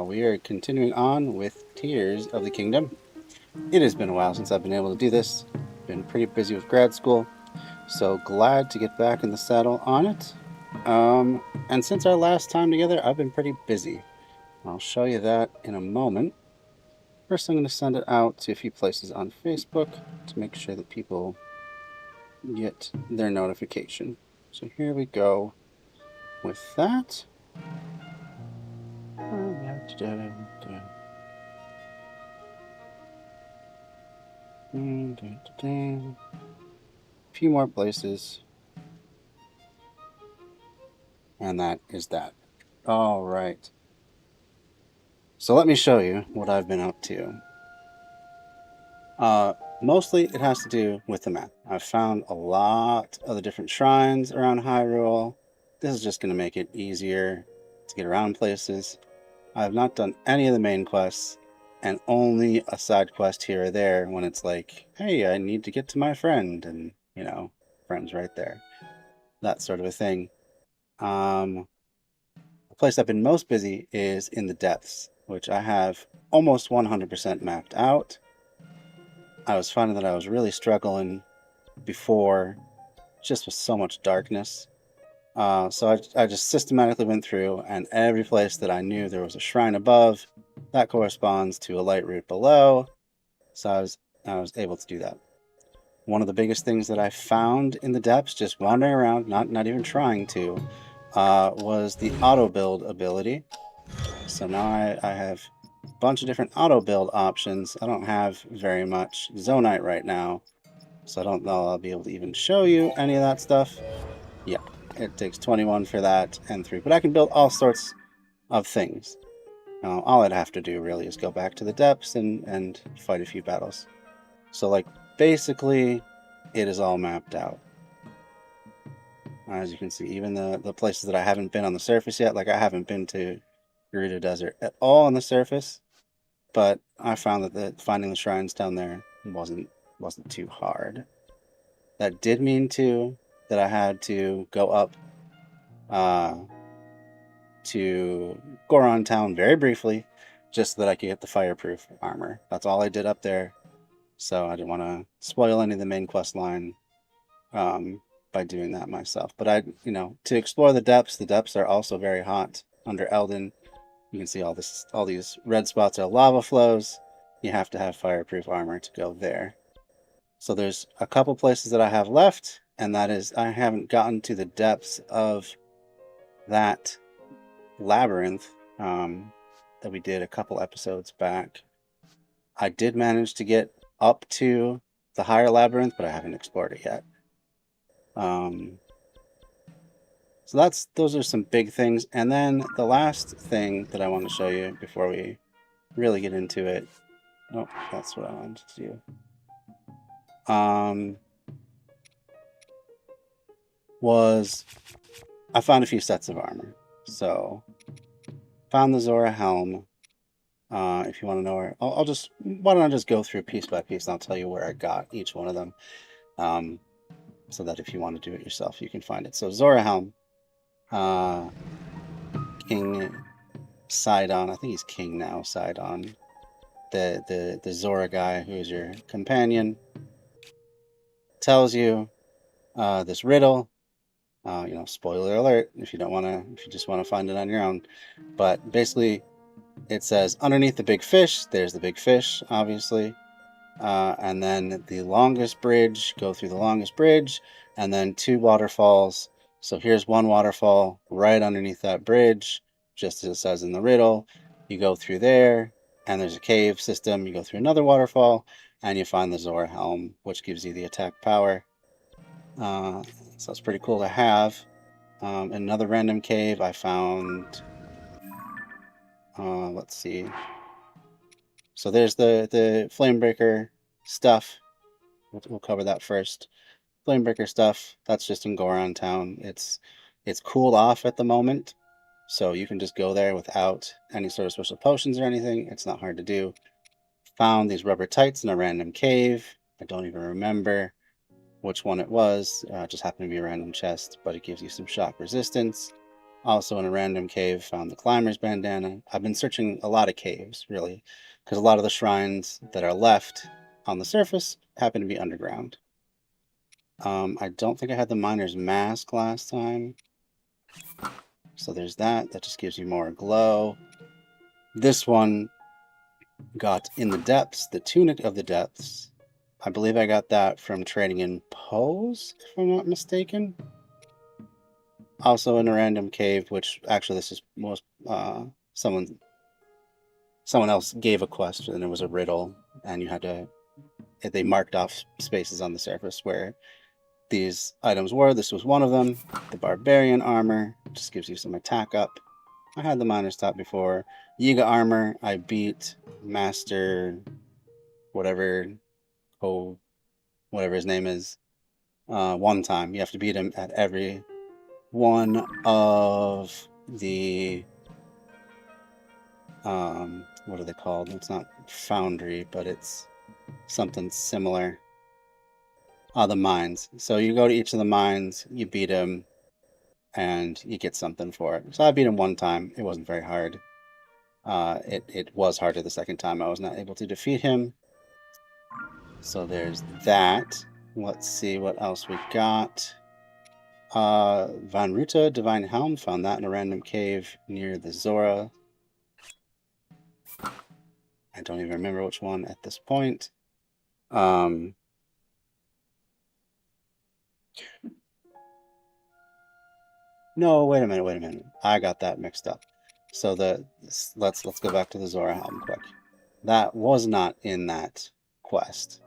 we are continuing on with Tears of the Kingdom. It has been a while since I've been able to do this. Been pretty busy with grad school, so glad to get back in the saddle on it. And since our last time together, I've been pretty busy. I'll show you that in a moment. First, I'm going to send it out to a few places on Facebook to make sure that people get their notification. So here we go with that. A few more places. And that is that. All right. So let me show you what I've been up to. Mostly it has to do with the map. I've found a lot of the different shrines around Hyrule. This is just going to make it easier to get around places. I've not done any of the main quests, and only a side quest here or there when it's like, hey, I need to get to my friend, and, you know, friend's right there. That sort of a thing. The place I've been most busy is in the depths, which I have almost 100% mapped out. I was finding that I was really struggling before, just with so much darkness. So I just systematically went through, and every place that I knew there was a shrine above, that corresponds to a light route below. So I was able to do that. One of the biggest things that I found in the depths, just wandering around, not even trying to, was the auto build ability. So now I have a bunch of different auto build options. I don't have very much Zonite right now, so I don't know I'll be able to even show you any of that stuff. Yeah, it takes 21 for that and 3, but I can build all sorts of things. Now, all I'd have to do really is go back to the depths and fight a few battles. So, like, basically, it is all mapped out. As you can see, even the places that I haven't been on the surface yet, like I haven't been to Gerudo Desert at all on the surface, but I found that finding the shrines down there wasn't too hard. That did mean too that I had to go up to Goron Town very briefly, just so that I could get the fireproof armor. That's all I did up there, so I didn't want to spoil any of the main quest line by doing that myself. But to explore the depths are also very hot under Eldin. You can see all these red spots are lava flows. You have to have fireproof armor to go there. So there's a couple places that I have left, and that is I haven't gotten to the depths of that labyrinth that we did a couple episodes back. I did manage to get up to the higher labyrinth, but I haven't explored it yet. So those are some big things. And then the last thing that I want to show you before we really get into it. Oh, that's what I wanted to do. Was I found a few sets of armor. So found the Zora helm. If you want to know where, why don't I just go through piece by piece, and I'll tell you where I got each one of them, so that if you want to do it yourself, you can find it. So Zora helm, King Sidon, I think he's king now. Sidon, the Zora guy who is your companion, tells you this riddle. Spoiler alert if you just want to find it on your own. But basically, it says underneath the big fish, there's the big fish, obviously. And then the longest bridge, go through the longest bridge, and then 2 waterfalls. So here's one waterfall right underneath that bridge, just as it says in the riddle. You go through there, and there's a cave system. You go through another waterfall, and you find the Zora helm, which gives you the attack power. So it's pretty cool to have. In another random cave, I found... let's see. So there's the Flamebreaker stuff. We'll cover that first. Flamebreaker stuff, that's just in Goron Town. It's cooled off at the moment, so you can just go there without any sort of special potions or anything. It's not hard to do. Found these rubber tights in a random cave. I don't even remember which one it was. It just happened to be a random chest, but it gives you some shock resistance. Also in a random cave, found the climber's bandana. I've been searching a lot of caves, really, because a lot of the shrines that are left on the surface happen to be underground. I don't think I had the miner's mask last time. So there's that. That just gives you more glow. This one got in the depths, the tunic of the depths. I believe I got that from trading in pose, if I'm not mistaken. Also in a random cave, which actually this is most someone else gave a quest and it was a riddle, and you had to, they marked off spaces on the surface where these items were. This was one of them. The barbarian armor just gives you some attack up. I had the miner's top before. Yiga armor, I beat Master whatever whatever his name is one time. You have to beat him at every one of the what are they called? It's not foundry, but it's something similar. The mines. So you go to each of the mines, you beat him, and you get something for it. So I beat him one time. It wasn't very hard. It was harder the second time. I was not able to defeat him. So there's that. Let's see what else we got. Van Ruta, Divine Helm, found that in a random cave near the Zora. I don't even remember which one at this point. No, wait a minute. I got that mixed up. So let's go back to the Zora Helm quick. That was not in that quest.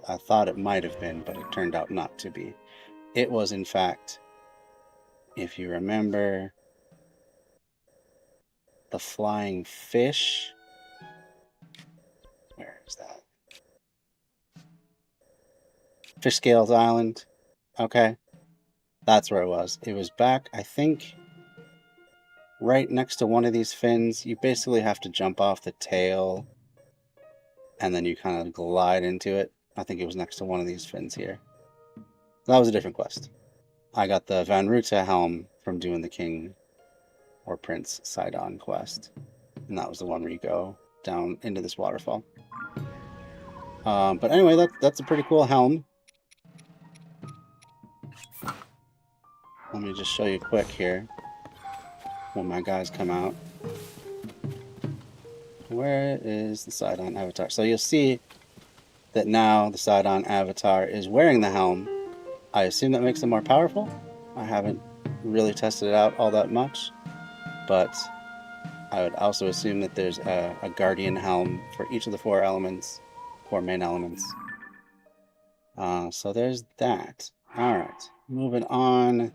I thought it might have been, but it turned out not to be. It was, in fact, if you remember, the flying fish. Where is that? Fish Scales Island. Okay. That's where it was. It was back, I think, right next to one of these fins. You basically have to jump off the tail, and then you kind of glide into it. I think it was next to one of these fins here. That was a different quest. I got the Van Ruta helm from doing the King or Prince Sidon quest. And that was the one where you go down into this waterfall. But anyway, that's a pretty cool helm. Let me just show you quick here when my guys come out. Where is the Sidon avatar? So you'll see that now the Sidon avatar is wearing the helm. I assume that makes them more powerful. I haven't really tested it out all that much, but I would also assume that there's a guardian helm for each of the four main elements. So there's that. Alright, moving on.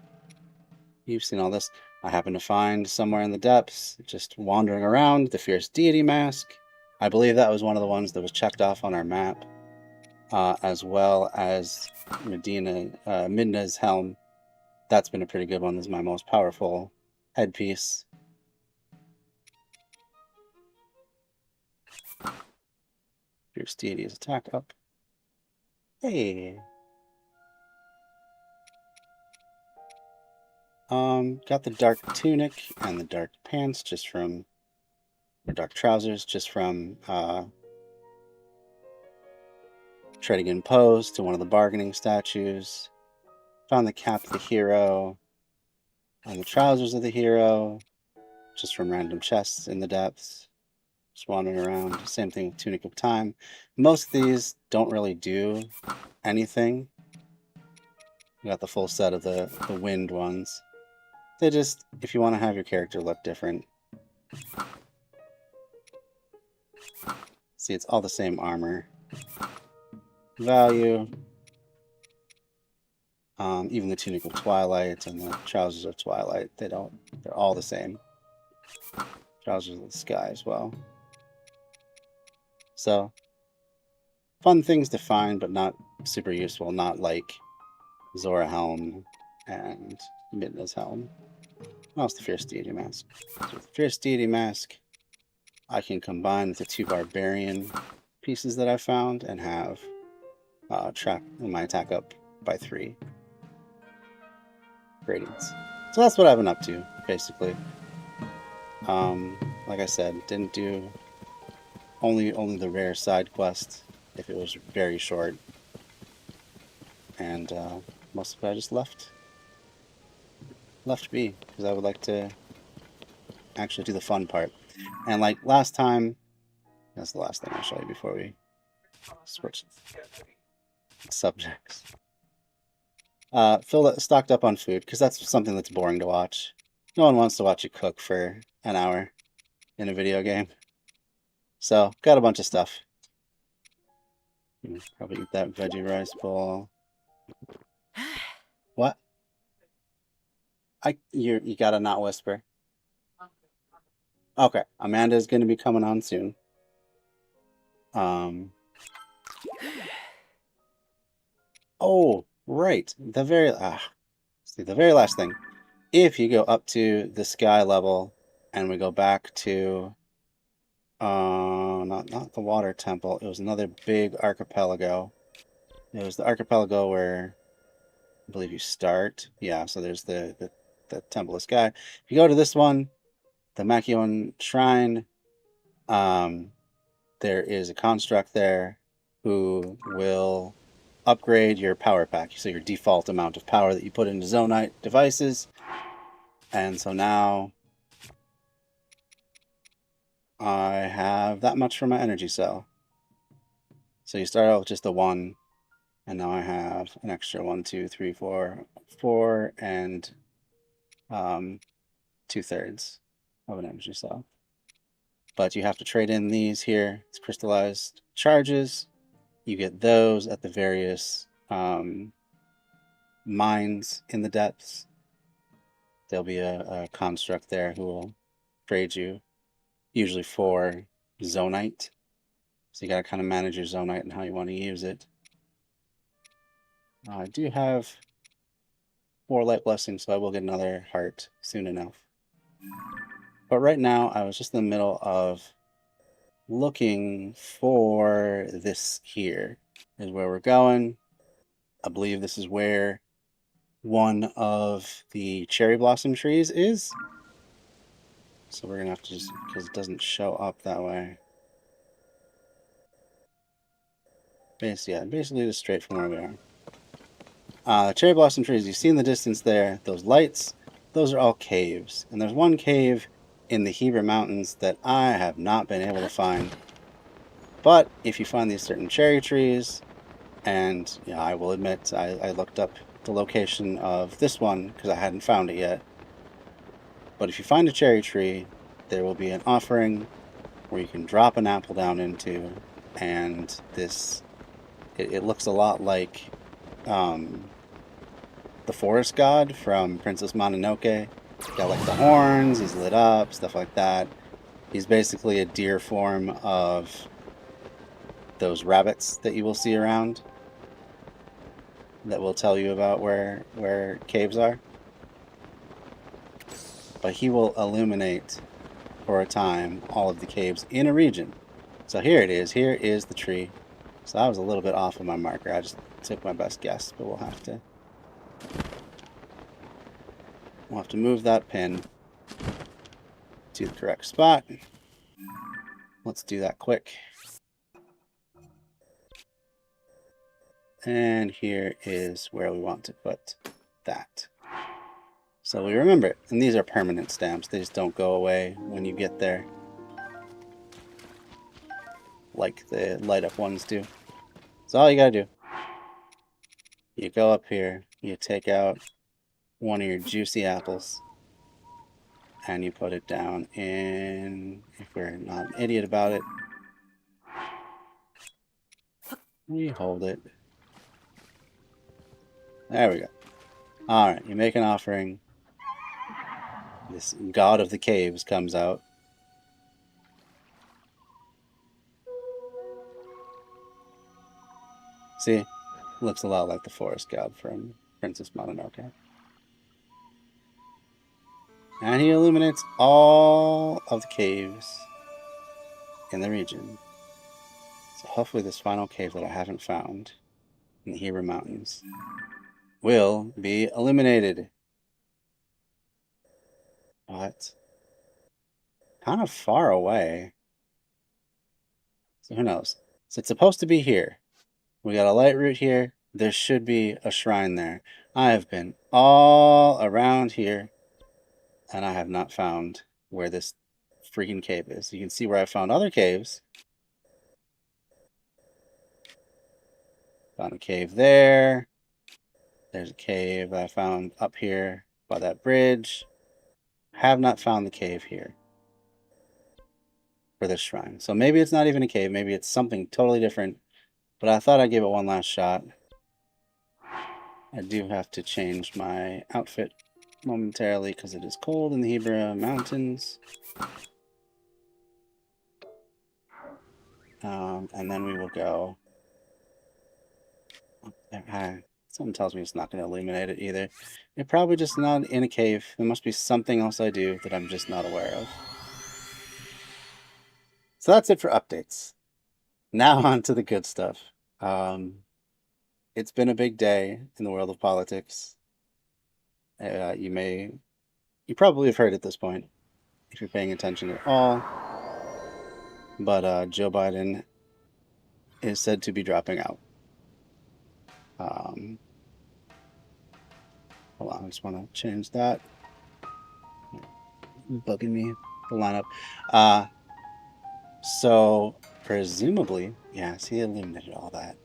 You've seen all this. I happen to find somewhere in the depths, just wandering around, the Fierce Deity Mask. I believe that was one of the ones that was checked off on our map, as well as Midna's helm. That's been a pretty good one. This is my most powerful headpiece. Fierce Deity's attack up. Hey. Got the dark tunic and the dark pants just from, or dark trousers just from trading in pose to one of the bargaining statues. Found the cap of the hero and the trousers of the hero just from random chests in the depths. Just wandering around. Same thing with Tunic of Time. Most of these don't really do anything. You got the full set of the wind ones. They just, if you want to have your character look different. See, it's all the same armor. Value. Even the Tunic of Twilight and the Trousers of Twilight, they're all the same. Trousers of the Sky as well. So, fun things to find, but not super useful. Not like Zora Helm and Midna's Helm. Well, it's the Fierce Deity Mask. So with the Fierce Deity Mask, I can combine with the two Barbarian pieces that I found and have my attack up by 3 gradients. So that's what I've been up to, basically. Like I said, didn't do only the rare side quest if it was very short, and most of it I just left be because I would like to actually do the fun part. And like last time, that's the last thing I'll show you before we switch subjects. Stocked up on food because that's something that's boring to watch. No one wants to watch you cook for an hour in a video game. So got a bunch of stuff. Probably eat that veggie rice bowl. What? You gotta not whisper. Okay, Amanda's gonna be coming on soon. Oh, right. The very last thing. If you go up to the sky level and we go back to not the water temple, it was another big archipelago. It was the archipelago where I believe you start. Yeah, so there's the Temple of Sky. If you go to this one, the Makion Shrine, there is a construct there who will upgrade your power pack, so your default amount of power that you put into Zonite devices. And so now I have that much for my energy cell. So you start out with just a 1, and now I have an extra 1, 2, 3, 4, and 2/3 of an energy cell. But you have to trade in these here. It's crystallized charges. You get those at the various mines in the depths. There'll be a construct there who will trade you, usually for Zonite. So you got to kind of manage your Zonite and how you want to use it. I do have 4 light blessings, so I will get another heart soon enough. But right now, I was just in the middle of looking for this here. Is where we're going. I believe this is where one of the cherry blossom trees is. So we're gonna have to just, because it doesn't show up that way. Basically just straight from where we are. The cherry blossom trees you see in the distance there, those lights, those are all caves. And there's one cave in the Hebra Mountains that I have not been able to find. But if you find these certain cherry trees, and yeah, I will admit I looked up the location of this one because I hadn't found it yet. But if you find a cherry tree, there will be an offering where you can drop an apple down into, and it looks a lot like the forest god from Princess Mononoke. Got like the horns, he's lit up, stuff like that. He's basically a deer form of those rabbits that you will see around that will tell you about where caves are. But he will illuminate for a time all of the caves in a region. So here it is. Here is the tree. So I was a little bit off of my marker. I just took my best guess, but we'll have to move that pin to the correct spot. Let's do that quick. And here is where we want to put that. So we remember it. And these are permanent stamps. They just don't go away when you get there, like the light up ones do. So all you gotta do, you go up here, you take out one of your juicy apples, and you put it down in, if we're not an idiot about it, you hold it. There we go. Alright, you make an offering. This god of the caves comes out. See? Looks a lot like the forest god from Princess Mononoke. And he illuminates all of the caves in the region. So hopefully this final cave that I haven't found in the Hebra Mountains will be illuminated. but kind of far away. So who knows? So it's supposed to be here. We got a light route here. There should be a shrine there. I have been all around here, and I have not found where this freaking cave is. You can see where I found other caves. Found a cave there. There's a cave I found up here by that bridge. Have not found the cave here for this shrine. So maybe it's not even a cave. Maybe it's something totally different. But I thought I'd give it one last shot. I do have to change my outfit momentarily because it is cold in the Hebrew Mountains. And then we will go. Something tells me it's not going to illuminate it either. It's probably just not in a cave. There must be something else I do that I'm just not aware of. So that's it for updates. Now on to the good stuff. It's been a big day in the world of politics. You probably have heard at this point, if you're paying attention at all. But Joe Biden is said to be dropping out. Hold on, I just want to change that. Bugging me, the lineup. So presumably, yes, he eliminated all that.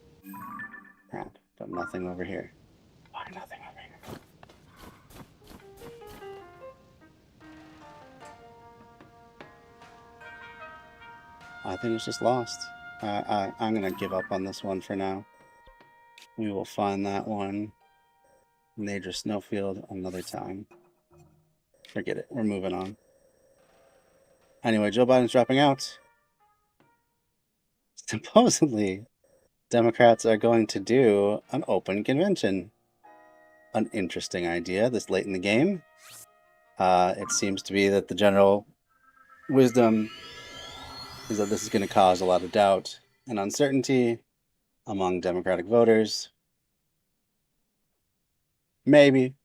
Crap, but nothing over here. Why nothing over here? I think it's just lost. I'm gonna give up on this one for now. We will find that one. Major snowfield another time. Forget it. We're moving on. Anyway, Joe Biden's dropping out. Supposedly, Democrats are going to do an open convention. An interesting idea this late in the game. It seems to be that the general wisdom is that this is going to cause a lot of doubt and uncertainty among Democratic voters. Maybe.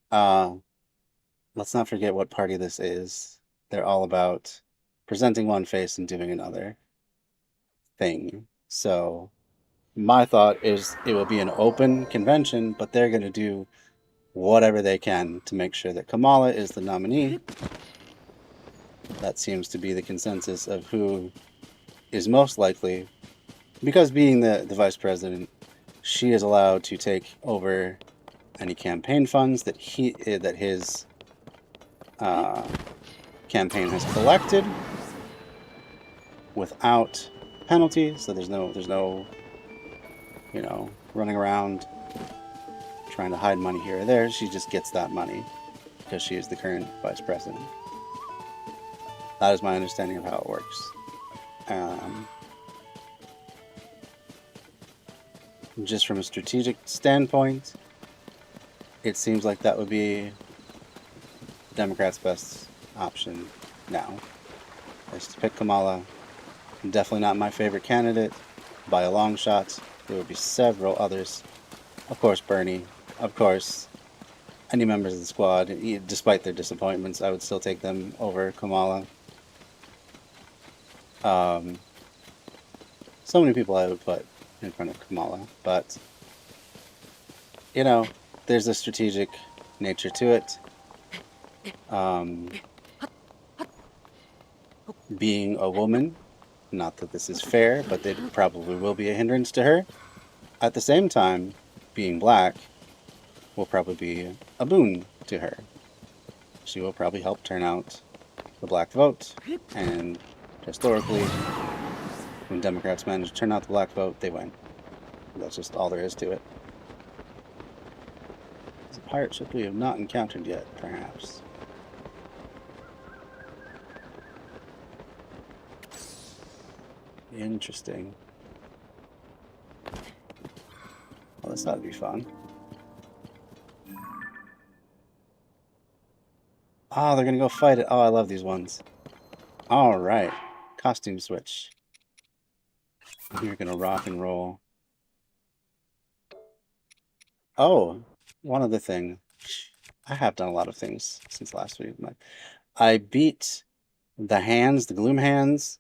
Let's not forget what party this is. They're all about presenting one face and doing another thing. So my thought is it will be an open convention, but they're going to do whatever they can to make sure that Kamala is the nominee. That seems to be the consensus of who is most likely, because being the vice president, she is allowed to take over any campaign funds that his campaign has collected without penalty. So there's no running around trying to hide money here or there. She just gets that money because she is the current vice president. That is my understanding of how it works. Just from a strategic standpoint, it seems like that would be Democrats' best option now, is to pick Kamala. Definitely not my favorite candidate by a long shot. There would be several others. Of course, Bernie. Of course, any members of the squad. Despite their disappointments, I would still take them over Kamala. So many people I would put in front of Kamala, but there's a strategic nature to it. Being a woman, not that this is fair, but it probably will be a hindrance to her. At the same time, being black will probably be a boon to her. She will probably help turn out the black vote, and historically, when Democrats manage to turn out the black vote, they win. That's just all there is to it. It's a pirate ship we have not encountered yet, perhaps. Interesting. Well, this ought to be fun. Oh, they're gonna go fight it. Oh, I love these ones. All right. Costume switch. We're gonna rock and roll. Oh, one other thing. I have done a lot of things since last week. I beat the gloom hands.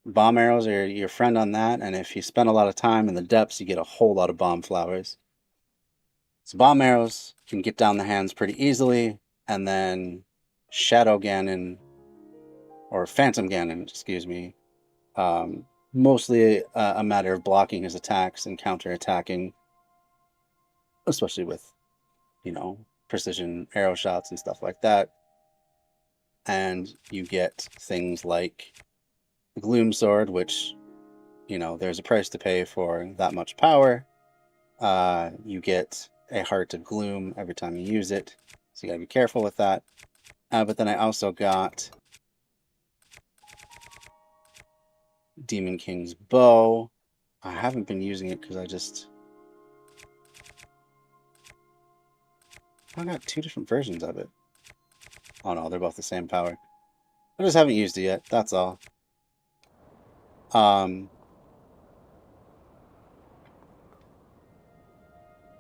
Bomb arrows are your friend on that, and if you spend a lot of time in the depths, you get a whole lot of bomb flowers. So bomb arrows can get down the hands pretty easily, and then Shadow Ganon, or Phantom Ganon, excuse me, mostly a matter of blocking his attacks and counter-attacking, especially with, precision arrow shots and stuff like that. And you get things like the Gloom Sword, which, there's a price to pay for that much power. You get a Heart of Gloom every time you use it, so you gotta be careful with that. But then I also got Demon King's Bow. I haven't been using it because I got two different versions of it. Oh no, they're both the same power. I just haven't used it yet, that's all.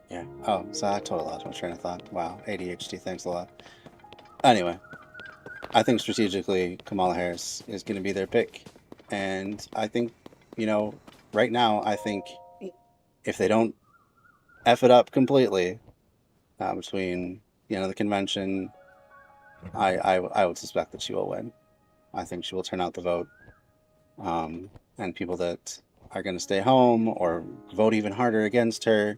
Yeah. Oh, so I totally lost my train of thought. Wow, ADHD, thanks a lot. Anyway, I think strategically Kamala Harris is going to be their pick. And I think, right now, I think if they don't F it up completely between, the convention, I would suspect that she will win. I think she will turn out the vote. And people that are going to stay home or vote even harder against her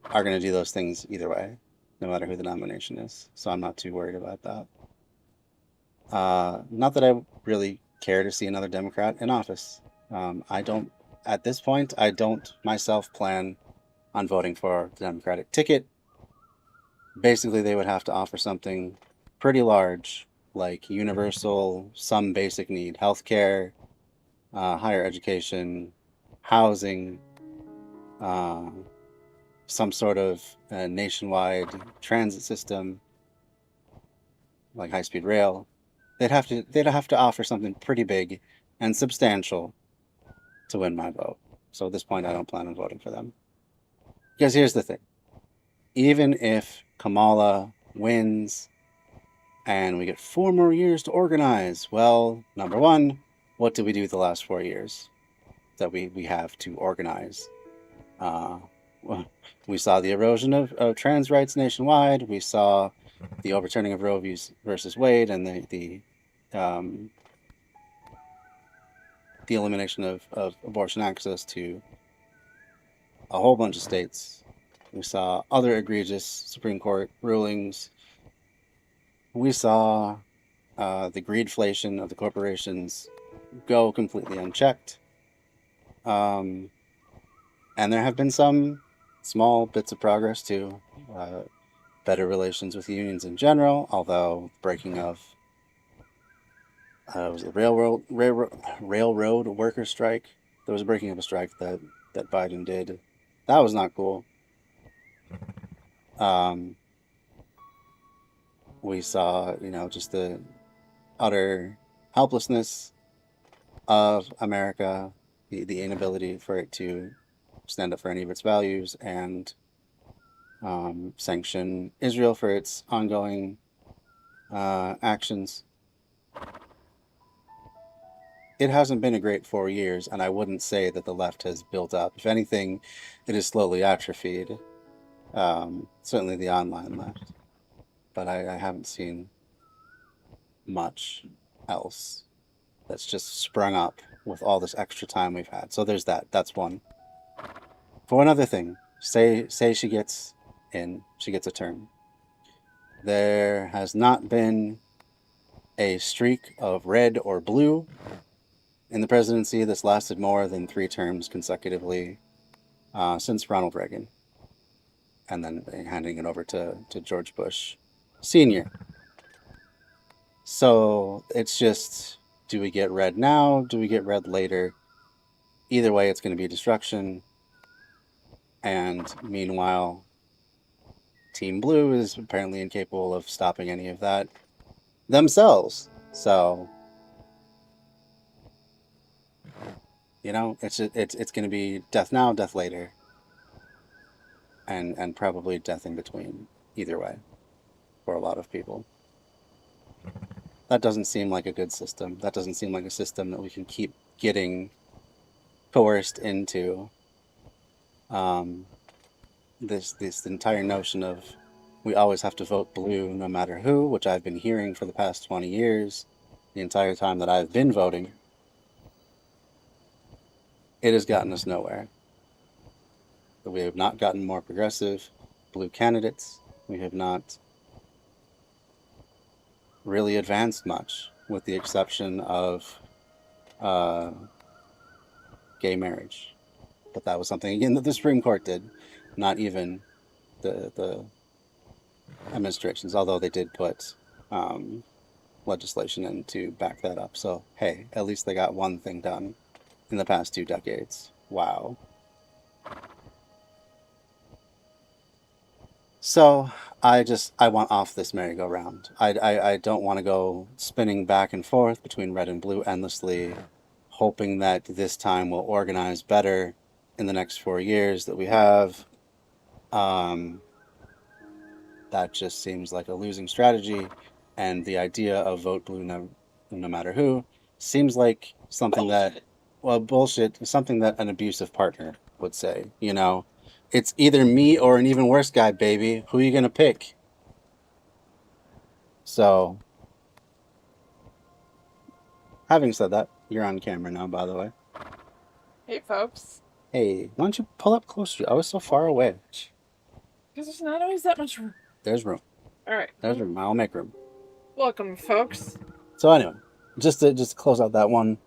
are going to do those things either way, no matter who the nomination is. So I'm not too worried about that. Not that I really care to see another Democrat in office. At this point, I don't myself plan on voting for the Democratic ticket. Basically, they would have to offer something pretty large, like universal, some basic need, healthcare, higher education, housing, some sort of nationwide transit system, like high-speed rail. They'd have to offer something pretty big and substantial to win my vote. So at this point, I don't plan on voting for them. Because here's the thing. Even if Kamala wins and we get 4 more years to organize, well, number one, what did we do the last 4 years that we have to organize? Well, we saw the erosion of trans rights nationwide. We saw the overturning of Roe versus Wade and the elimination of abortion access to a whole bunch of states. We saw other egregious Supreme Court rulings. We saw the greedflation of the corporations go completely unchecked. And there have been some small bits of progress too. Better relations with unions in general, although breaking of was a railroad worker strike. There was a breaking of a strike that Biden did. That was not cool. We saw, just the utter helplessness of America, the inability for it to stand up for any of its values and sanction Israel for its ongoing actions. It hasn't been a great 4 years, and I wouldn't say that the left has built up. If anything, it is slowly atrophied. Certainly the online left. But I haven't seen much else that's just sprung up with all this extra time we've had. So there's that. That's one. For another thing, say she gets in, she gets a term. There has not been a streak of red or blue in the presidency that's lasted more than 3 terms consecutively since Ronald Reagan, and then handing it over to George Bush Sr. So it's just, do we get red now? Do we get red later? Either way, it's going to be destruction. And meanwhile, Team Blue is apparently incapable of stopping any of that themselves. So, it's going to be death now, death later, and probably death in between. either way for a lot of people. That doesn't seem like a good system. That doesn't seem like a system that we can keep getting coerced into. This entire notion of we always have to vote blue no matter who, which I've been hearing for the past 20 years, the entire time that I've been voting, it has gotten us nowhere. We have not gotten more progressive blue candidates. We have not really advanced much, with the exception of gay marriage. But that was something, again, that the Supreme Court did, not even the administrations, although they did put legislation in to back that up. So, hey, at least they got one thing done in the past 2 decades. Wow. So I want off this merry-go-round. I don't want to go spinning back and forth between red and blue endlessly, hoping that this time we'll organize better in the next 4 years that we have. That just seems like a losing strategy, and the idea of vote blue no matter who seems like something that, well, bullshit, something that an abusive partner would say, you know? It's either me or an even worse guy, baby. Who are you gonna pick? So, having said that, you're on camera now, by the way. Hey, folks. Hey, why don't you pull up closer? I was so far away. Because there's not always that much room. There's room. All right. There's room. I'll make room. Welcome, folks. So anyway, just to close out that one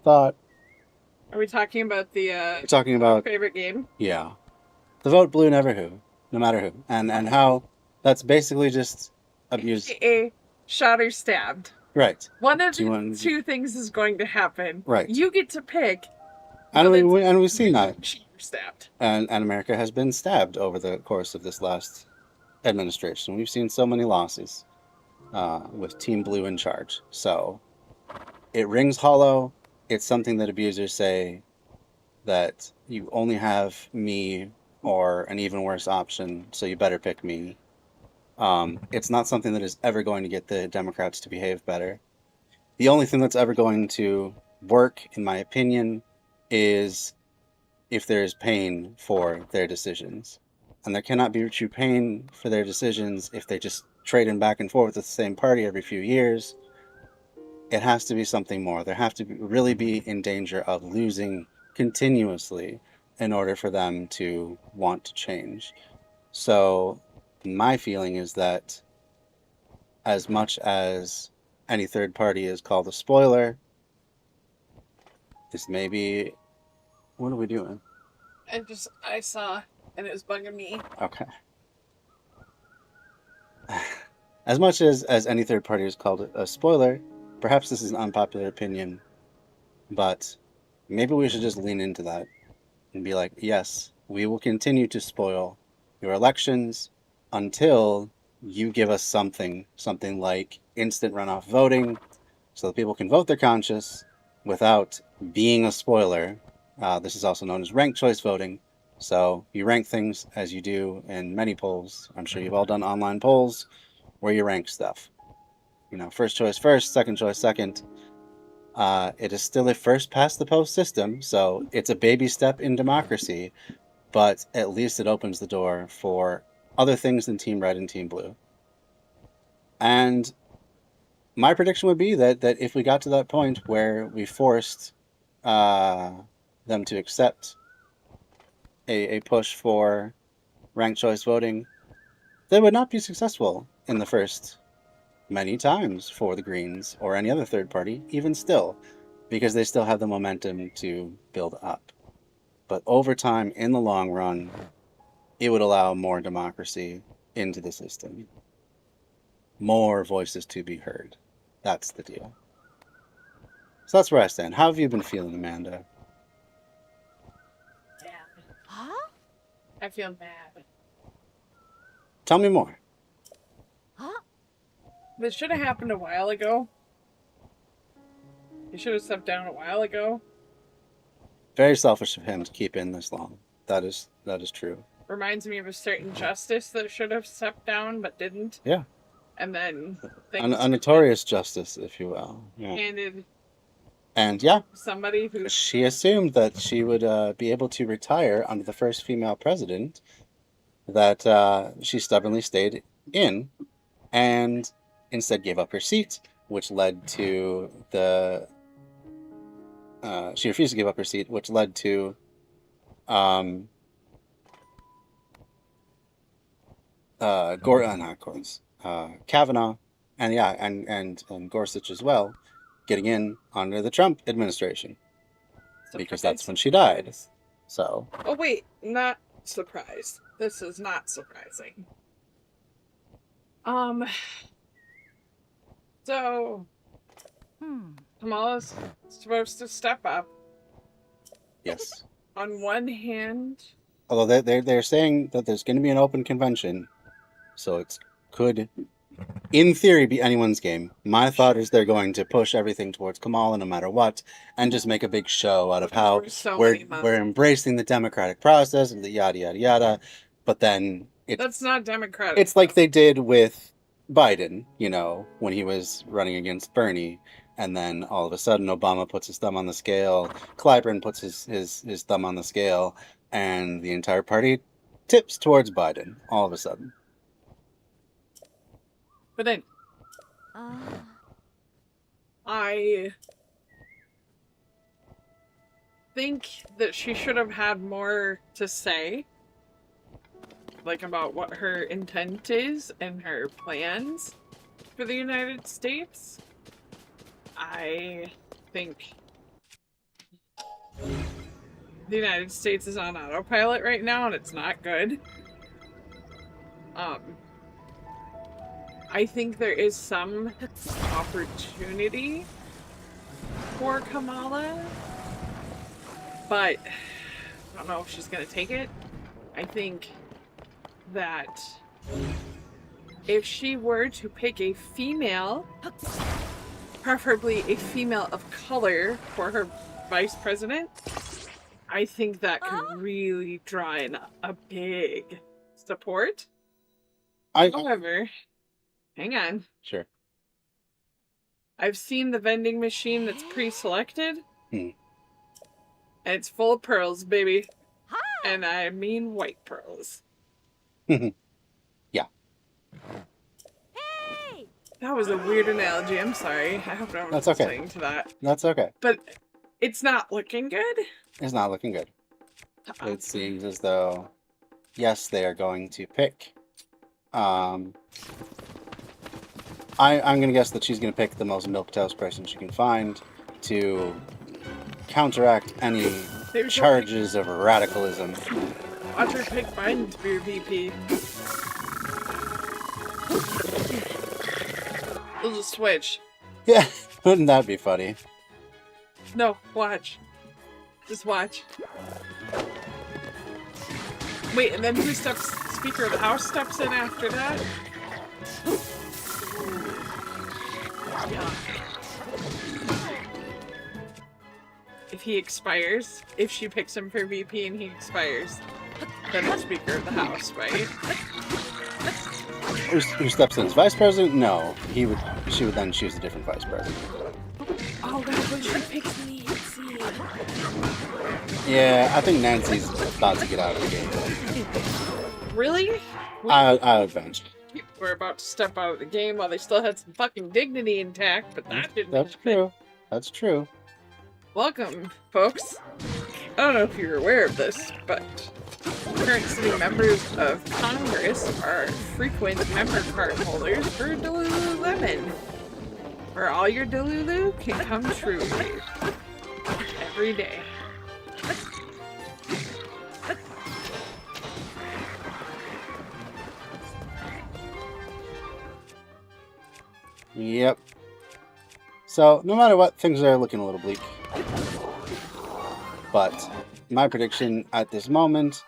thought. Are we talking about the We're talking about favorite game? Yeah. The vote blue no matter who. And how that's basically just abuse. Shot or stabbed. Right. One of two things is going to happen. Right. You get to pick. And we've seen that. Shot or stabbed. And America has been stabbed over the course of this last administration. We've seen so many losses with Team Blue in charge. So it rings hollow. It's something that abusers say, that you only have me or an even worse option, so you better pick me. It's not something that is ever going to get the Democrats to behave better. The only thing that's ever going to work, in my opinion, is if there is pain for their decisions. And there cannot be true pain for their decisions if they just trade in back and forth with the same party every few years. It has to be something more. There have to really be in danger of losing continuously in order for them to want to change. So my feeling is that as much as any third party is called a spoiler, this may be... What are we doing? I saw, and it was bugging me. Okay. As much as any third party is called a spoiler, perhaps this is an unpopular opinion, but maybe we should just lean into that and be like, yes, we will continue to spoil your elections until you give us something like instant runoff voting so that people can vote their conscience without being a spoiler. This is also known as ranked choice voting. So you rank things as you do in many polls. I'm sure you've all done online polls where you rank stuff. You know, first choice first, second choice second. It is still a first past the post system, so it's a baby step in democracy, but at least it opens the door for other things than Team Red and Team Blue. And my prediction would be that if we got to that point where we forced them to accept a push for ranked choice voting, they would not be successful in the first many times for the Greens or any other third party, even still, because they still have the momentum to build up. But over time, in the long run, it would allow more democracy into the system. More voices to be heard. That's the deal. So that's where I stand. How have you been feeling, Amanda? Mad. Huh? I feel mad. Tell me more. Huh? This should have happened a while ago. He should have stepped down a while ago. Very selfish of him to keep in this long. That is true. reminds me of a certain justice that should have stepped down but didn't. Yeah. And then A notorious justice, if you will. Yeah. handed And yeah, somebody who she assumed that she would be able to retire under the first female president that she stubbornly stayed in and instead gave up her seat, which led to the... she refused to give up her seat, which led to Kavanaugh, and yeah, and Gorsuch as well, getting in under the Trump administration because that's when she died. So. Oh wait, not surprised. This is not surprising. So Kamala's supposed to step up. Yes. On one hand, although they're saying that there's going to be an open convention, so it could, in theory, be anyone's game. My thought is they're going to push everything towards Kamala no matter what, and just make a big show out of how we're embracing the democratic process and the yada yada yada. But then that's not democratic. It's like they did with Biden, when he was running against Bernie. And then all of a sudden, Obama puts his thumb on the scale, Clyburn puts his thumb on the scale, and the entire party tips towards Biden all of a sudden. But then, I think that she should have had more to say, like about what her intent is and her plans for the United States. I think the United States is on autopilot right now, and it's not good. I think there is some opportunity for Kamala, but I don't know if she's gonna take it. I think that if she were to pick a female, preferably a female of color, for her vice president, I think that could really draw in a big support. However, hang on. Sure. I've seen the vending machine that's pre-selected. And it's full of pearls, baby. And I mean white pearls. Yeah. That was a weird analogy. I'm sorry. I hope no one's listening to that. That's okay. But it's not looking good. It's not looking good. It seems as though, yes, they are going to pick. I'm going to guess that she's going to pick the most milquetoast person she can find to counteract any charges of radicalism. Watch her pick Biden to be your VP. We'll just switch. Yeah, wouldn't that be funny? No, watch. Just watch. Wait, and then who steps? Speaker of the House steps in after that? Yeah. If he expires, if she picks him for VP and he expires, then the Speaker of the House, right? Who steps in as vice president? No, she would then choose a different vice president. Oh god, when she picks Nancy. Yeah, I think Nancy's about to get out of the game. Really? I would bench. We're about to step out of the game while they still had some fucking dignity intact, but that didn't That's happen. true. That's true. Welcome, folks. I don't know if you're aware of this, but current sitting members of Congress are frequent member card holders for Delulu, where all your Delulu can come true every day. Yep. So, no matter what, things are looking a little bleak. But my prediction at this moment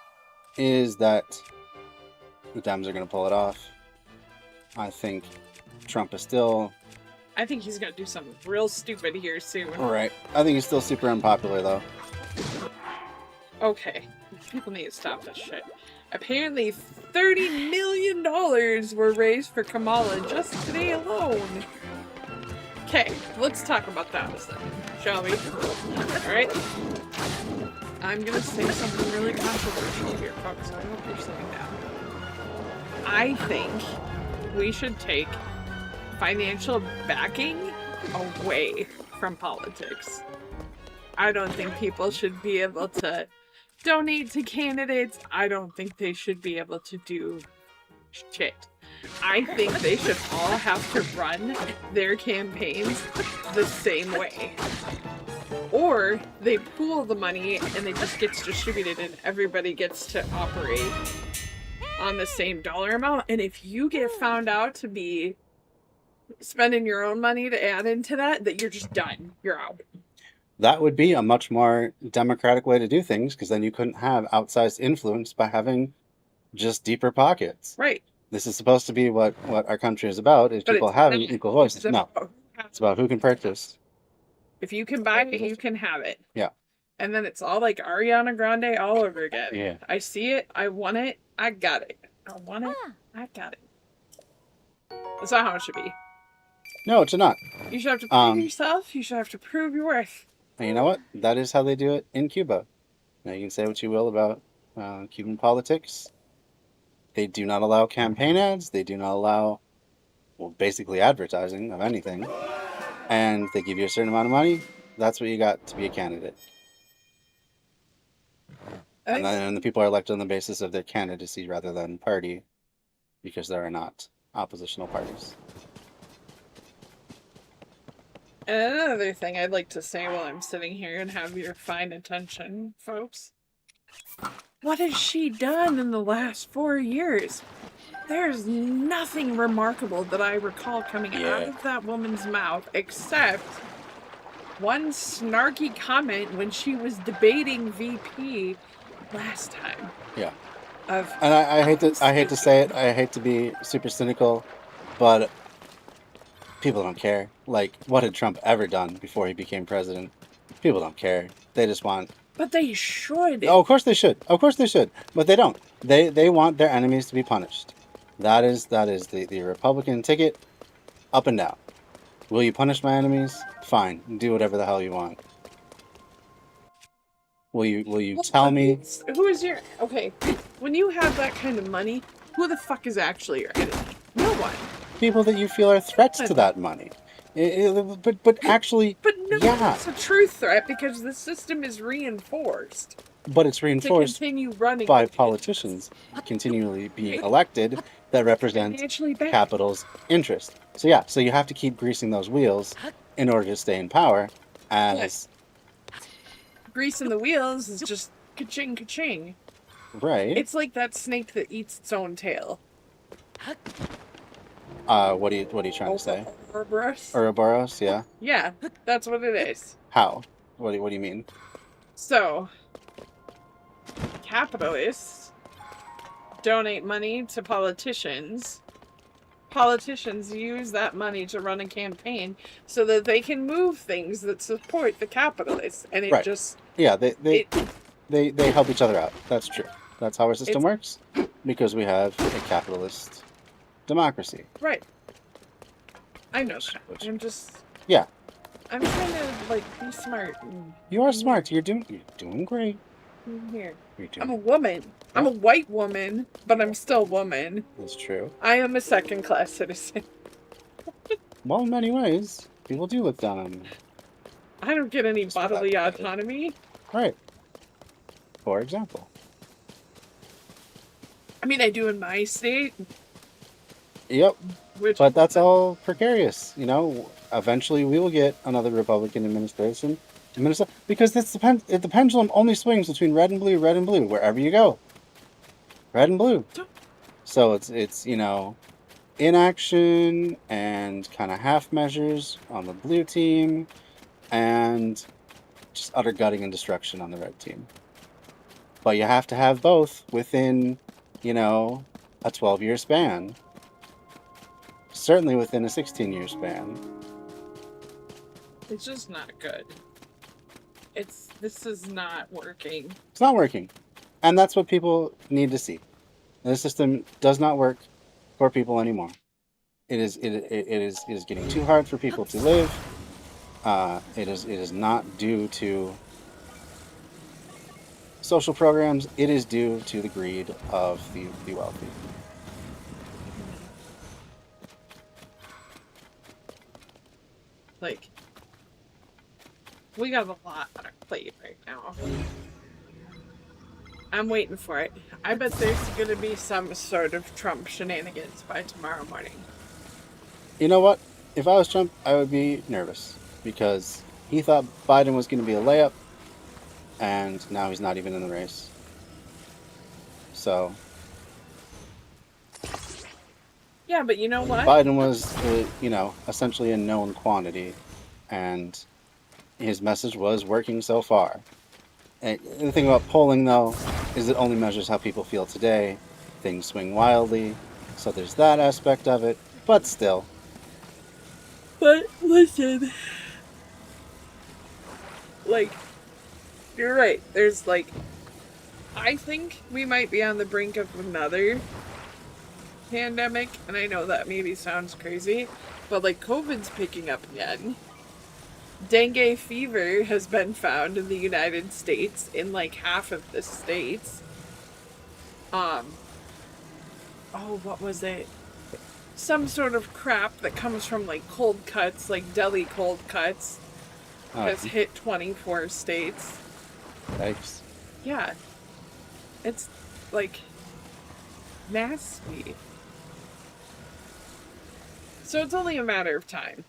is that the Dems are going to pull it off. I think Trump is still... I think he's going to do something real stupid here soon. Right. I think he's still super unpopular, though. Okay. People need to stop this shit. Apparently $30 million were raised for Kamala just today alone. Okay, let's talk about that a second, shall we? Alright? I'm gonna say something really controversial here, folks, so I hope you're sitting down. I think we should take financial backing away from politics. I don't think people should be able to donate to candidates. I don't think they should be able to do shit. I think they should all have to run their campaigns the same way. Or they pool the money and it just gets distributed and everybody gets to operate on the same dollar amount. And if you get found out to be spending your own money to add into that you're just done. You're out. That would be a much more democratic way to do things, because then you couldn't have outsized influence by having just deeper pockets. Right. This is supposed to be what our country is about, is But people it's having not. equal voices. It's No, it's about who can purchase. If you can buy it, you can have it. Yeah. And then it's all like Ariana Grande all over again. Yeah. I see it, I want it, I got it. I want it, I got it. That's not how it should be. No, it should not. You should have to prove yourself, you should have to prove your worth. And you know what? That is how they do it in Cuba. Now, you can say what you will about Cuban politics. They do not allow campaign ads. They do not allow, well, basically advertising of anything. And they give you a certain amount of money. That's what you got to be a candidate. And then the people are elected on the basis of their candidacy rather than party, because there are not oppositional parties. And another thing I'd like to say while I'm sitting here and have your fine attention, folks. What has she done in the last 4 years? There's nothing remarkable that I recall coming out of that woman's mouth except one snarky comment when she was debating VP last time. Yeah. And I hate to say it, I hate to be super cynical, but people don't care. Like, what had Trump ever done before he became president? People don't care. They just want... But they should. Oh, of course they should. Of course they should. But they don't. They want their enemies to be punished. That is the Republican ticket, up and down. Will you punish my enemies? Fine. Do whatever the hell you want. Will you tell me... Who is your... Okay, when you have that kind of money, who the fuck is actually your enemy? No one. People that you feel are threats to that money. But actually, but no, yeah. It's a true threat because the system is reinforced. But it's reinforced to continue running by politicians continually being elected that represent capital's interest. So yeah, so you have to keep greasing those wheels in order to stay in power. As greasing the wheels is just ka-ching, ka-ching. Right. It's like that snake that eats its own tail. What are you trying to say? Ouroboros? Ouroboros, yeah. Yeah, that's what it is. How? What do you mean? So, capitalists donate money to politicians. Politicians use that money to run a campaign so that they can move things that support the capitalists, and it just they help each other out. That's true. That's how our system works, because we have a capitalist democracy. Right. I know that. I'm just... Yeah. I'm trying to, like, be smart. You are smart. You're doing great. Here. Doing... I'm a woman. I'm a white woman, but I'm still a woman. That's true. I am a second-class citizen. Well, in many ways, people do look down on me. I don't get any bodily autonomy. Right. For example. I mean, I do in my state. Yep. But that's all precarious, you know. Eventually, we will get another Republican administration, because the pendulum only swings between red and blue, wherever you go. Red and blue. So it's you know, inaction and kind of half measures on the blue team, and just utter gutting and destruction on the red team. But you have to have both within, you know, a 12-year span. Certainly within a 16-year span. It's just not good. This is not working. It's not working. And that's what people need to see. And the system does not work for people anymore. It is getting too hard for people to live. It is not due to social programs. It is due to the greed of the wealthy. Like, we got a lot on our plate right now. I'm waiting for it. I bet there's gonna be some sort of Trump shenanigans by tomorrow morning. You know what? If I was Trump, I would be nervous because he thought Biden was going to be a layup, and now he's not even in the race. So Yeah, but you know what? Biden was, essentially a known quantity, and his message was working so far. And the thing about polling, though, is it only measures how people feel today. Things swing wildly, so there's that aspect of it. But still. But listen, like, you're right. There's like, I think we might be on the brink of another pandemic, and I know that maybe sounds crazy, but like COVID's picking up again. Dengue fever has been found in the United States in like half of the states. Oh, what was it? Some sort of crap that comes from like cold cuts, like deli cold cuts, has hit 24 states. Yikes. Yeah. It's like nasty. So it's only a matter of time.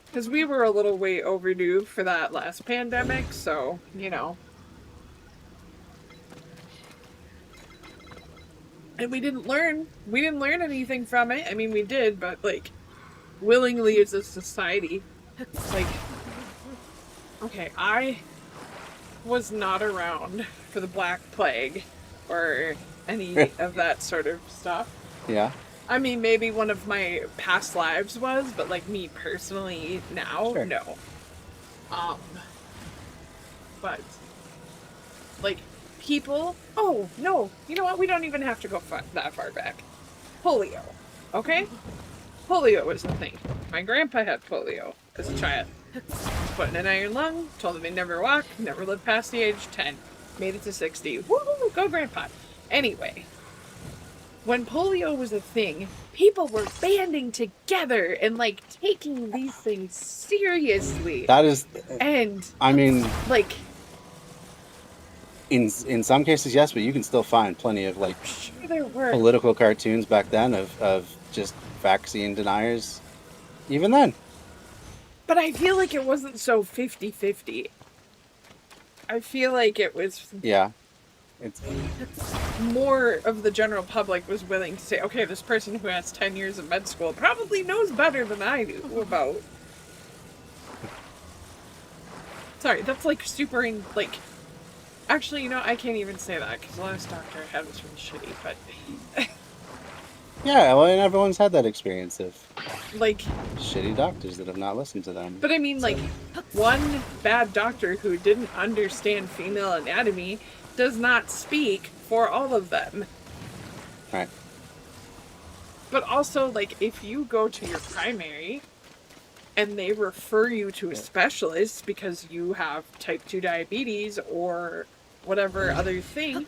Because we were a little way overdue for that last pandemic, so, you know. And we didn't learn anything from it. I mean, we did, but, like, willingly as a society. Like, okay, I was not around for the Black Plague or any of that sort of stuff. Yeah. I mean, maybe one of my past lives was, but like me personally now, Sure. no. But like people, oh no, you know what? We don't even have to go that far back. Polio, okay? Polio was the thing. My grandpa had polio as a child. Was put in an iron lung, told him he'd never walk, never lived past the age 10. Made it to 60. Woo, go grandpa. Anyway, when polio was a thing, people were banding together and like taking these things seriously. That is, And I mean, like, in some cases, yes, but you can still find plenty of like sure there were. political cartoons back then of just vaccine deniers. Even then. But I feel like it wasn't so 50-50. I feel like it was Yeah. It's more of the general public was willing to say, okay, this person who has 10 years of med school probably knows better than I do about. Sorry, that's like super like. Actually, you know, I can't even say that because the last doctor I had was really shitty, but. yeah, well, and everyone's had that experience of like shitty doctors that have not listened to them. But I mean, like, one bad doctor who didn't understand female anatomy does not speak for all of them. Right. But also, like, if you go to your primary and they refer you to a specialist because you have type 2 diabetes or whatever other thing,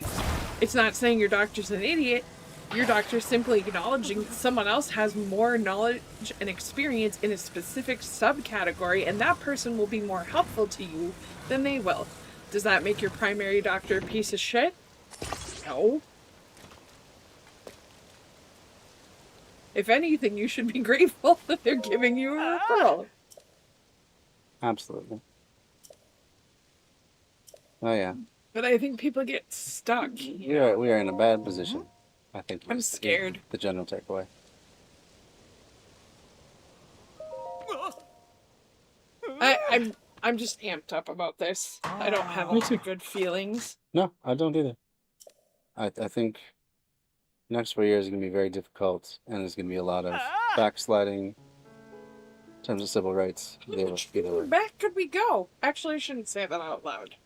it's not saying your doctor's an idiot. Your doctor's simply acknowledging that someone else has more knowledge and experience in a specific subcategory, and that person will be more helpful to you than they will. Does that make your primary doctor a piece of shit? No. If anything, you should be grateful that they're giving you a referral. Absolutely. Oh yeah. But I think people get stuck. We are in a bad position. I think I'm scared. The general takeaway. I'm just amped up about this. I don't have lots of good feelings. No, I don't either. I think next 4 years is going to be very difficult, and there's going to be a lot of backsliding in terms of civil rights. Where back could we go? Actually, I shouldn't say that out loud.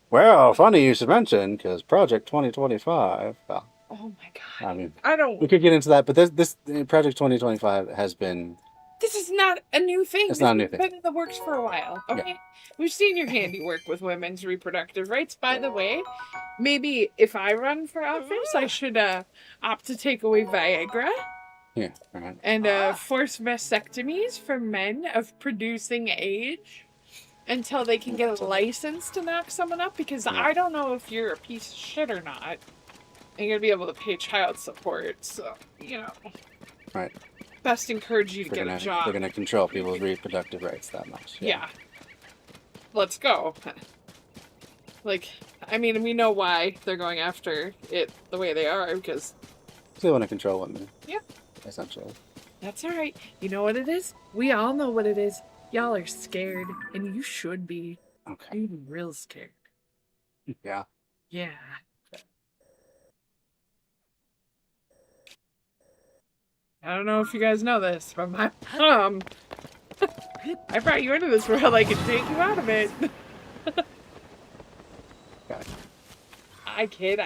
Well, funny you should mention, because Project 2025. Well, Oh my god. I mean, I don't. we could get into that, but this Project 2025 has been. This is not a new thing. It's This not a new has thing. been in the works for a while. Okay, Yeah. we've seen your handiwork with women's reproductive rights. By the way, maybe if I run for office, I should opt to take away Viagra. Yeah. All right. And force vasectomies for men of producing age until they can get a license to knock someone up, because I don't know if you're a piece of shit or not. And you're gonna be able to pay child support, so Right. Best encourage you to get a job. We're gonna control people's reproductive rights that much. Yeah. Let's go. Like, I mean, we know why they're going after it the way they are, because they want to control women. Yep. Essentially. That's all right. You know what it is? We all know what it is. Y'all are scared, and you should be. Okay. You're real scared. Yeah. Yeah. I don't know if you guys know this, but my mom, I brought you into this world. I can take you out of it. Gotcha. I kid.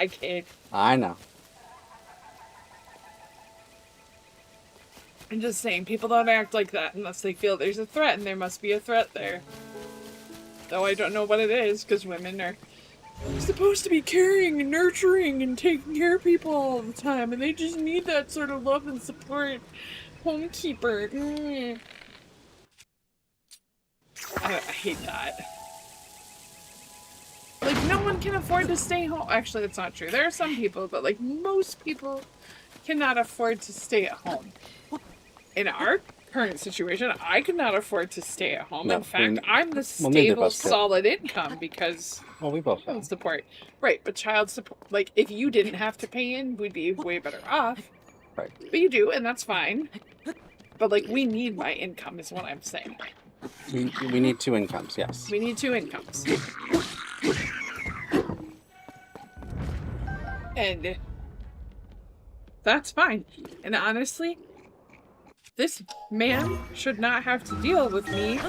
I know. I'm just saying, people don't act like that unless they feel there's a threat, and there must be a threat there. Though I don't know what it is, because women are supposed to be caring and nurturing and taking care of people all the time, and they just need that sort of love and support. Homekeeper. I hate that. Like, no one can afford to stay home. Actually, that's not true. There are some people, but like most people cannot afford to stay at home. In our current situation, I could not afford to stay at home. No, in fact, I'm the neither of stable, us could. solid income because We both child have. support. Right, but child support, like, if you didn't have to pay in, we'd be way better off. Right. But you do, and that's fine. But, like, we need my income, is what I'm saying. We need two incomes, yes. We need two incomes. And that's fine. And honestly, this man should not have to deal with me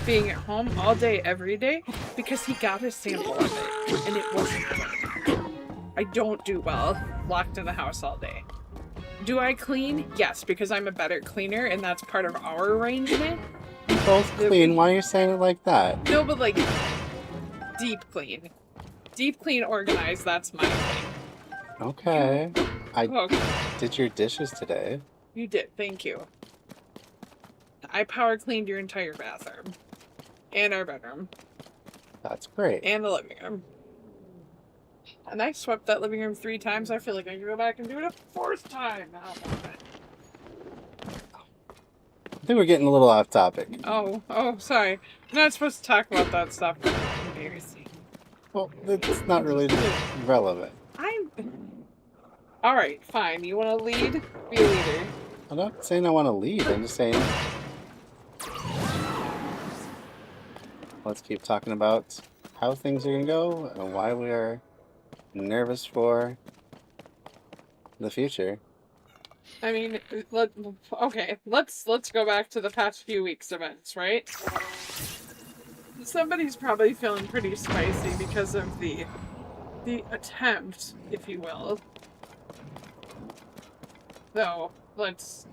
being at home all day, every day, because he got a sample of it, and it wasn't good. I don't do well locked in the house all day. Do I clean? Yes, because I'm a better cleaner, and that's part of our arrangement. Both clean. Why are you saying it like that? No, but like, deep clean. Deep clean, organized, that's my thing. Okay. I Okay. did your dishes today. You did, thank you. I power cleaned your entire bathroom. And our bedroom. That's great. And the living room. And I swept that living room 3 times. I feel like I can go back and do it a 4th time. I think we're getting a little off topic. Oh, sorry. I'm not supposed to talk about that stuff. Embarrassing. Well, it's not really relevant. Alright, fine. You want to lead? Be a leader. I'm not saying I want to lead. I'm just saying let's keep talking about how things are going to go and why we are nervous for the future. I mean, let's go back to the past few weeks' events, right? Somebody's probably feeling pretty spicy because of the attempt, if you will. So, let's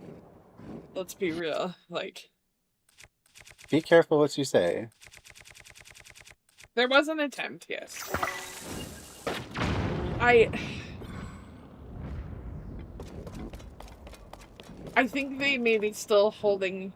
be real. Like, Be careful what you say. there was an attempt, yes. I think they may be still holding,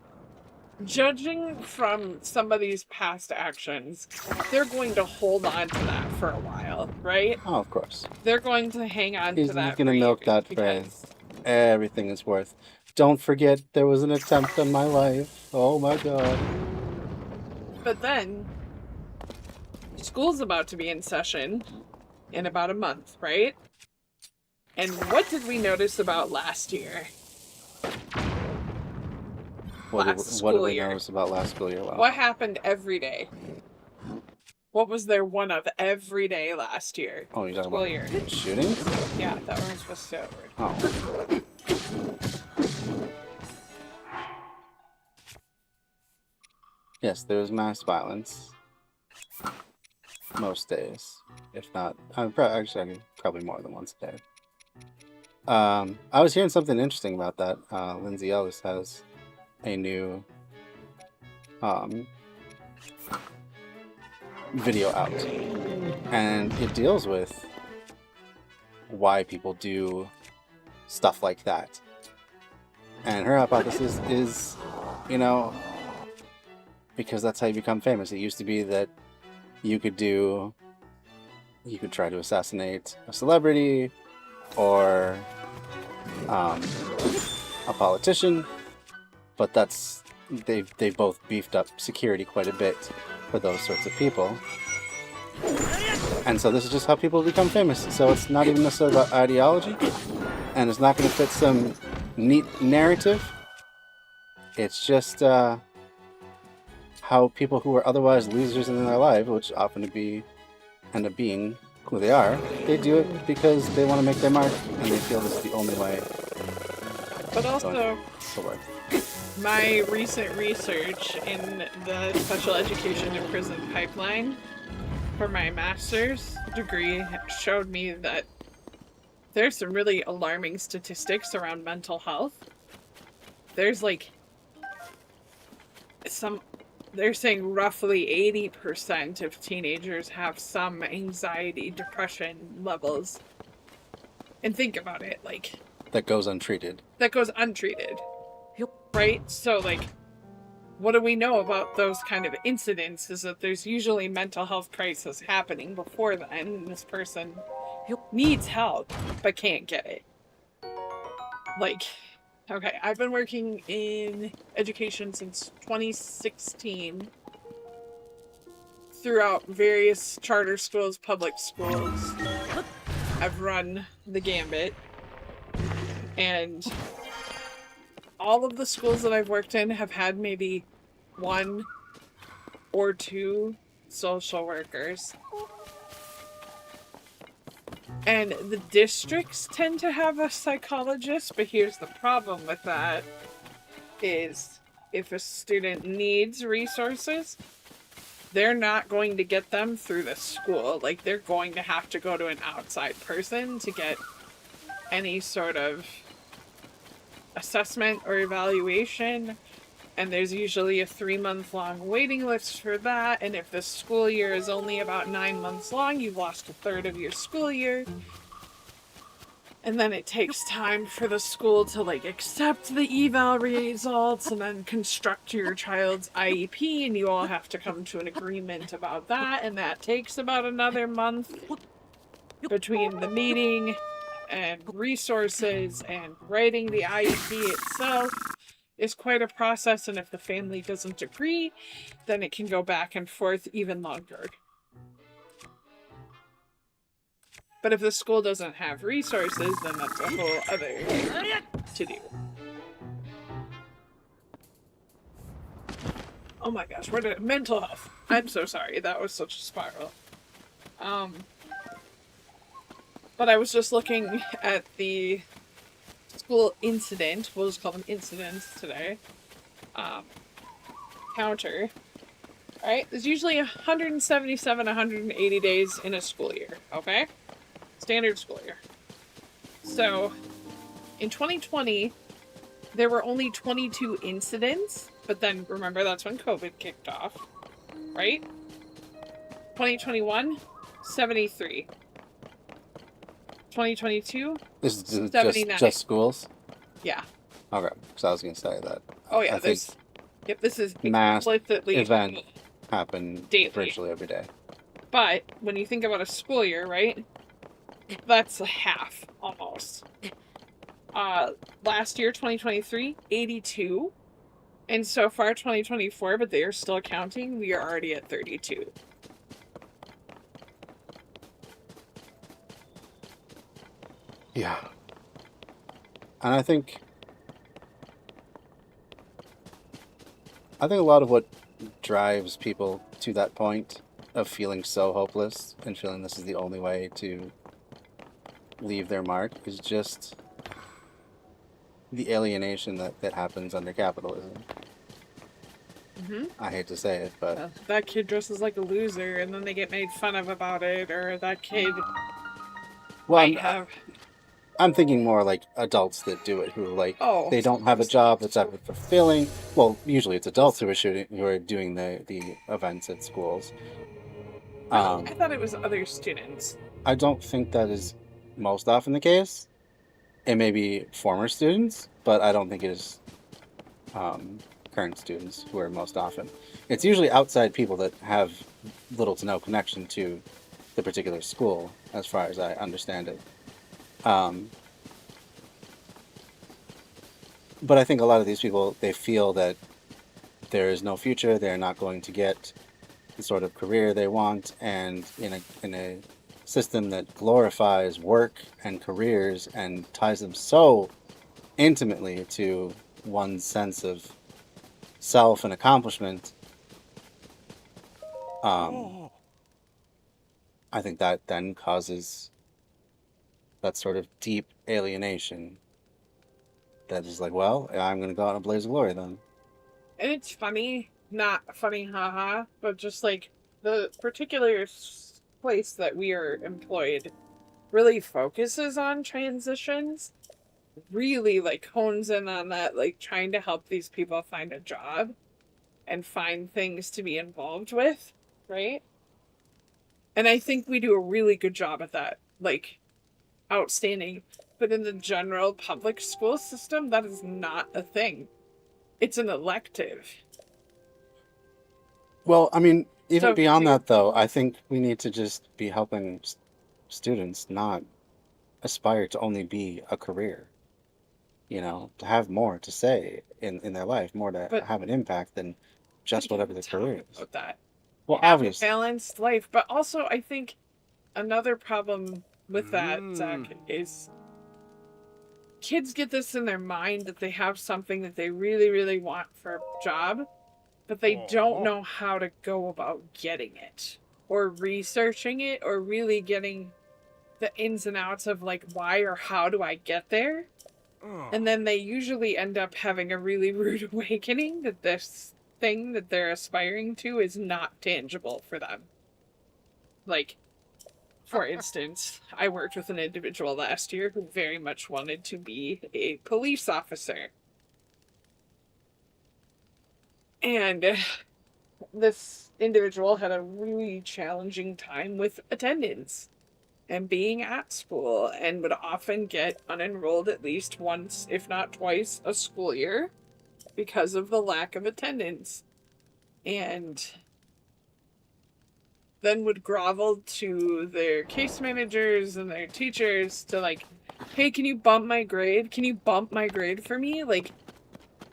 judging from somebody's past actions, they're going to hold on to that for a while, right? Oh, of course. They're going to hang on to that. He's going to milk that phrase. Everything is worth. Don't forget there was an attempt on my life. Oh my god. But then, school's about to be in session in about a month, right? And what did we notice about last year? What did we notice about last school year? Wow. What happened every day? What was there one of every day last year? Oh, you're talking school about year. Shooting? Yeah, that one was supposed to over. Oh. Yes, there was mass violence. Most days. If not, probably more than once a day. I was hearing something interesting about that. Lindsay Ellis has a new um, video out, and it deals with why people do stuff like that. And her hypothesis is, you know, because that's how you become famous. It used to be that you could try to assassinate a celebrity or a politician, but they've both beefed up security quite a bit for those sorts of people. And so this is just how people become famous. So it's not even necessarily about ideology, and it's not going to fit some neat narrative. It's just how people who are otherwise losers in their life, which often end up being who they are, they do it because they want to make their mark, and they feel this is the only way. But also, to work. My recent research in the special education and prison pipeline for my master's degree showed me that there's some really alarming statistics around mental health. There's like they're saying roughly 80% of teenagers have some anxiety, depression levels. And think about it, like... That goes untreated. Right? So, like, what do we know about those kind of incidents is that there's usually mental health crisis happening before then, and this person needs help, but can't get it. Like, okay, I've been working in education since 2016 throughout various charter schools, public schools. I've run the gambit, and all of the schools that I've worked in have had maybe 1 or 2 social workers. And the districts tend to have a psychologist, but here's the problem with that is if a student needs resources, they're not going to get them through the school. Like, they're going to have to go to an outside person to get any sort of assessment or evaluation, and there's usually a 3-month-long waiting list for that, and if the school year is only about 9 months long, you've lost a third of your school year. And then it takes time for the school to, like, accept the eval results and then construct your child's IEP, and you all have to come to an agreement about that, and that takes about another month between the meeting and resources and writing the IEP itself is quite a process, and if the family doesn't agree, then it can go back and forth even longer. But if the school doesn't have resources, then that's a whole other to do. Oh my gosh, mental health. I'm so sorry, that was such a spiral. But I was just looking at the school incident, we'll just call them incidents today, counter, right? There's usually 177, 180 days in a school year, okay? Standard school year. So, in 2020, there were only 22 incidents, but then remember that's when COVID kicked off, right? 2021, 73. 2022, This is 79. just schools? Yeah. Okay, so I was going to say that. Oh yeah, this is mass explicitly event happen daily. virtually every day. But when you think about a school year, right? That's half, almost. Last year, 2023, 82. And so far, 2024, but they are still counting, we are already at 32. Yeah. And I think a lot of what drives people to that point of feeling so hopeless and feeling this is the only way to leave their mark is just the alienation that happens under capitalism. Mm-hmm. I hate to say it, but... that kid dresses like a loser, and then they get made fun of about it, or that kid might have... I'm thinking more like adults that do it, who like Oh, they don't have a job that's ever fulfilling. Well, usually it's adults who are doing the events at schools. really? Um, I thought it was other students. I don't think that is most often the case. It may be former students, but I don't think it is current students who are most often. It's usually outside people that have little to no connection to the particular school, as far as I understand it. Um, but I think a lot of these people, they feel that there is no future, they're not going to get the sort of career they want, and in a system that glorifies work and careers and ties them so intimately to one's sense of self and accomplishment, um, I think that then causes that sort of deep alienation that is like, well, I'm going to go out in a blaze of glory then. And it's funny, not funny, haha, but just like the particular place that we are employed really focuses on transitions, really like hones in on that, like trying to help these people find a job and find things to be involved with, right? And I think we do a really good job at that, like outstanding. But in the general public school system, that is not a thing. It's an elective. Well, I mean, even So beyond that, though, I think we need to just be helping students not aspire to only be a career, to have more to say in their life, more to but have an impact than just whatever the talk career is. about that. Well, Have a obviously. balanced life. But also I think another problem with that, Zach, is kids get this in their mind that they have something that they really, really want for a job, but they don't know how to go about getting it or researching it or really getting the ins and outs of like why or how do I get there. And then they usually end up having a really rude awakening that this thing that they're aspiring to is not tangible for them. Like, for instance, I worked with an individual last year who very much wanted to be a police officer. And this individual had a really challenging time with attendance and being at school, and would often get unenrolled at least once, if not twice, a school year because of the lack of attendance. And then would grovel to their case managers and their teachers to like, hey, can you bump my grade? Can you bump my grade for me? Like,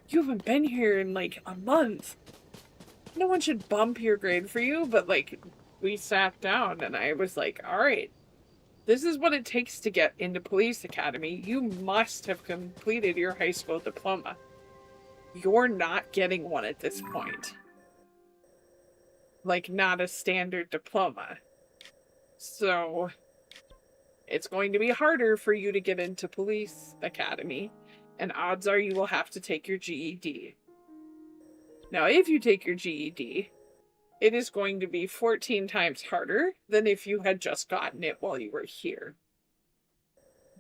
you haven't been here in like a month. No one should bump your grade for you, but like, we sat down and I was like, all right, this is what it takes to get into police academy. You must have completed your high school diploma. You're not getting one at this point. Like, not a standard diploma. So, it's going to be harder for you to get into police academy, and odds are you will have to take your GED. Now, if you take your GED, it is going to be 14 times harder than if you had just gotten it while you were here.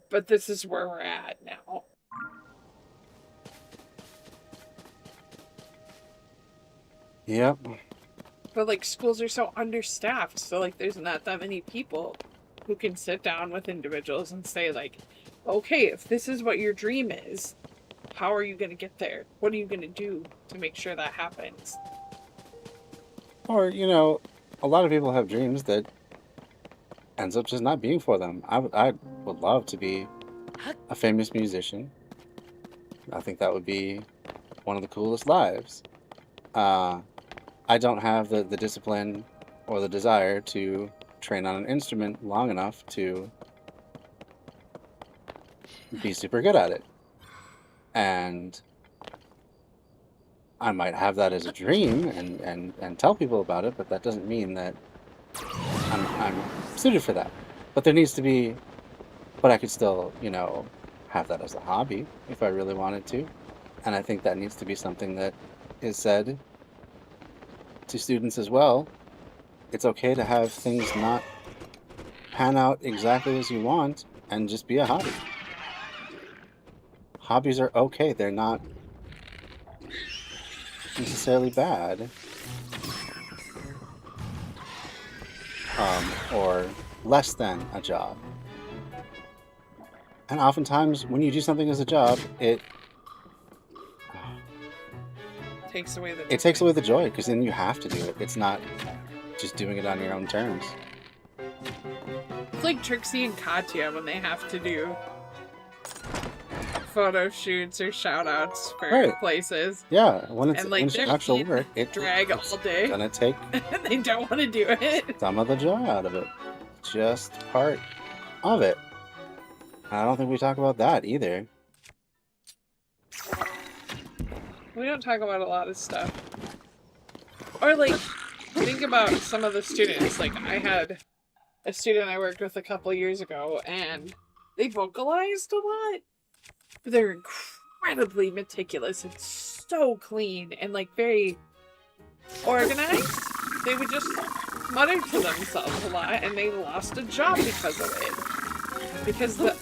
But this is where we're at now. Yep. But like schools are so understaffed, so like there's not that many people who can sit down with individuals and say like, okay, if this is what your dream is, how are you going to get there? What are you going to do to make sure that happens? Or, a lot of people have dreams that ends up just not being for them. I would love to be a famous musician. I think that would be one of the coolest lives. I don't have the discipline or the desire to train on an instrument long enough to be super good at it. And I might have that as a dream and tell people about it, but that doesn't mean that I'm suited for that. But there needs to be, but I could still, have that as a hobby if I really wanted to. And I think that needs to be something that is said to students as well. It's okay to have things not pan out exactly as you want and just be a hobby. hobbies are okay. They're not necessarily bad. Or less than a job. And oftentimes, when you do something as a job, it takes away the joy, because then you have to do it. It's not just doing it on your own terms. It's like Trixie and Katya when they have to do photo shoots or shout outs for places. Yeah, when it's and actual work, it drag all day. Gonna take and they don't want to do it. Some of the joy out of it. Just part of it. I don't think we talk about that either. We don't talk about a lot of stuff. Or like, think about some of the students. Like, I had a student I worked with a couple years ago, and they vocalized a lot. But they're incredibly meticulous and so clean and like very organized. They would just mutter to themselves a lot, and they lost a job because of it. Because the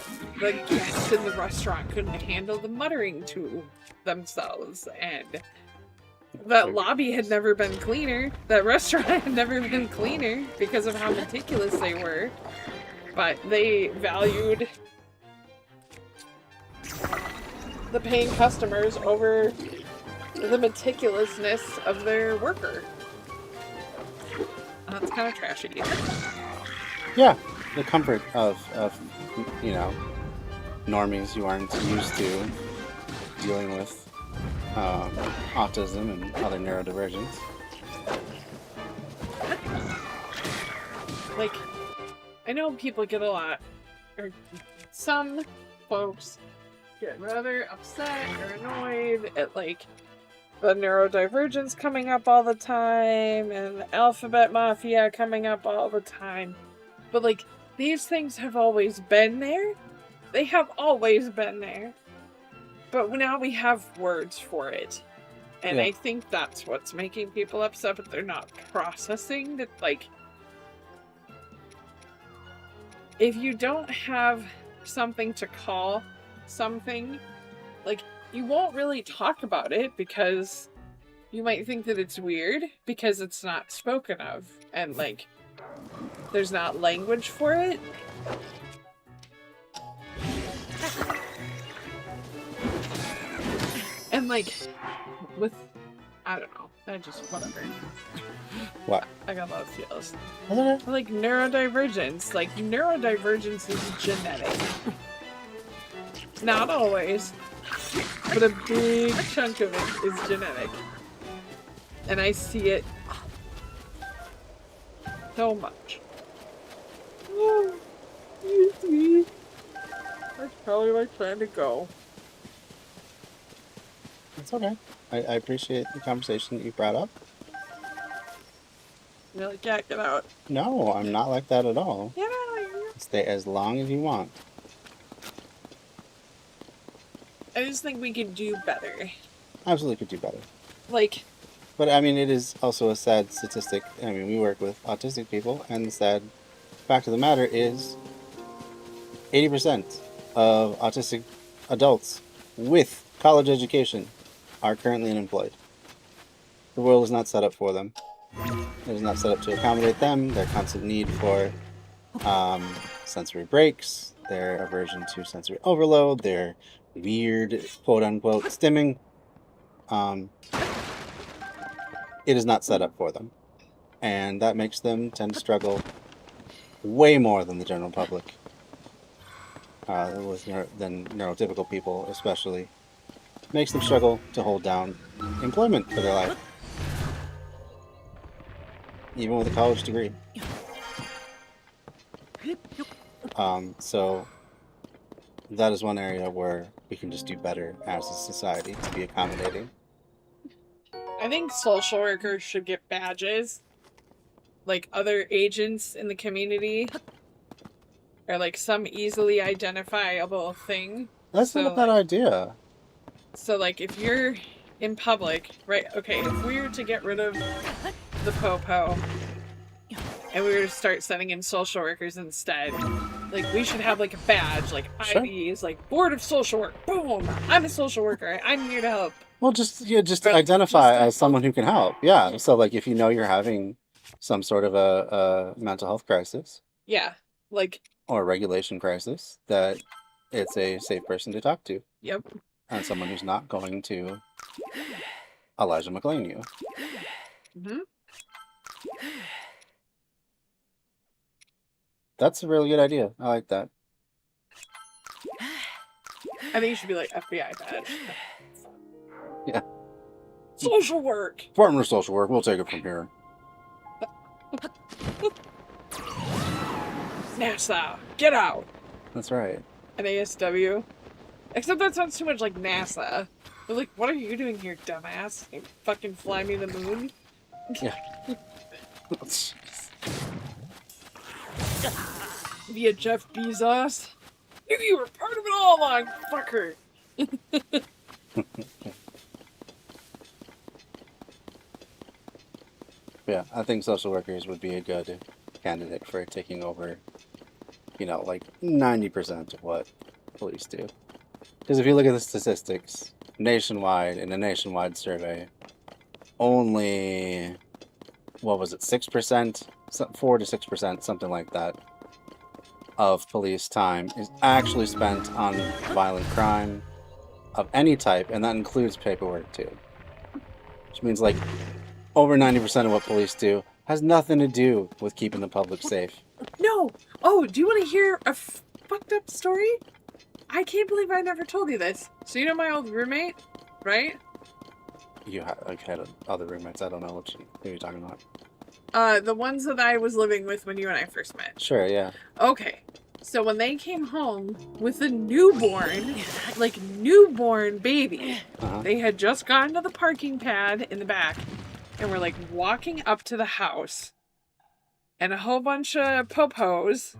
guests in the restaurant couldn't handle the muttering to themselves, and that lobby had never been cleaner. That restaurant had never been cleaner because of how meticulous they were. But they valued the paying customers over the meticulousness of their worker. That's kind of trashy. Yeah, the comfort of normies who aren't used to dealing with autism and other neurodivergence. Like, I know people get a lot, or some folks get rather upset or annoyed at like the neurodivergence coming up all the time and the alphabet mafia coming up all the time. But like, these things have always been there. They have always been there. But now we have words for it. And I think that's what's making people upset, but they're not processing that, like, if you don't have something to call something, like, you won't really talk about it because you might think that it's weird because it's not spoken of and like there's not language for it. And like with, I don't know, I just, whatever. What? I got a lot of feels. Okay. Like neurodivergence. Like neurodivergence is genetic. Not always, but a big chunk of it is genetic. And I see it so much. Oh, excuse me. That's probably like trying to go. It's okay. I appreciate the conversation that you brought up. You're like, yeah, get out. No, I'm not like that at all. Get out of here. Stay as long as you want. I just think we could do better. Absolutely could do better. Like... But, I mean, it is also a sad statistic. I mean, we work with autistic people, and the sad fact of the matter is 80% of autistic adults with college education are currently unemployed. The world is not set up for them. It is not set up to accommodate them, their constant need for sensory breaks, their aversion to sensory overload, their weird, quote-unquote, stimming. It is not set up for them. And that makes them tend to struggle way more than the general public. Than neurotypical people, especially. Makes them struggle to hold down employment for their life. Even with a college degree. So that is one area where we can just do better as a society to be accommodating. I think social workers should get badges. Like other agents in the community. Or like some easily identifiable thing. That's not a bad idea. So like if you're in public, right, okay, if we were to get rid of the popo and we were to start sending in social workers instead, Like, we should have, like, a badge, like, Sure. IDs, like, Board of Social Work. Boom! I'm a social worker. I'm here to help. Well, just Or, like, identify just to as someone who help. can help. Yeah. So, like, if you know you're having some sort of a mental health crisis Yeah. Like, or a regulation crisis, that it's a safe person to talk to, yep. and someone who's not going to Elijah McClain you. Mm-hmm. That's a really good idea. I like that. I think you should be like FBI badge. Yeah. Social work. Department of Social Work. We'll take it from here. NASA, get out. That's right. NASW. Except that sounds too much like NASA. They're like, what are you doing here, dumbass? You fucking fly me the moon? Yeah. Via Jeff Bezos. You were part of it all along, fucker. Yeah, I think social workers would be a good candidate for taking over, you know, like 90% of what police do. Because if you look at the statistics, nationwide, in a nationwide survey, only, what was it, 6%? 4 to 6%, something like that, of police time is actually spent on violent crime of any type, and that includes paperwork too. Which means, like, over 90% of what police do has nothing to do with keeping the public safe. No! Oh, do you want to hear a fucked up story? I can't believe I never told you this. So you know my old roommate, right? You had other roommates. I don't know who you're talking about. The ones that I was living with when you and I first met. Sure, yeah. Okay. So when they came home with a newborn, like newborn baby, they had just gotten to the parking pad in the back and were like walking up to the house, and a whole bunch of popos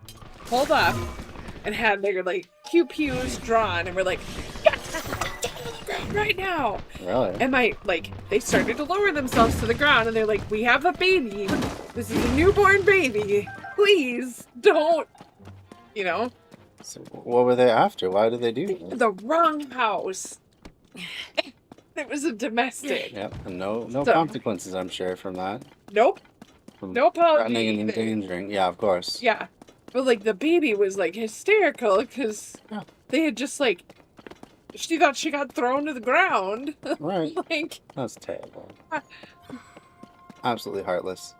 pulled up and had their like pew-pews drawn and were like, right now. Really? And they started to lower themselves to the ground and they're like, we have a baby. This is a newborn baby. Please don't, you know. So what were they after? Why did they do that? The wrong house. It was a domestic. Yep, and no So- consequences, I'm sure, from that. Nope. From No apology. threatening and endangering. Yeah, of course. Yeah. But like the baby was like hysterical because they had just like, she thought she got thrown to the ground. Right. Like, That's terrible. Absolutely heartless.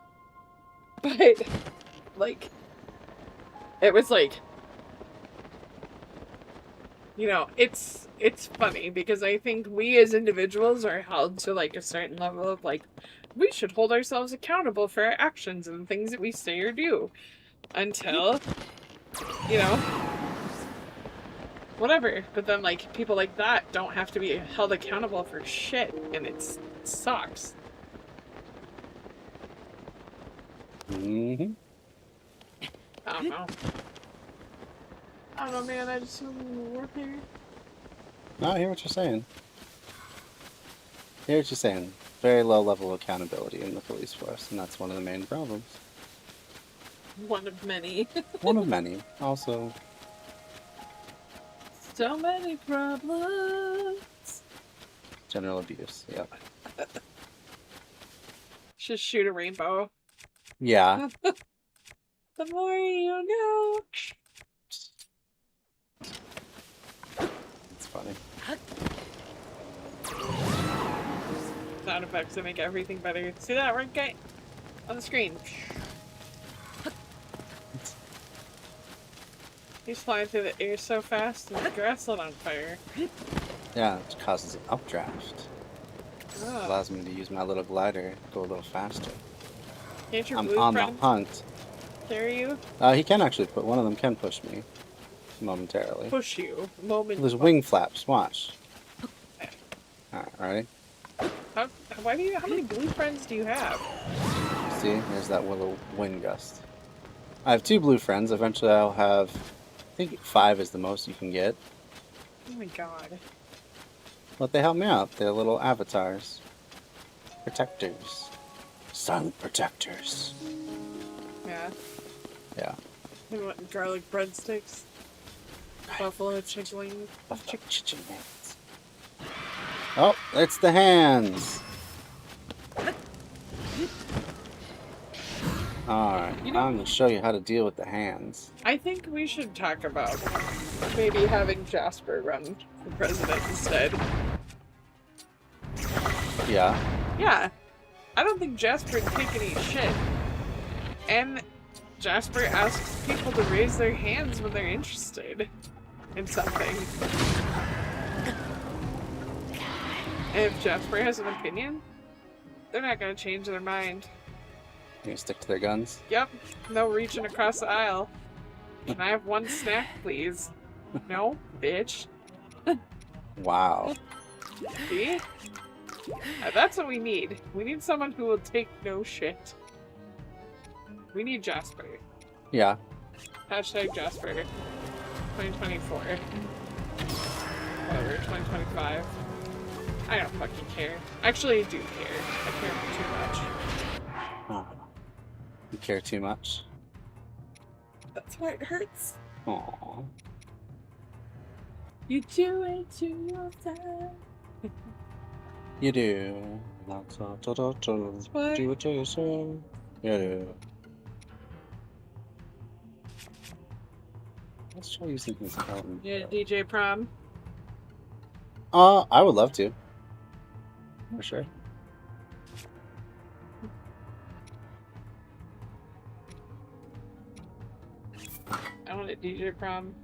but like, it was like, you know, it's funny because I think we as individuals are held to like a certain level of like, we should hold ourselves accountable for our actions and things that we say or do until, you know, whatever. But then like people like that don't have to be held accountable for shit, and it sucks. Mm-hmm. I don't know. I don't know, man. I just want to work here. No, I hear what you're saying. I hear what you're saying. Very low level of accountability in the police force, and that's one of the main problems. One of many. One of many. Also, So many problems. general abuse. Yep. Just shoot a rainbow. Yeah. The more you know. It's funny. Sound effects that make everything better. See that right, guy? On the screen. He's flying through the air so fast and the grass lit on fire. Yeah, it causes an updraft. Oh. Allows me to use my little glider to go a little faster. Can't your I'm blue on the friend hunt. carry you? He can actually put one of them can push me momentarily. Push you. Moment. There's wing flaps. Watch. Alright, ready? How many blue friends do you have? See, there's that little wind gust. I have 2 blue friends. Eventually, I'll have. I think 5 is the most you can get. Oh my god. But they help me out. They're little avatars. Protectors. Silent protectors. Yeah. Yeah. want garlic breadsticks. Buffalo chicken wings. Chicken wings. Oh, it's the hands. Alright, I'm going to show you how to deal with the hands. I think we should talk about maybe having Jasper run for president instead. Yeah. Yeah. I don't think Jasper would take any shit. And Jasper asks people to raise their hands when they're interested in something. And if Jasper has an opinion, they're not gonna change their mind. You gonna stick to their guns? Yep. No reaching across the aisle. Can I have one snack, please? No, bitch. Wow. See? That's what we need. We need someone who will take no shit. We need Jasper. Yeah. Hashtag Jasper. 2024. Whatever, 2025. I don't fucking care. Actually, I do care. I care too much. Oh. You care too much? That's why it hurts. Aww. You do it to yourself. You do. Do it to yourself. You do. Let's try using this album. Yeah, DJ prom. I would love to. For sure. I want a DJ prom.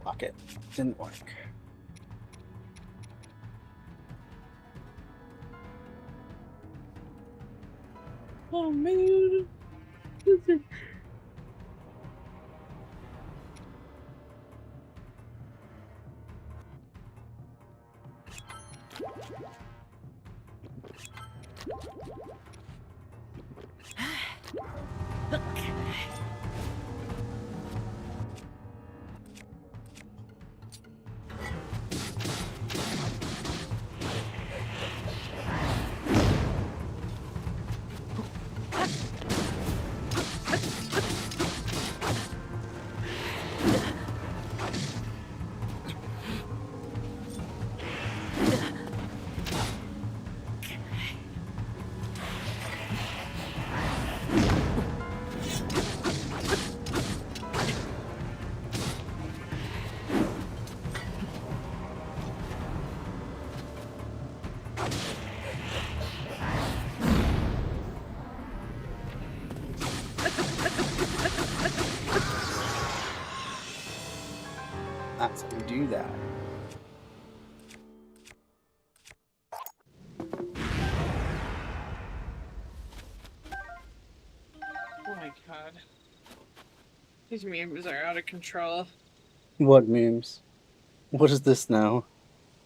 Block it. Didn't work. Oh man. That's how you do that. Oh my god. These memes are out of control. What memes? What is this now?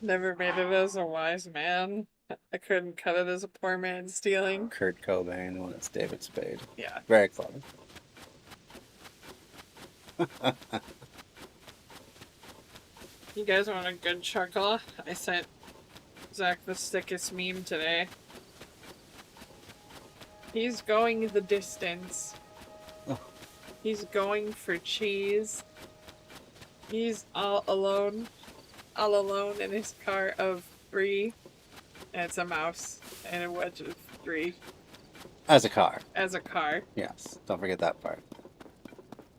Never made it as a wise man. I couldn't cut it as a poor man stealing. Kurt Cobain when it's David Spade. Yeah. Very clever. You guys want a good chuckle? I sent Zach the sickest meme today. He's going the distance. Oh. He's going for cheese. He's all alone in his car of 3. And it's a mouse and a wedge of 3. As a car. As a car. Yes. Don't forget that part.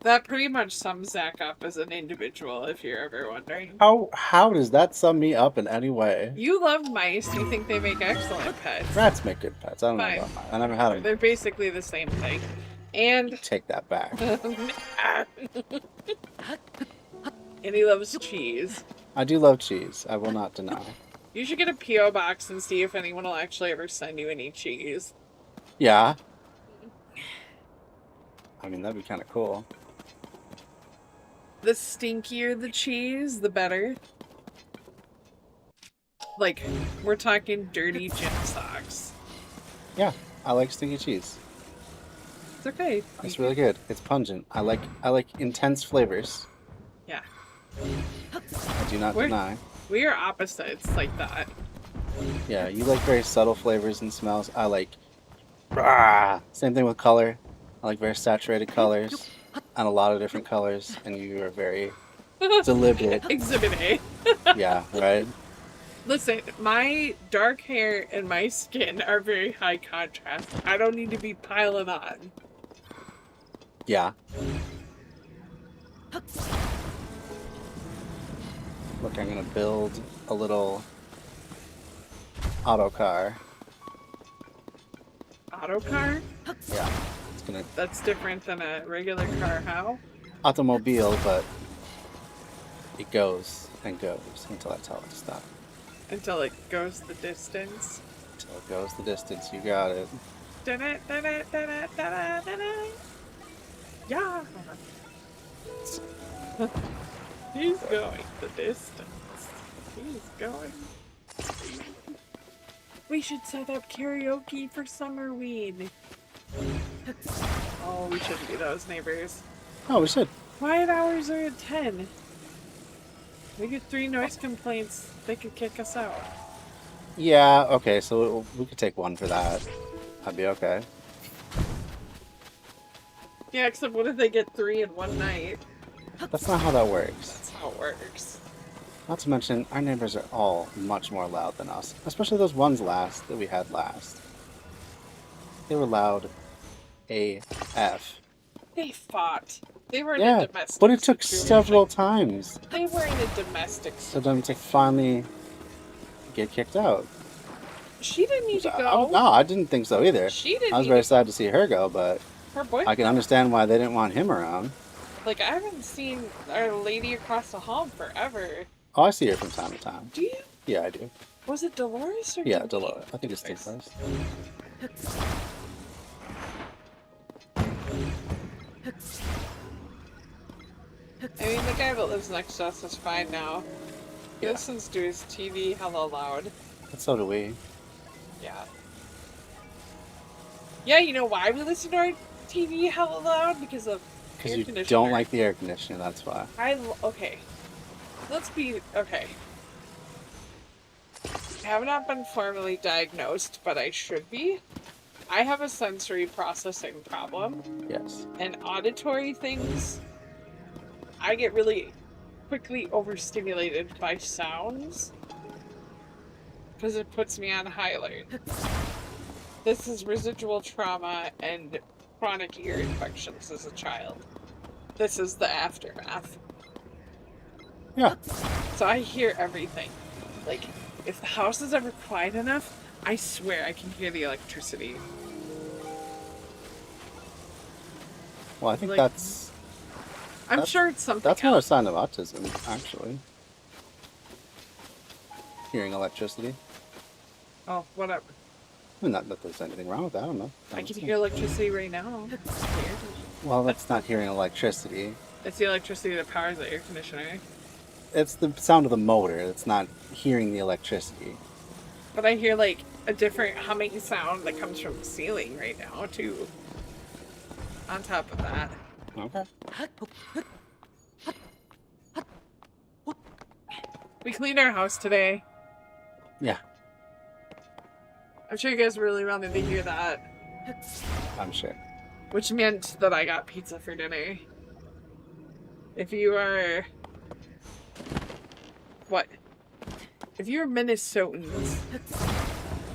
That pretty much sums Zach up as an individual, if you're ever wondering. How does that sum me up in any way? You love mice. You think they make excellent pets. Rats make good pets. I don't know Fine. about mine. I never had them. They're basically the same thing. And Take that back. and he loves cheese. I do love cheese. I will not deny. You should get a P.O. box and see if anyone will actually ever send you any cheese. Yeah. I mean, that'd be kind of cool. The stinkier the cheese, the better. Like, we're talking dirty gym socks. Yeah, I like stinky cheese. It's okay. It's really good. It's pungent. I like intense flavors. Yeah. I do not deny. We are opposites like that. Yeah, you like very subtle flavors and smells. I like... Same thing with color. I like very saturated colors and a lot of different colors, and you are very deliberate. Exhibit A. Yeah, right? Listen, my dark hair and my skin are very high contrast. I don't need to be piling on. Yeah. Look, I'm gonna build a little auto car. Auto car? Yeah. It's gonna That's different than a regular car. How? automobile, but it goes and goes until I tell it to stop. Until it goes the distance. Until it goes the distance. You got it. Da-da, da-da, da-da, da-da, da-da. Yeah. He's going the distance. He's going. We should set up karaoke for Summerweed. Oh, we shouldn't be those neighbors. Oh, we should. Quiet hours are at 10. We get 3 noise complaints. They could kick us out. Yeah, okay, so we could take one for that. That'd be okay. Yeah, except what if they get 3 in one night? That's not how that works. That's how it works. Not to mention, our neighbors are all much more loud than us. Especially those ones that we had last. They were loud AF. They fought. They were in Yeah, a domestic but it took situation. several times They were in a domestic for them to finally get kicked out. She didn't need to go. No, I didn't think so either. She didn't I was need very to- sad to see her go, but Her boyfriend. I can understand why they didn't want him around. Like, I haven't seen our lady across the hall in forever. Oh, I see her from time to time. Do you? Yeah, I do. Was it Dolores or Yeah, Denise? Dolores. I think it's Dolores. I mean, the guy that lives next to us is fine now. He Yeah. listens to his TV hella loud. But so do we. Yeah. Yeah, you know why we listen to our TV hella loud? Because of Because air you conditioner. don't like the air conditioner, that's why. Okay. Let's be... Okay. I have not been formally diagnosed, but I should be. I have a sensory processing problem. Yes. And auditory things, I get really quickly overstimulated by sounds because it puts me on high alert. This is residual trauma and chronic ear infections as a child. This is the aftermath. Yeah. So I hear everything. Like, if the house is ever quiet enough, I swear I can hear the electricity. Well, I think Like, that's I'm sure it's something more a else. sign of autism, actually. Hearing electricity. Oh, whatever. I mean, not that there's anything wrong with that. I don't know. I can hear electricity right now. It's weird. Well, that's not hearing electricity. It's the electricity that powers the air conditioner. It's the sound of the motor. It's not hearing the electricity. But I hear like a different humming sound that comes from the ceiling right now too. On top of that. Okay. We cleaned our house today. Yeah, I'm sure you guys really wanted to hear that. I'm sure. Which meant that I got pizza for dinner. If you are... What? If you're Minnesotans,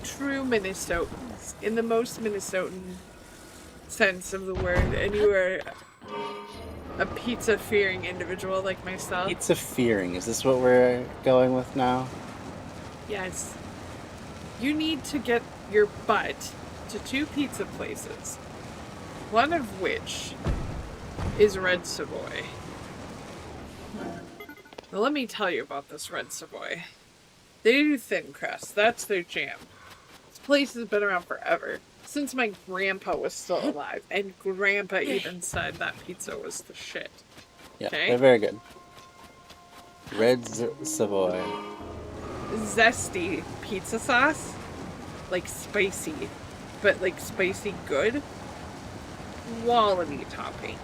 true Minnesotans, in the most Minnesotan sense of the word, and you are a pizza-fearing individual like myself. Pizza fearing. Is this what we're going with now? Yes. You need to get your butt to 2 pizza places. One of which is Red Savoy. Now let me tell you about this Red Savoy. They do thin crust. That's their jam. This place has been around forever. Since my grandpa was still alive. And grandpa even said that pizza was the shit. Yeah, Okay? they're very good. Red Savoy. Zesty pizza sauce. Like spicy. But like spicy good. Quality toppings.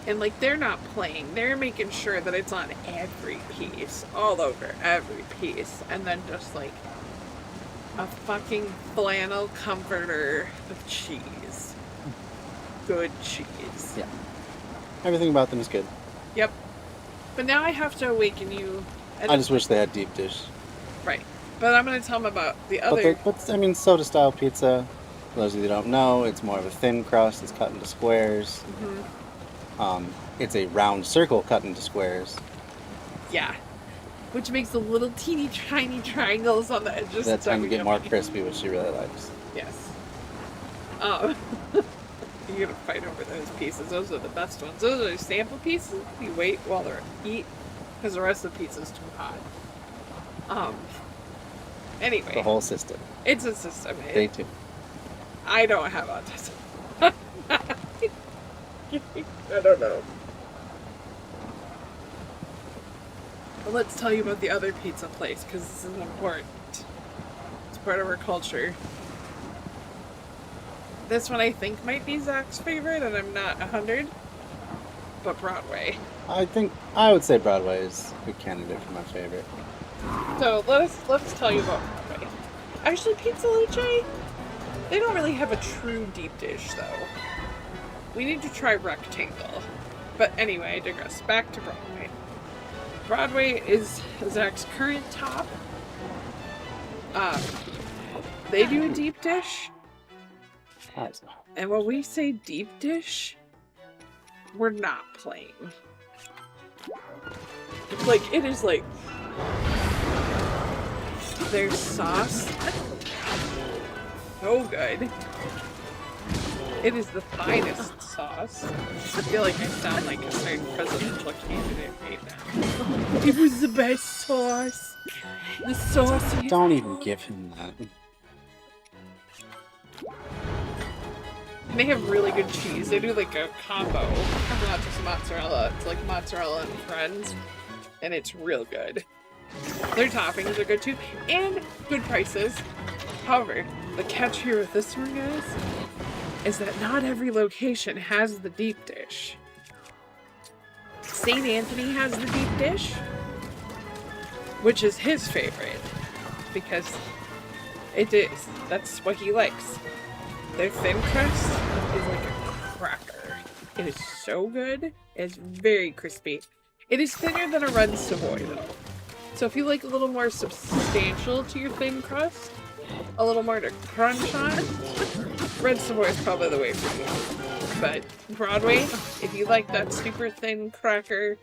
And like they're not playing. They're making sure that it's on every piece. All over every piece. And then just like a fucking flannel comforter of cheese. Good cheese. Yeah. Everything about them is good. Yep. But now I have to awaken you. I just wish they had deep dish. Right. But I'm going to tell them about the other... But I mean, soda style pizza, for those of you that don't know, it's more of a thin crust. It's cut into squares. Mm-hmm. It's a round circle cut into squares. Yeah. Which makes the little teeny tiny triangles on the edges. That's how you get more crispy, which she really likes. Yes. You're gonna fight over those pieces. Those are the best ones. Those are sample pieces. You wait while they're eat, because the rest of the pizza's too hot. Anyway. The whole system. It's a system. They too. I don't have autism. I don't know. But let's tell you about the other pizza place, because this is important. It's part of our culture. This one I think might be Zach's favorite, and I'm not 100. But Broadway. I would say Broadway is a good candidate for my favorite. So let's tell you about Broadway. Actually, Pizza Luce, they don't really have a true deep dish though. We need to try Rectangle. But anyway, I digress. Back to Broadway. Broadway is Zach's current top. They do a deep dish. And when we say deep dish, we're not playing. Like, it is like their sauce. So good. It is the finest sauce. I feel like I sound like a certain presidential candidate right now. It was the best sauce. The sauce. Don't even give him that. And they have really good cheese. They do like a combo. It's not just mozzarella. It's like mozzarella and friends. And it's real good. Their toppings are good too. And good prices. However, the catch here with this one, guys, is that not every location has the deep dish. St. Anthony has the deep dish, which is his favorite, because it is. That's what he likes. Their thin crust is like a cracker. It is so good. It's very crispy. It is thinner than a Red Savoy, though. So if you like a little more substantial to your thin crust, a little more to crunch on, Red Savoy is probably the way for you. But Broadway, if you like that super thin cracker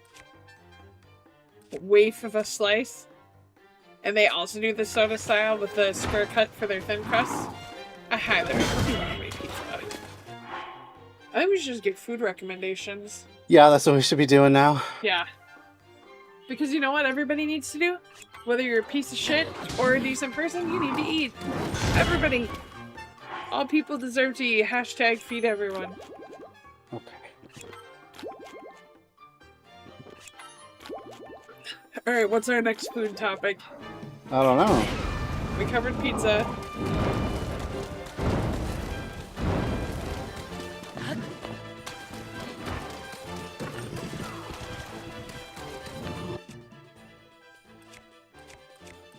waif of a slice, and they also do the soda style with the square cut for their thin crust, I highly recommend Broadway pizza. I think we should just get food recommendations. Yeah, that's what we should be doing now. Yeah. Because you know what everybody needs to do? Whether you're a piece of shit or a decent person, you need to eat. Everybody. All people deserve to eat. Hashtag feed everyone. Okay. Alright, what's our next food topic? I don't know. We covered pizza.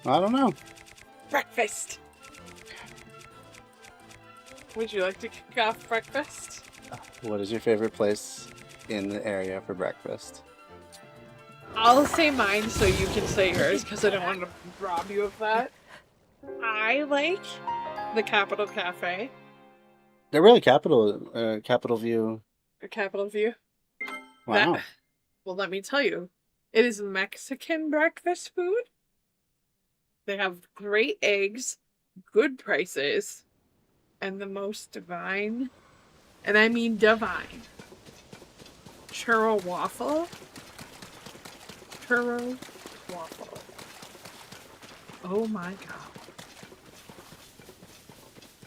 I don't know. Breakfast. Would you like to kick off breakfast? What is your favorite place in the area for breakfast? I'll say mine so you can say yours, because I don't want to rob you of that. I like the Capitol Cafe. They're really capital view. A capital view. Wow. Well, let me tell you, it is Mexican breakfast food. They have great eggs, good prices, and the most divine, and I mean divine, churro waffle. Churro waffle. Oh my god.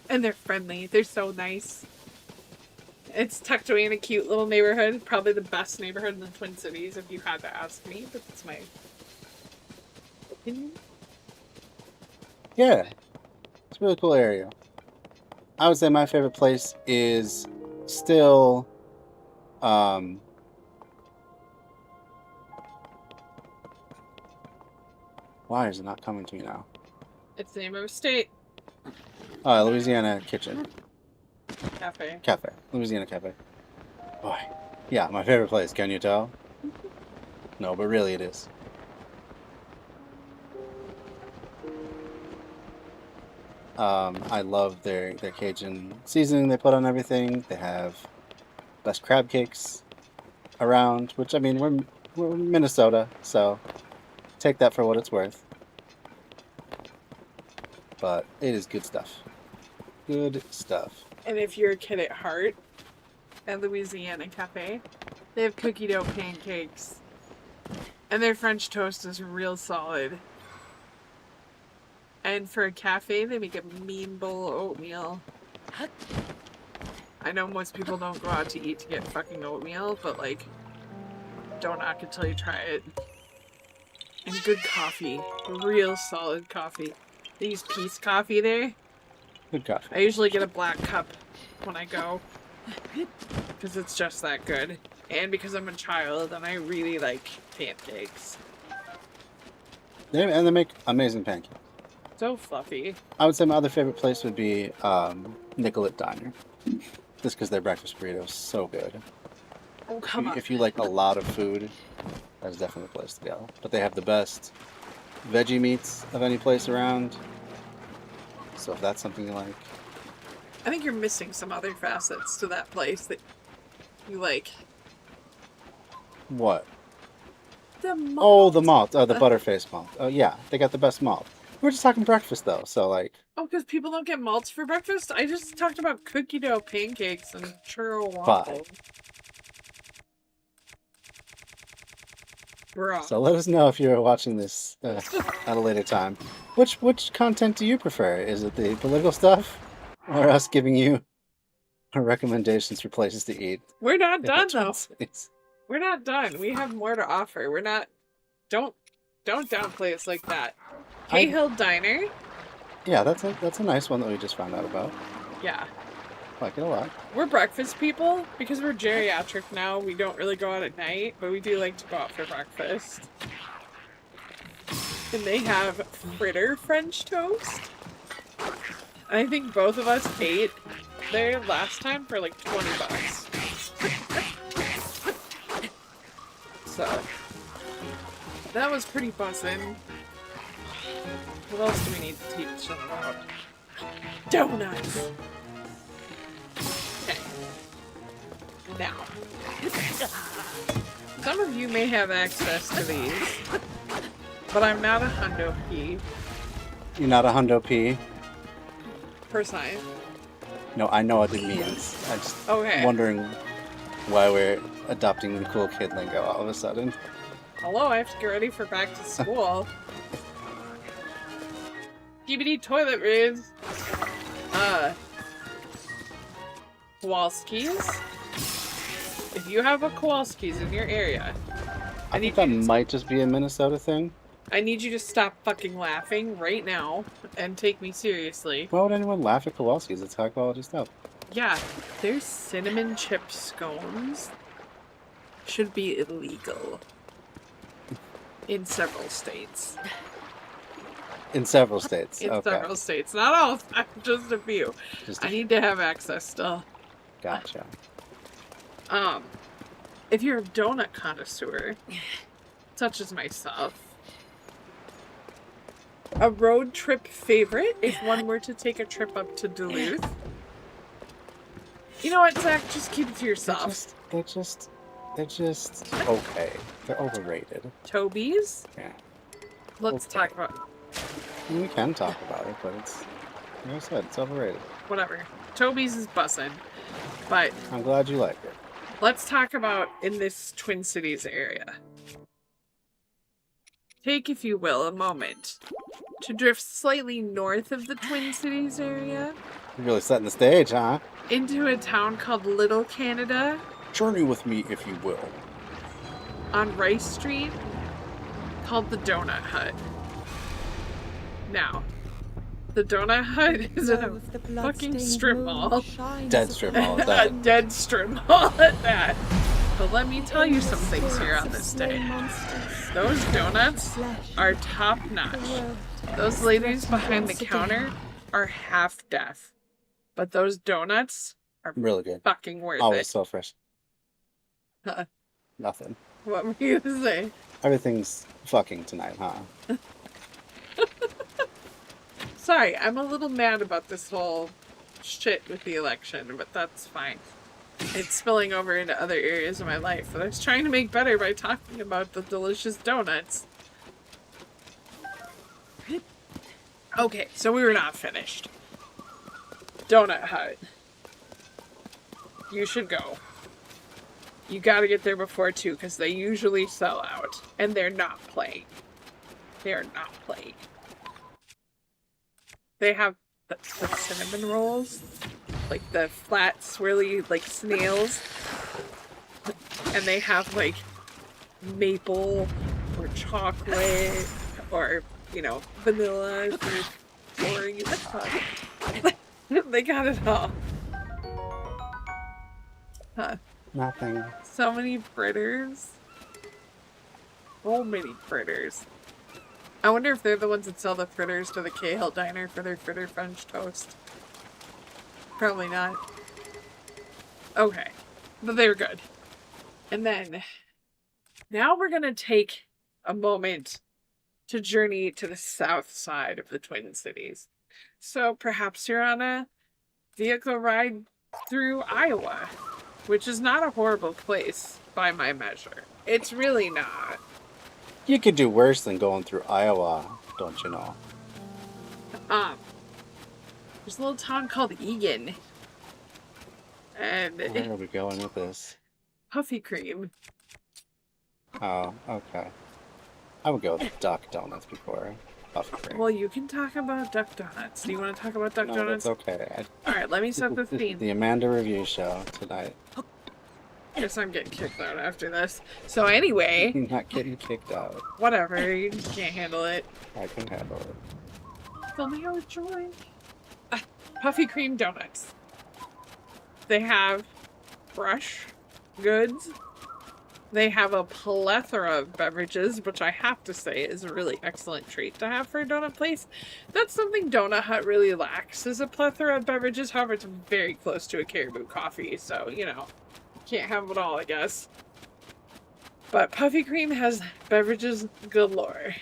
And they're friendly. They're so nice. It's tucked away in a cute little neighborhood. Probably the best neighborhood in the Twin Cities, if you had to ask me. But that's my opinion. Yeah. It's a really cool area. I would say my favorite place is still why is it not coming to me now? It's the name of a state. Louisiana Kitchen. Cafe. Cafe. Louisiana Cafe. Boy. Yeah, my favorite place, can you tell? No, but really it is. I love their Cajun seasoning they put on everything. They have best crab cakes around, which, I mean, we're in Minnesota, so take that for what it's worth. But it is good stuff. Good stuff. And if you're a kid at heart, at Louisiana Cafe, they have cookie dough pancakes. And their French toast is real solid. And for a cafe, they make a mean bowl of oatmeal. I know most people don't go out to eat to get fucking oatmeal, but like, don't knock it till you try it. And good coffee. Real solid coffee. They use Peace Coffee there. Good coffee. I usually get a black cup when I go. Because it's just that good. And because I'm a child and I really like pancakes. And they make amazing pancakes. So fluffy. I would say my other favorite place would be Nicollet Diner. Just because their breakfast burrito is so good. Oh, come on. If you like a lot of food, that's definitely the place to go. But they have the best veggie meats of any place around. So if that's something you like. I think you're missing some other facets to that place that you like. What? The malt. Oh, the malt. Oh, the butterface malt. Oh, yeah. They got the best malt. We're just talking breakfast, though. So, like... Oh, because people don't get malts for breakfast? I just talked about cookie dough pancakes and churro waffle. Bruh. So let us know if you're watching this at a later time. Which content do you prefer? Is it the political stuff? Or us giving you recommendations for places to eat? We're not done, though. We're not done. We have more to offer. We're not... Don't downplay us like that. Hay Hill Diner. Yeah, that's a nice one that we just found out about. Yeah. Like it a lot. We're breakfast people. Because we're geriatric now, we don't really go out at night, but we do like to go out for breakfast. And they have fritter French toast. And I think both of us ate there last time for like $20. So, that was pretty buzzing. What else do we need to teach them about? Donuts! Okay. Now. Some of you may have access to these, but I'm not a hundo P. You're not a hundo P? Per sign. No, I know what it means. I'm just wondering why we're adopting the cool kid lingo all of a sudden. Hello, I have to get ready for back to school. DVD toilet riz. Kowalski's. If you have a Kowalski's in your area, I think that might just be a Minnesota thing. I need you to stop fucking laughing right now and take me seriously. Why would anyone laugh at Kowalski's? It's high quality stuff. Yeah, their cinnamon chip scones should be illegal in several states. In several states. In several states. Not all, just a few. I need to have access still. Gotcha. If you're a donut connoisseur, such as myself, a road trip favorite, if one were to take a trip up to Duluth, You know what, Zach? Just keep it to yourself. They're just okay. They're overrated. Toby's? Yeah. Let's Okay. talk about... I mean, we can talk about it, but it's, like I said, it's overrated. Whatever. Toby's is bussin'. But I'm glad you like it. let's talk about in this Twin Cities area. Take, if you will, a moment to drift slightly north of the Twin Cities area You're really setting the stage, huh? into a town called Little Canada Journey with me, if you will. on Rice Street called the Donut Hut. Now, the Donut Hut is a fucking strip mall. Dead strip mall at A that. dead strip mall at that. But let me tell you some things here on this day. Those donuts are top notch. Those ladies behind the counter are half deaf. But those donuts are Really good. fucking worth Always it. so fresh. Huh. Nothing. What were you gonna say? Everything's fucking tonight, huh? Sorry, I'm a little mad about this whole shit with the election, but that's fine. It's spilling over into other areas of my life that I was trying to make better by talking about the delicious donuts. Okay, so we were not finished. Donut Hut. You should go. You gotta get there before 2, because they usually sell out. And they're not playing. They are not playing. They have the cinnamon rolls. Like the flat, swirly, like snails. And they have like maple or chocolate or, you know, vanilla if you're pouring in the cup. They got it all. Huh. Nothing. So many fritters. So many fritters. I wonder if they're the ones that sell the fritters to the Cahill Diner for their fritter French toast. Probably not. Okay. But they were good. And then, now we're gonna take a moment to journey to the south side of the Twin Cities. So perhaps you're on a vehicle ride through Iowa, which is not a horrible place by my measure. It's really not. You could do worse than going through Iowa, don't you know? There's a little town called Egan. And Where are we going with this? Puffy Cream. Oh, okay. I would go with Duck Donuts before Puffy Cream. Well, you can talk about Duck Donuts. Do you want to talk about Duck No, Donuts? that's okay. Alright, let me set the theme. The Amanda Review Show tonight. Guess I'm getting kicked out after this. So anyway, You're not getting kicked out. whatever. You just can't handle it. I can handle it. Fill me with joy. Puffy Cream Donuts. They have fresh goods. They have a plethora of beverages, which I have to say is a really excellent trait to have for a donut place. That's something Donut Hut really lacks, is a plethora of beverages. However, it's very close to a Caribou coffee, so, you know, can't have it all, I guess. But Puffy Cream has beverages galore.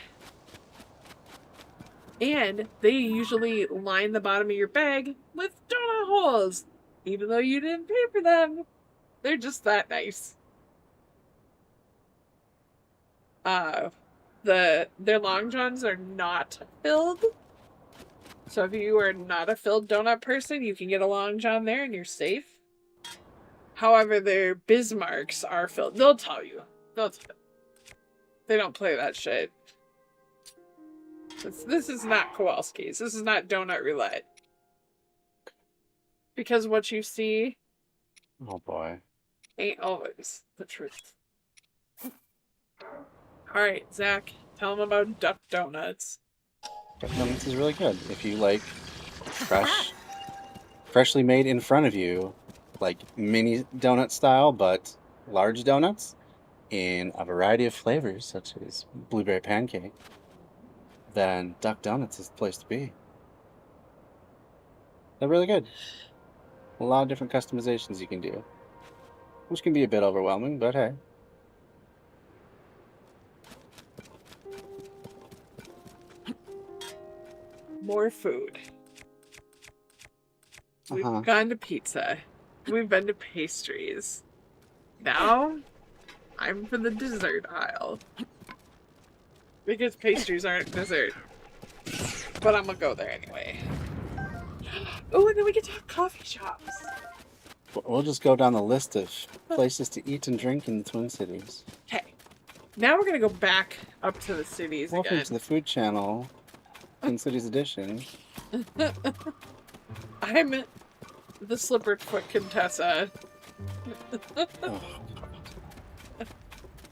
And they usually line the bottom of your bag with donut holes, even though you didn't pay for them. They're just that nice. Their Long Johns are not filled. So if you are not a filled donut person, you can get a Long John there and you're safe. However, their Bismarcks are filled. They'll tell you. They don't play that shit. This is not Kowalski's. This is not Donut Roulette. Because what you see Oh boy. ain't always the truth. Alright, Zach, tell them about Duck Donuts. Duck Donuts is really good. If you like freshly made in front of you, like mini donut style, but large donuts in a variety of flavors, such as blueberry pancake, then Duck Donuts is the place to be. They're really good. A lot of different customizations you can do, which can be a bit overwhelming, but hey. More food. We've gone to pizza. we've been to pastries. Now, I'm for the dessert aisle. Because pastries aren't dessert. But I'm gonna go there anyway. Oh, and then we get to have coffee shops. We'll just go down the list of places to eat and drink in the Twin Cities. Okay. Now we're gonna go back up to the cities Welcome again. to the Food Channel, Twin Cities edition. I'm the slippered foot Contessa. Oh.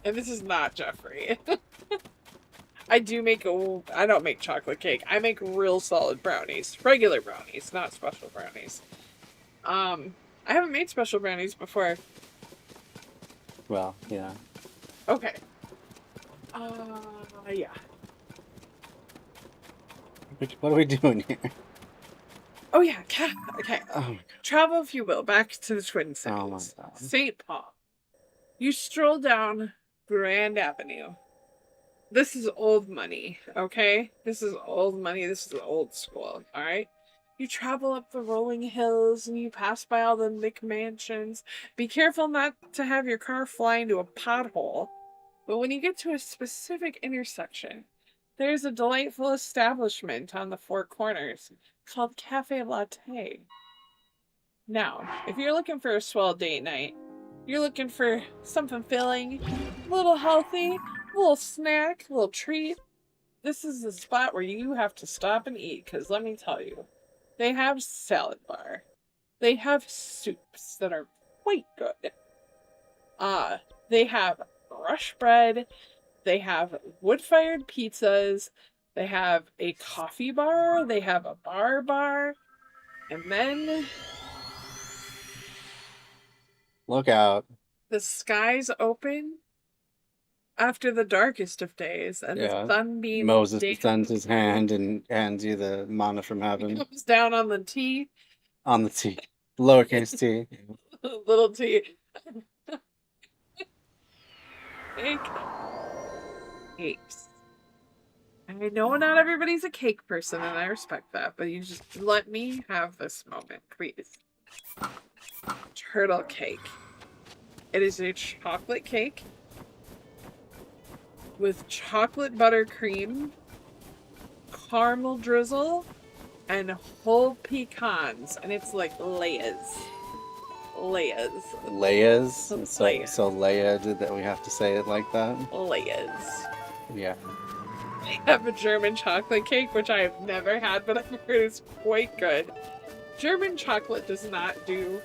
And this is not Jeffrey. I don't make chocolate cake. I make real solid brownies. Regular brownies, not special brownies. I haven't made special brownies before. Well, yeah. Okay. Yeah. What are we doing here? Oh yeah, okay. Oh my god. Travel, if you will, back to the Twin Cities. Oh my god. St. Paul. You stroll down Grand Avenue. This is old money, okay? This is old money. This is old school, alright? You travel up the rolling hills and you pass by all the McMansions. Be careful not to have your car fly into a pothole. But when you get to a specific intersection, there's a delightful establishment on the Four Corners called Cafe Latte. Now, if you're looking for a swell date night, you're looking for something filling, a little healthy, a little snack, a little treat, this is the spot where you have to stop and eat, because let me tell you, they have salad bar. They have soups that are quite good. They have rush bread. They have wood-fired pizzas. They have a coffee bar. They have a bar. And then Look out. the skies open after the darkest of days, and the sunbeam Moses extends his hand and hands you the manna from heaven. comes down on the tea. On the T. Lowercase t. Little tea. Cakes. And I know not everybody's a cake person, and I respect that, but you just let me have this moment, please. Turtle cake. It is a chocolate cake with chocolate buttercream, caramel drizzle, and whole pecans, and it's like layers. Leia's? Leia. So Leia did that, we have to say it like that? Layers. Yeah. I have a German chocolate cake, which I have never had, but I've heard is quite good. German chocolate does not do...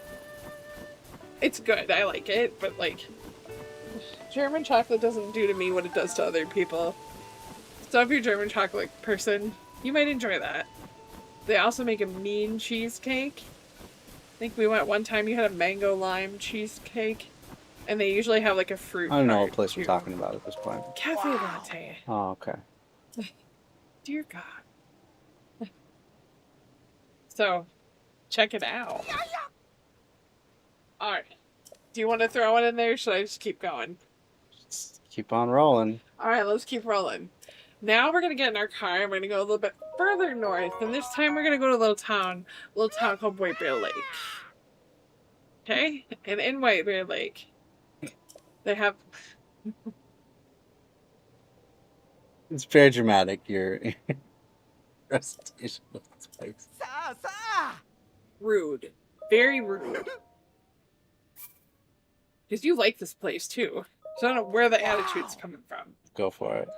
It's good, I like it, but like... German chocolate doesn't do to me what it does to other people. So if you're a German chocolate person, you might enjoy that. They also make a mean cheesecake. I think we went one time, you had a mango lime cheesecake. And they usually have like a fruit. I don't know what place we're talking about at this point. Cafe latte. Oh, okay. Dear God. So, check it out. Alright. Do you want to throw it in there, or should I just keep going? Just keep on rolling. Alright, let's keep rolling. Now we're going to get in our car and we're going to go a little bit further north. And this time we're going to go to a little town called White Bear Lake. Okay? And in White Bear Lake, they have... It's very dramatic, your presentation of this place. Rude. Very rude. Because you like this place too. So I don't know where the attitude's coming from. Go for it.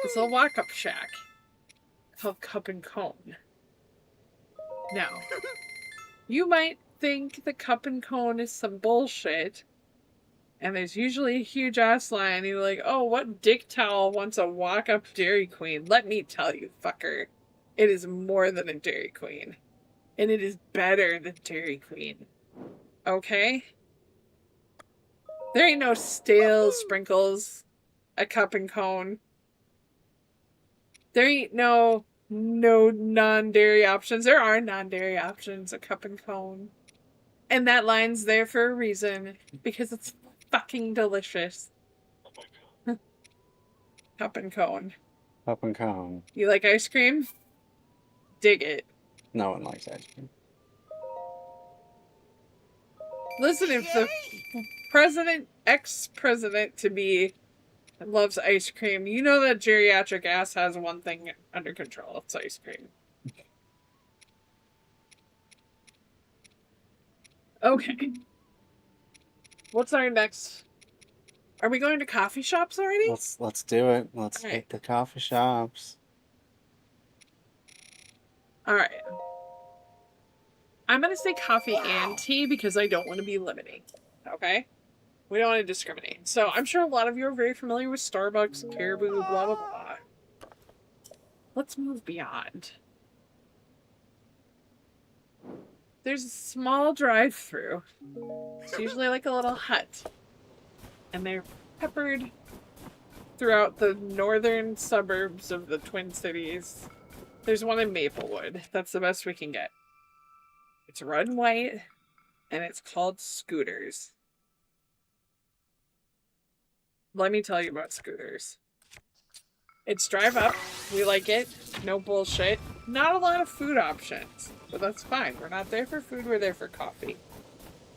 It's a walk-up shack called Cup and Cone. Now, you might think the Cup and Cone is some bullshit, and there's usually a huge ass line, and you're like, oh, what dick towel wants a walk-up Dairy Queen? Let me tell you, fucker, it is more than a Dairy Queen. And it is better than Dairy Queen. Okay? There ain't no stale sprinkles at Cup and Cone. There ain't no non-dairy options. There are non-dairy options at Cup and Cone. And that line's there for a reason. Because it's fucking delicious. Cup and Cone. Cup and Cone. You like ice cream? Dig it. No one likes ice cream. Listen, if the ex-president to be loves ice cream, you know that geriatric ass has one thing under control. It's ice cream. Okay. What's our next? Are we going to coffee shops already? Let's do it. Let's All hit right. the coffee shops. All right. I'm going to say coffee and tea because I don't want to be limiting. Okay? We don't want to discriminate. So I'm sure a lot of you are very familiar with Starbucks, Caribou, blah, blah, blah. Let's move beyond. There's a small drive-through. It's usually like a little hut. And they're peppered throughout the northern suburbs of the Twin Cities. There's one in Maplewood. That's the best we can get. It's red and white, and it's called Scooters. Let me tell you about Scooters. It's drive up. We like it. No bullshit. Not a lot of food options, but that's fine. We're not there for food. We're there for coffee.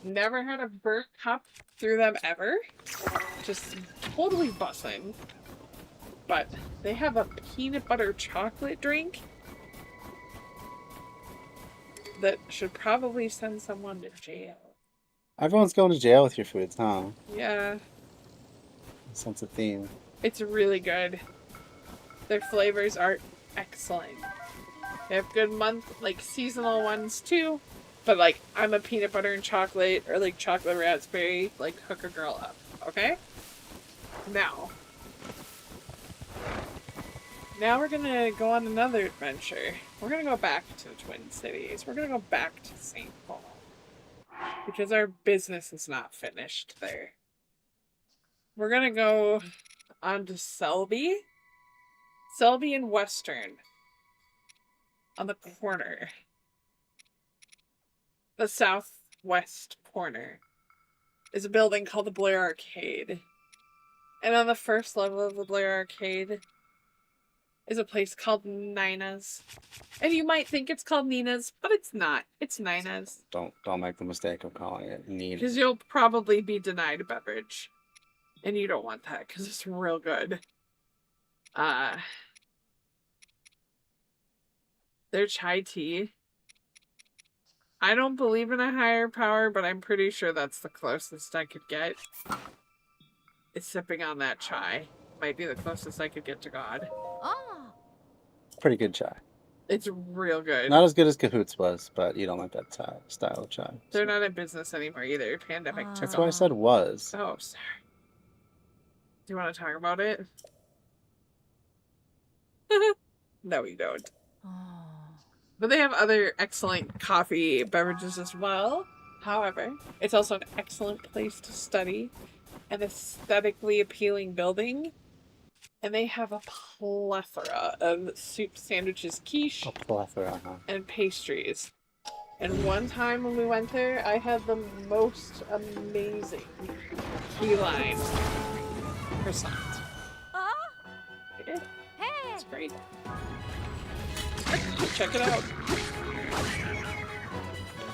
Never had a burnt cup through them ever. Just totally bussin'. But they have a peanut butter chocolate drink that should probably send someone to jail. Everyone's going to jail with your foods, huh? Yeah. Sense of theme. It's really good. Their flavors are excellent. They have good seasonal ones too. But I'm a peanut butter and chocolate or chocolate raspberry, hook a girl up. Okay? Now we're gonna go on another adventure. We're gonna go back to the Twin Cities. We're gonna go back to St. Paul. Because our business is not finished there. We're gonna go on to Selby. Selby and Western. On the corner. The southwest corner is a building called the Blair Arcade. And on the first level of the Blair Arcade is a place called Nina's. And you might think it's called Nina's, but it's not. It's Nina's. Don't make the mistake of calling it Nina's. Because you'll probably be denied a beverage. And you don't want that because it's real good. Their chai tea. I don't believe in a higher power, but I'm pretty sure that's the closest I could get. It's sipping on that chai. Might be the closest I could get to God. Pretty good chai. It's real good. Not as good as Cahoots was, but you don't like that style of chai. They're not in business anymore either. Pandemic took That's why I off. said was. Oh, sorry. Do you want to talk about it? No, you don't. But they have other excellent coffee beverages as well. However, it's also an excellent place to study, an aesthetically appealing building, and they have a plethora of soup, sandwiches, quiche, A plethora, huh? and pastries. And one time when we went there, I had the most amazing key lime croissant. Yeah, it's great. Check it out.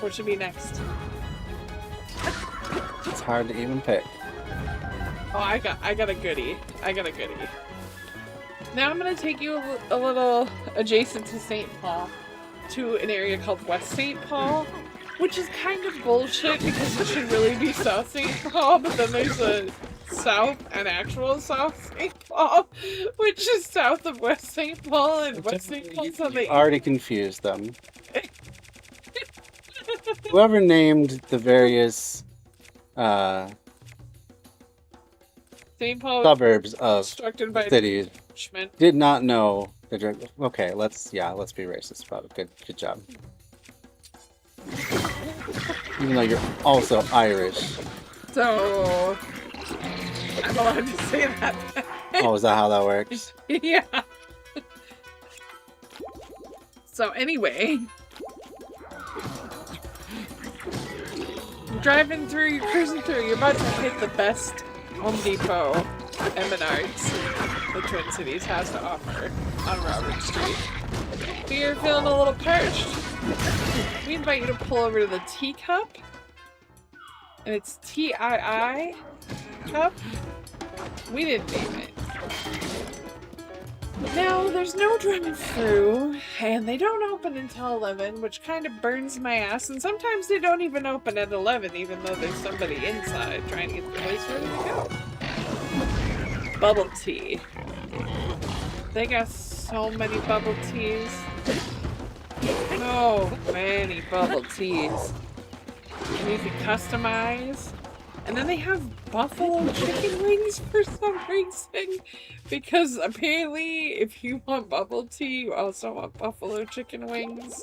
What should be next? It's hard to even pick. Oh, I got a goodie. Now I'm gonna take you a little adjacent to St. Paul, to an area called West St. Paul, which is kind of bullshit because it should really be South St. Paul, but then there's a an actual South St. Paul, which is south of West St. Paul, and West St. Paul's on the already confused them. Whoever named the various St. Paul suburbs of constructed by cities Schmidt. did not know the direct. Okay, let's be racist about it. Good job. Even though you're also Irish. So I'm allowed to say that. Oh, is that how that works? Yeah. So anyway, driving through, you're cruising through, you're about to hit the best Home Depot and Menards the Twin Cities has to offer on Robert Street. If you're feeling a little parched, we invite you to pull over to the Teacup. And it's TII cup. We didn't name it. Now, there's no drive-through, and they don't open until 11, which kind of burns my ass, and sometimes they don't even open at 11, even though there's somebody inside trying to get the place ready to go. Bubble tea. They got so many bubble teas. So many bubble teas. And you can customize. And then they have buffalo chicken wings for some reason. Because apparently, if you want bubble tea, you also want buffalo chicken wings.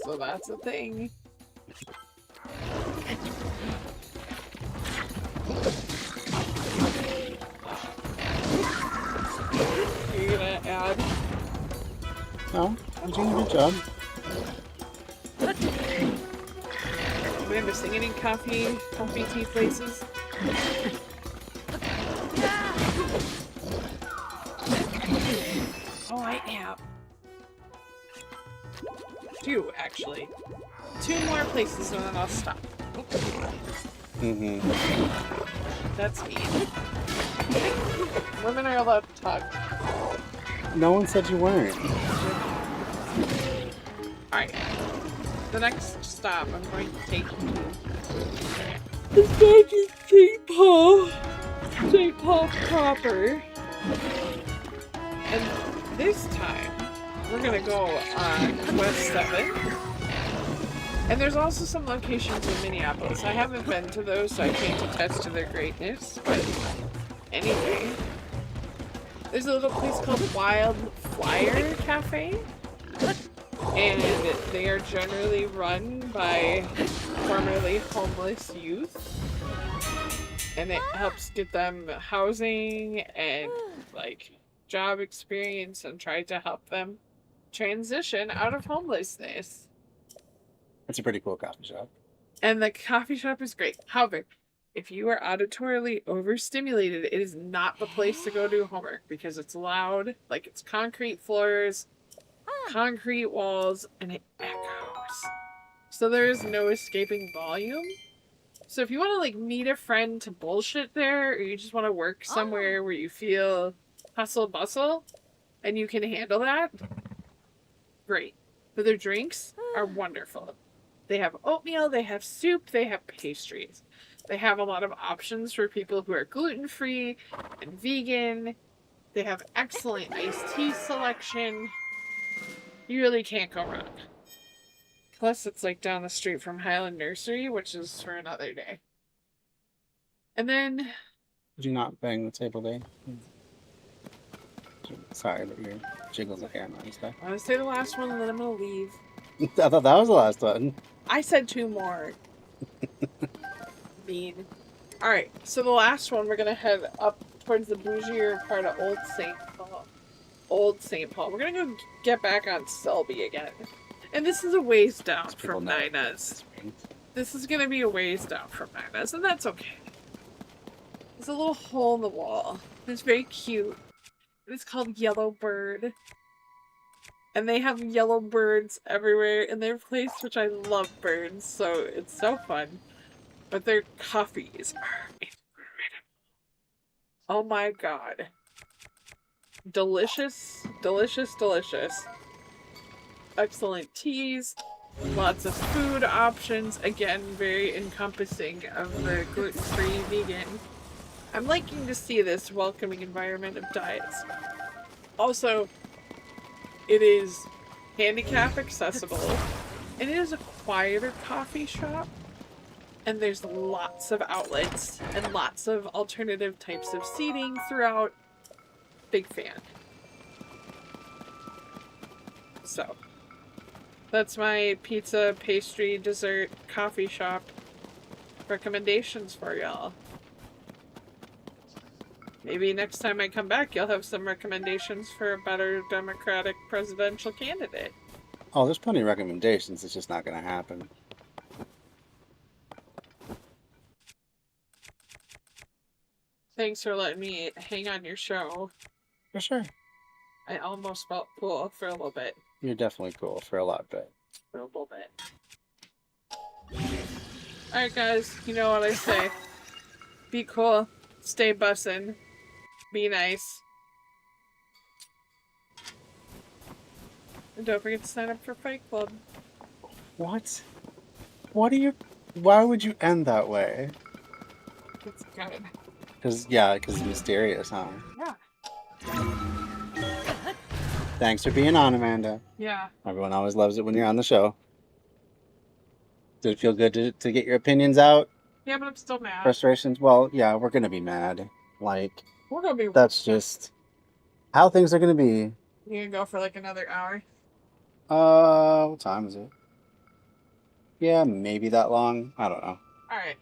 So that's a thing. You're gonna add? No, you're doing a good job. Am I missing any coffee tea places? Oh, I am. 2, actually. 2 more places and then I'll stop. That's me. Women are allowed to talk. No one said you weren't. Alright. The next stop I'm going to take you to is going to St. Paul. St. Paul proper. And this time, we're gonna go on West 7. And there's also some locations in Minneapolis. I haven't been to those, so I can't attest to their greatness. But anyway, there's a little place called Wild Flyer Cafe. And they are generally run by formerly homeless youth. And it helps get them housing and, like, job experience and try to help them transition out of homelessness. It's a pretty cool coffee shop. And the coffee shop is great. However, if you are auditorily overstimulated, it is not the place to go do homework because it's loud, like it's concrete floors, concrete walls, and it echoes. So there is no escaping volume. So if you want to like meet a friend to bullshit there, or you just want to work somewhere where you feel hustle bustle and you can handle that, great. But their drinks are wonderful. They have oatmeal, they have soup, they have pastries. They have a lot of options for people who are gluten-free and vegan. They have excellent iced tea selection. You really can't go wrong. Plus, it's like down the street from Highland Nursery, which is for another day. And then... Did you not bang the table, Dave? Sorry, but your jiggles of hammer and stuff. I'm going to say the last one, and then I'm going to leave. I thought that was the last one. I said 2 more. Mean. Alright, so the last one, we're going to head up towards the bougier part of Old St. Paul. Old St. Paul. We're going to go get back on Selby again. And this is a ways down from Nina's. This is going to be a ways down from Nina's, and that's okay. There's a little hole in the wall. It's very cute. It's called Yellow Bird. And they have yellow birds everywhere in their place, which I love birds, so it's so fun. But their coffees are incredible. Oh my god. Delicious, delicious, delicious. Excellent teas, lots of food options, again, very encompassing of the gluten-free vegan. I'm liking to see this welcoming environment of diets. Also, it is handicap accessible, and it is a quieter coffee shop, and there's lots of outlets and lots of alternative types of seating throughout. Big fan. So, that's my pizza, pastry, dessert, coffee shop recommendations for y'all. Maybe next time I come back, you'll have some recommendations for a better Democratic presidential candidate. Oh, there's plenty of recommendations. It's just not going to happen. Thanks for letting me hang on your show. For sure. I almost felt cool for a little bit. You're definitely cool for a lot bit. For a little bit. Alright, guys, you know what I say. Be cool. Stay bussin'. Be nice. And don't forget to sign up for Fight Club. What? What are you... Why would you end that way? It's good. Because mysterious, huh? Yeah. Thanks for being on, Amanda. Yeah. Everyone always loves it when you're on the show. Did it feel good to get your opinions out? Yeah, but I'm still mad. Frustrations? Well, yeah, we're going to be mad. Like, We're gonna be. that's just how things are going to be. You gonna go for like another hour? What time is it? Yeah, maybe that long. I don't know. Alright.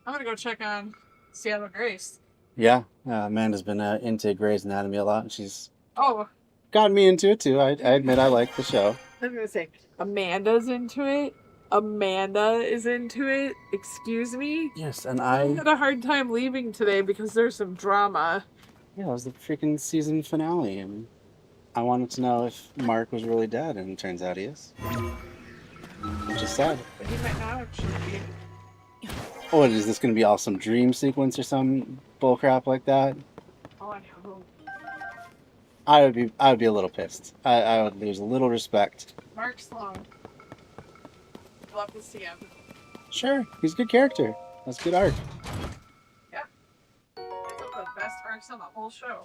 I'm gonna go check on Seattle Grace. Yeah, Amanda's been into Grey's Anatomy a lot, and she's Oh, gotten me into it too. I admit I like the show. I was gonna say, Amanda's into it. Amanda is into it. Excuse me? Yes, and I I had a hard time leaving today because there's some drama. yeah, it was the freaking season finale, and I wanted to know if Mark was really dead, and it turns out he is. Which is sad. But he might not actually be. Oh, is this going to be all some dream sequence or some bullcrap like that? Oh, I know. I would be a little pissed. I would lose a little respect. Mark Sloan. Love to see him. Sure, he's a good character. That's good art. Yeah. It's one of the best arcs on the whole show.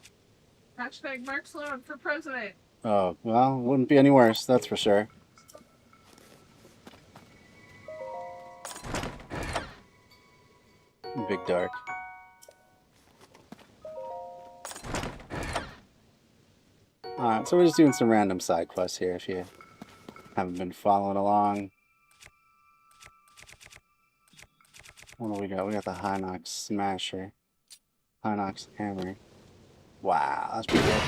Hashtag Mark Sloan for president. Oh, well, wouldn't be any worse, that's for sure. Big Dark. Alright, so we're just doing some random side quests here if you haven't been following along. What do we got? We got the Hinox Smasher. Hinox Hammer. Wow, that's pretty good.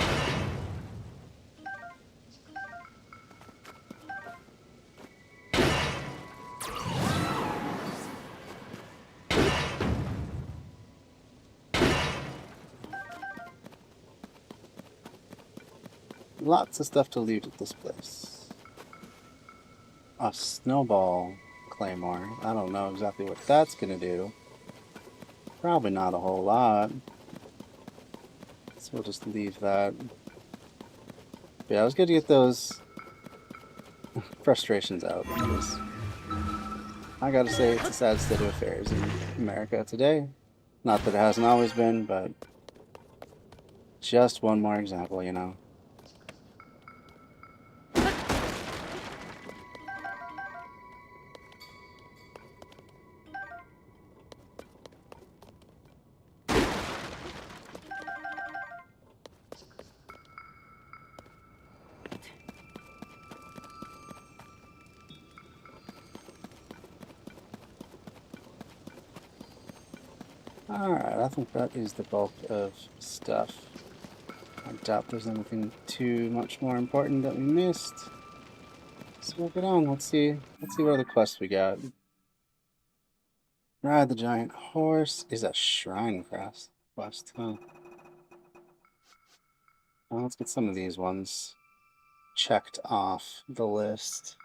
Lots of stuff to loot at this place. A snowball claymore. I don't know exactly what that's gonna do. Probably not a whole lot. So we'll just leave that. But yeah, it was good to get those frustrations out because I gotta say it's a sad state of affairs in America today. Not that it hasn't always been, but just one more example, you know. Alright, I think that is the bulk of stuff. I doubt there's anything too much more important that we missed. So we'll get on. Let's see what other quests we got. Ride the giant horse is a shrine quest, huh? Well, let's get some of these ones checked off the list.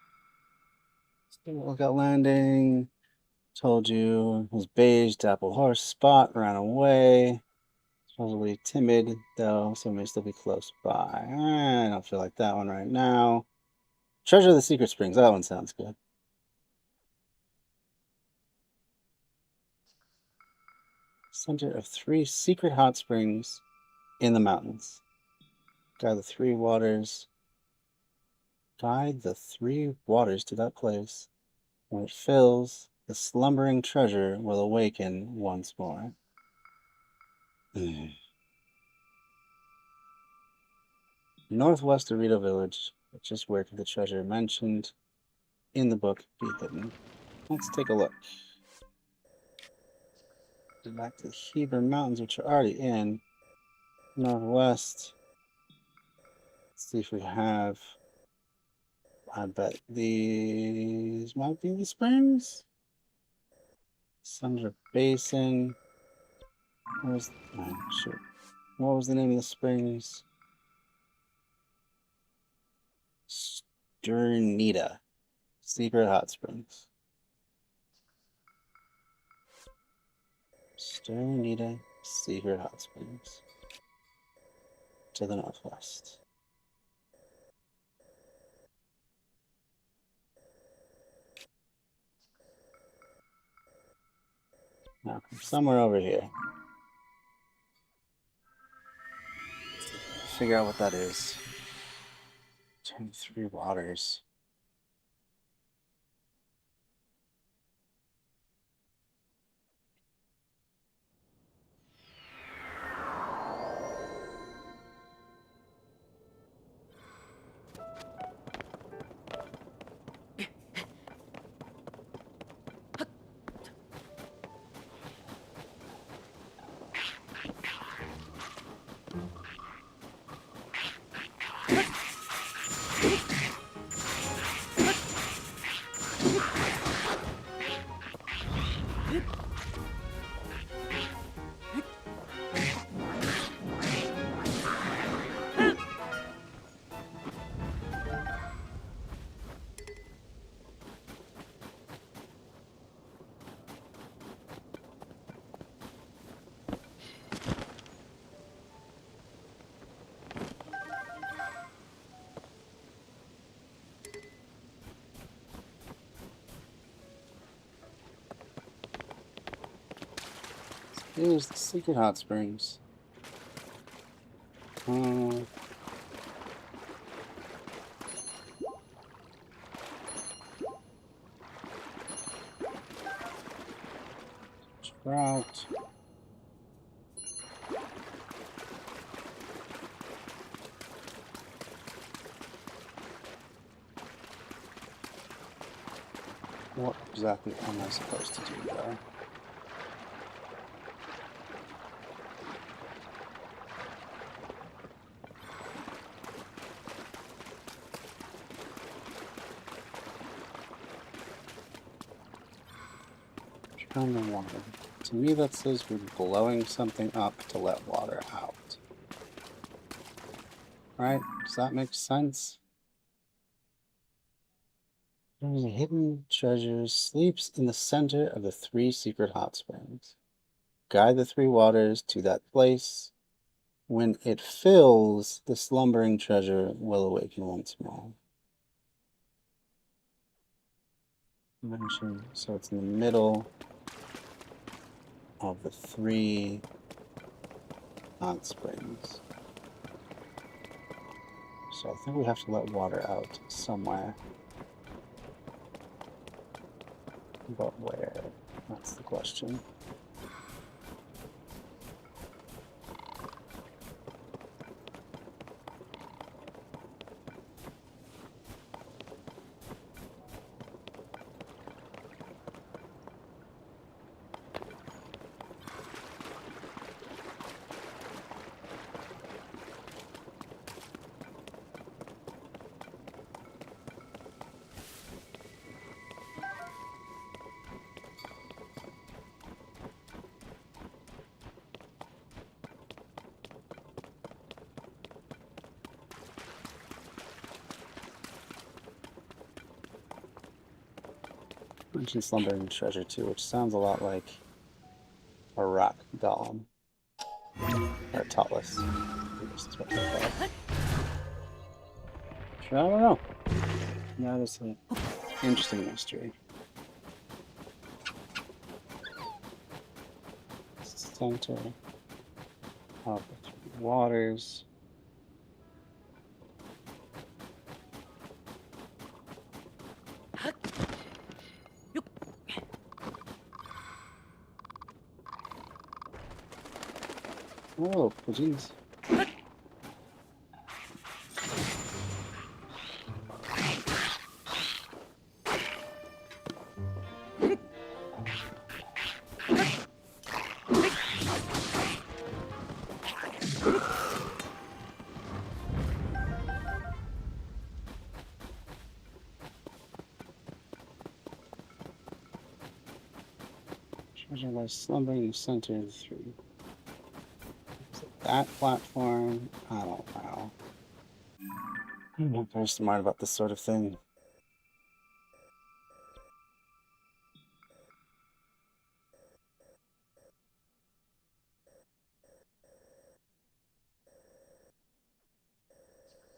Lookout landing. Told you his beige dapple horse Spot ran away. Supposedly timid though, so may still be close by. I don't feel like that one right now. Treasure of the Secret Springs. That one sounds good. Center of 3 secret hot springs in the mountains. Guide the 3 waters. Guide the 3 waters to that place. When it fills, the slumbering treasure will awaken once more. Northwest Dorito Village, which is where the treasure mentioned in the book be hidden. Let's take a look. Back to the Hebron Mountains, which are already in Northwest. Let's see if we have. I bet these might be the springs. Sundra Basin. Where's oh shoot. What was the name of the springs? Sternita. Secret Hot Springs. Sternita Secret Hot Springs. To the northwest. Now, somewhere over here. Figure out what that is. 23 waters. Here's the secret hot springs. Trout. What exactly am I supposed to do there? Turn the water. To me, that says we're blowing something up to let water out. Right? Does that make sense? There's a hidden treasure sleeps in the center of the 3 secret hot springs. Guide the 3 waters to that place. When it fills, the slumbering treasure will awaken once more. So it's in the middle of the 3 hot springs. So I think we have to let water out somewhere. But where? That's the question. Mentioned slumbering treasure too, which sounds a lot like a rock golem. Or a Tallus. I don't know. That is an interesting mystery. Center of the 3 waters. Oh, jeez. Treasure lies slumbering in the center of the 3. Is it that platform? I don't know. I'm not very smart about this sort of thing.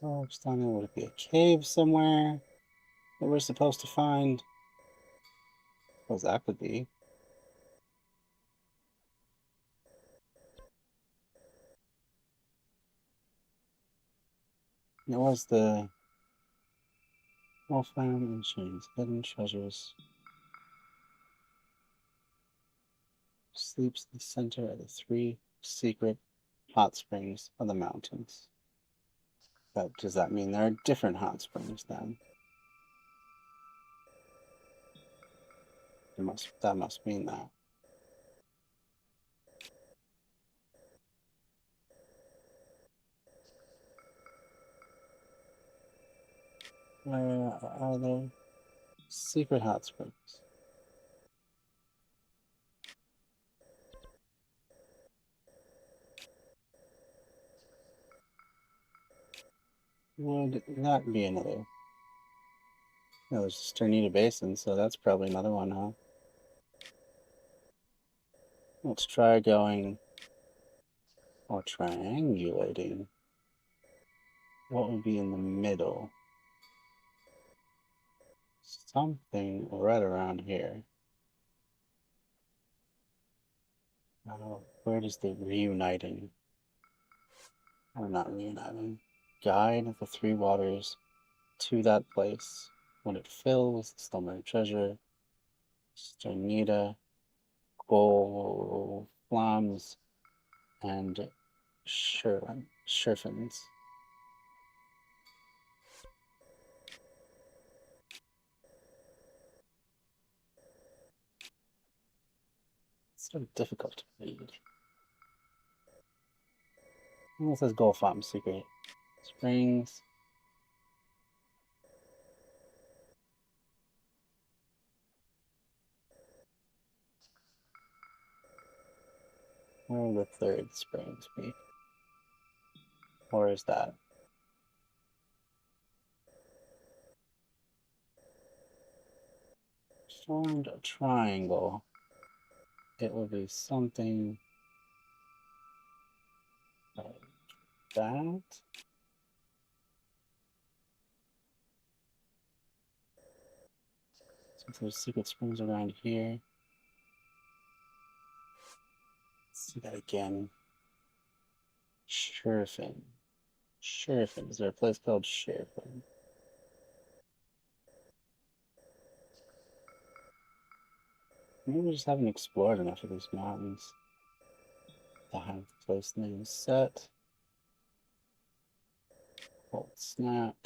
Oh, just down there would be a cave somewhere that we're supposed to find. What that could be. It was the Wolfland and Chains, hidden treasures. Sleeps in the center of the 3 secret hot springs of the mountains. But does that mean there are different hot springs then? That must mean that. Where are there secret hot springs? Would that be another? No, there's Sternita Basin, so that's probably another one, huh? Let's try going or triangulating. What would be in the middle? Something right around here. Where does the reuniting, or not reuniting, guide the 3 waters to that place when it fills the Stomach treasure, Sternita, Gold Flams, and Sherfins. It's so difficult to read. This is Gold Farm Secret Springs. Where will the 3rd springs be? Or is that? Formed a triangle. It will be something like that. Since there's secret springs around here. Let's see that again. Sherfin. Sherfin. Is there a place called Sherfin? Maybe we just haven't explored enough of these mountains to have the place name set. Cold Snap.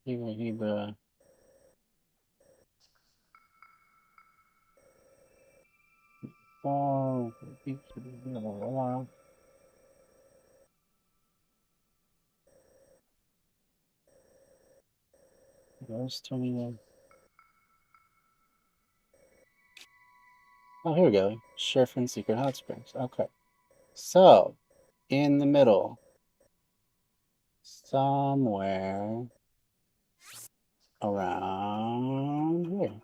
Heba. Oh, Where's Tony? Oh, here we go. Sherfin Secret Hot Springs. Okay. So, in the middle, somewhere around here.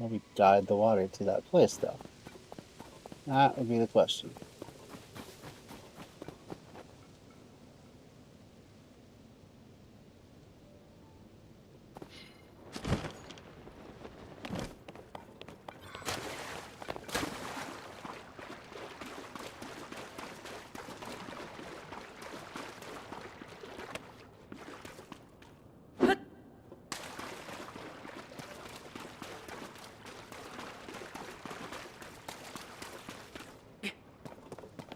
Maybe guide the water to that place, though. That would be the question.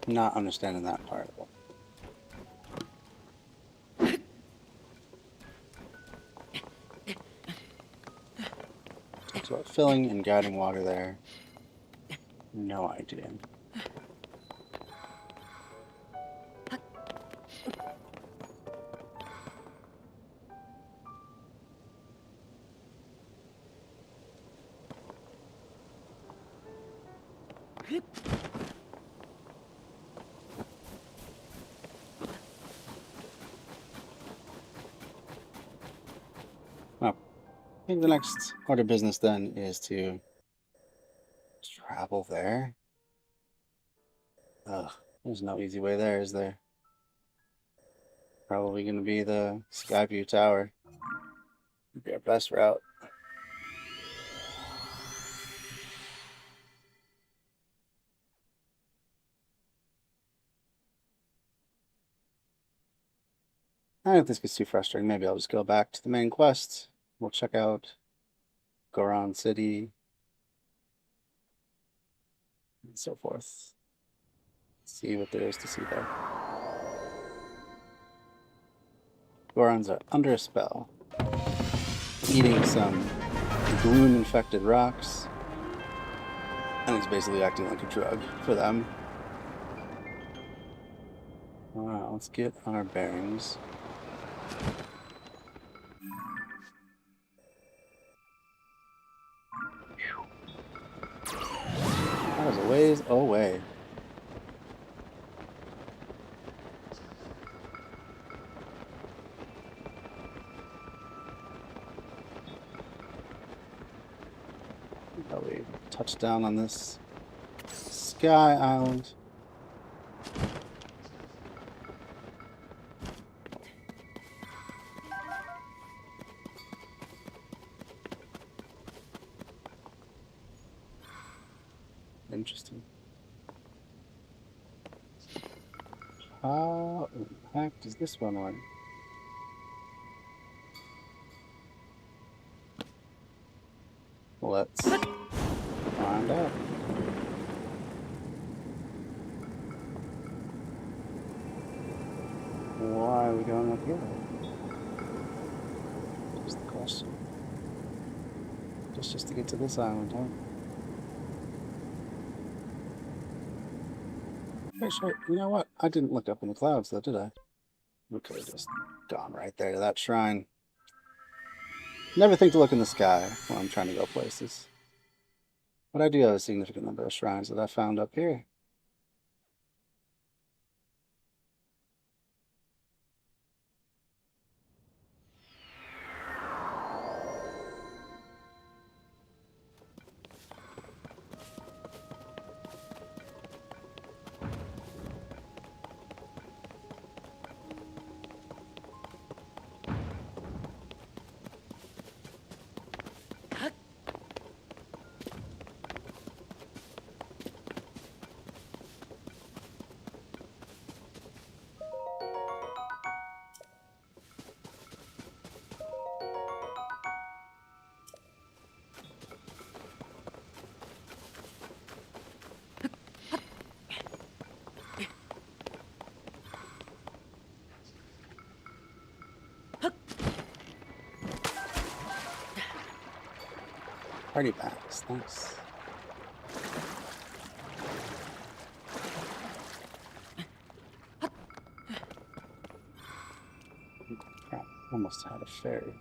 Not understanding that part of it. So filling and guiding water there. No idea. Well, I think the next order of business then is to travel there. Ugh, There's no easy way there, is there? Probably going to be the Skyview Tower. Be our best route. If this gets too frustrating, maybe I'll just go back to the main quest. We'll check out Goron City and so forth. See what there is to see there. Gorons are under a spell, eating some gloom-infected rocks, and it's basically acting like a drug for them. Alright, let's get our bearings. That was a ways away. Probably touch down on this sky island. Interesting. How in the heck does this one work? Let's find out. Why are we going up here? That's the question. Just to get to this island, huh? Actually, you know what? I didn't look up in the clouds, though, did I? We could have just gone right there to that shrine. Never think to look in the sky when I'm trying to go places. But I do have a significant number of shrines that I found up here. Party bags, nice. Crap, almost had a fairy.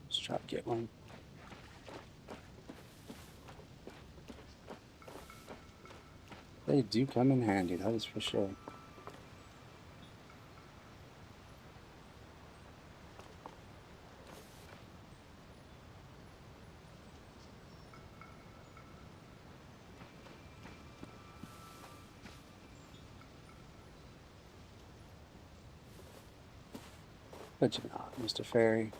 Let's try to get one. They do come in handy, that is for sure. But you're not, Mr. Fairy.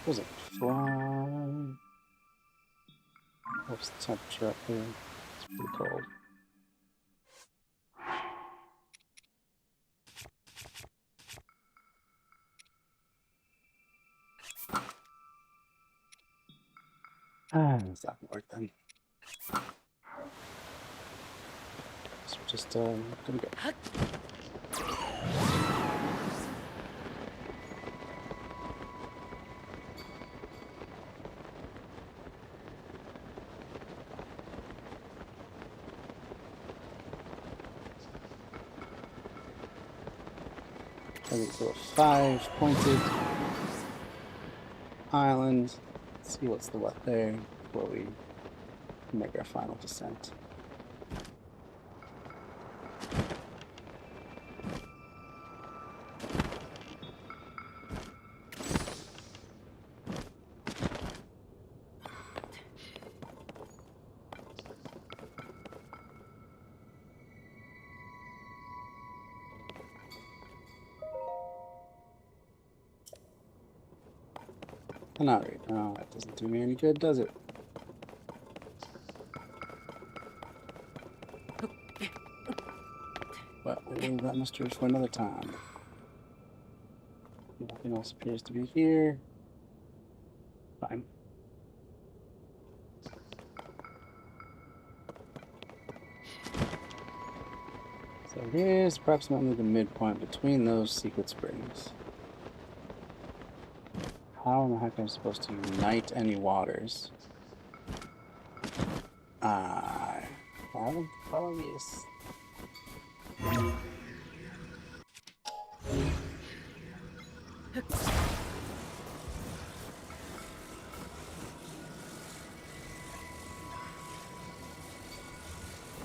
There's a fly. What's the temperature up here? It's pretty cold. It's not gonna work then. guess we're just gonna go. I think so. 5-pointed island. Let's see what's the what there before we make our final descent. Not right now. That doesn't do me any good, does it? Well, we'll leave that mystery for another time. Nothing else appears to be here. Fine. So here's approximately the midpoint between those secret springs. How in the heck am I supposed to unite any waters? Follow this.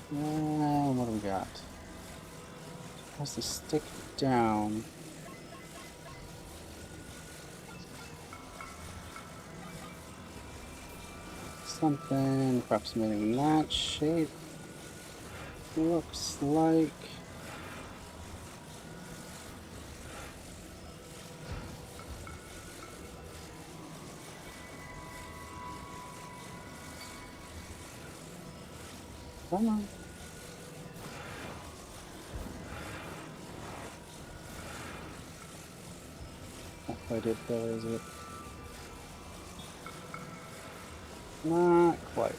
What do we got? Has to stick down. Something approximating that shape. Looks like. Come on. Not quite it though, is it? Not quite.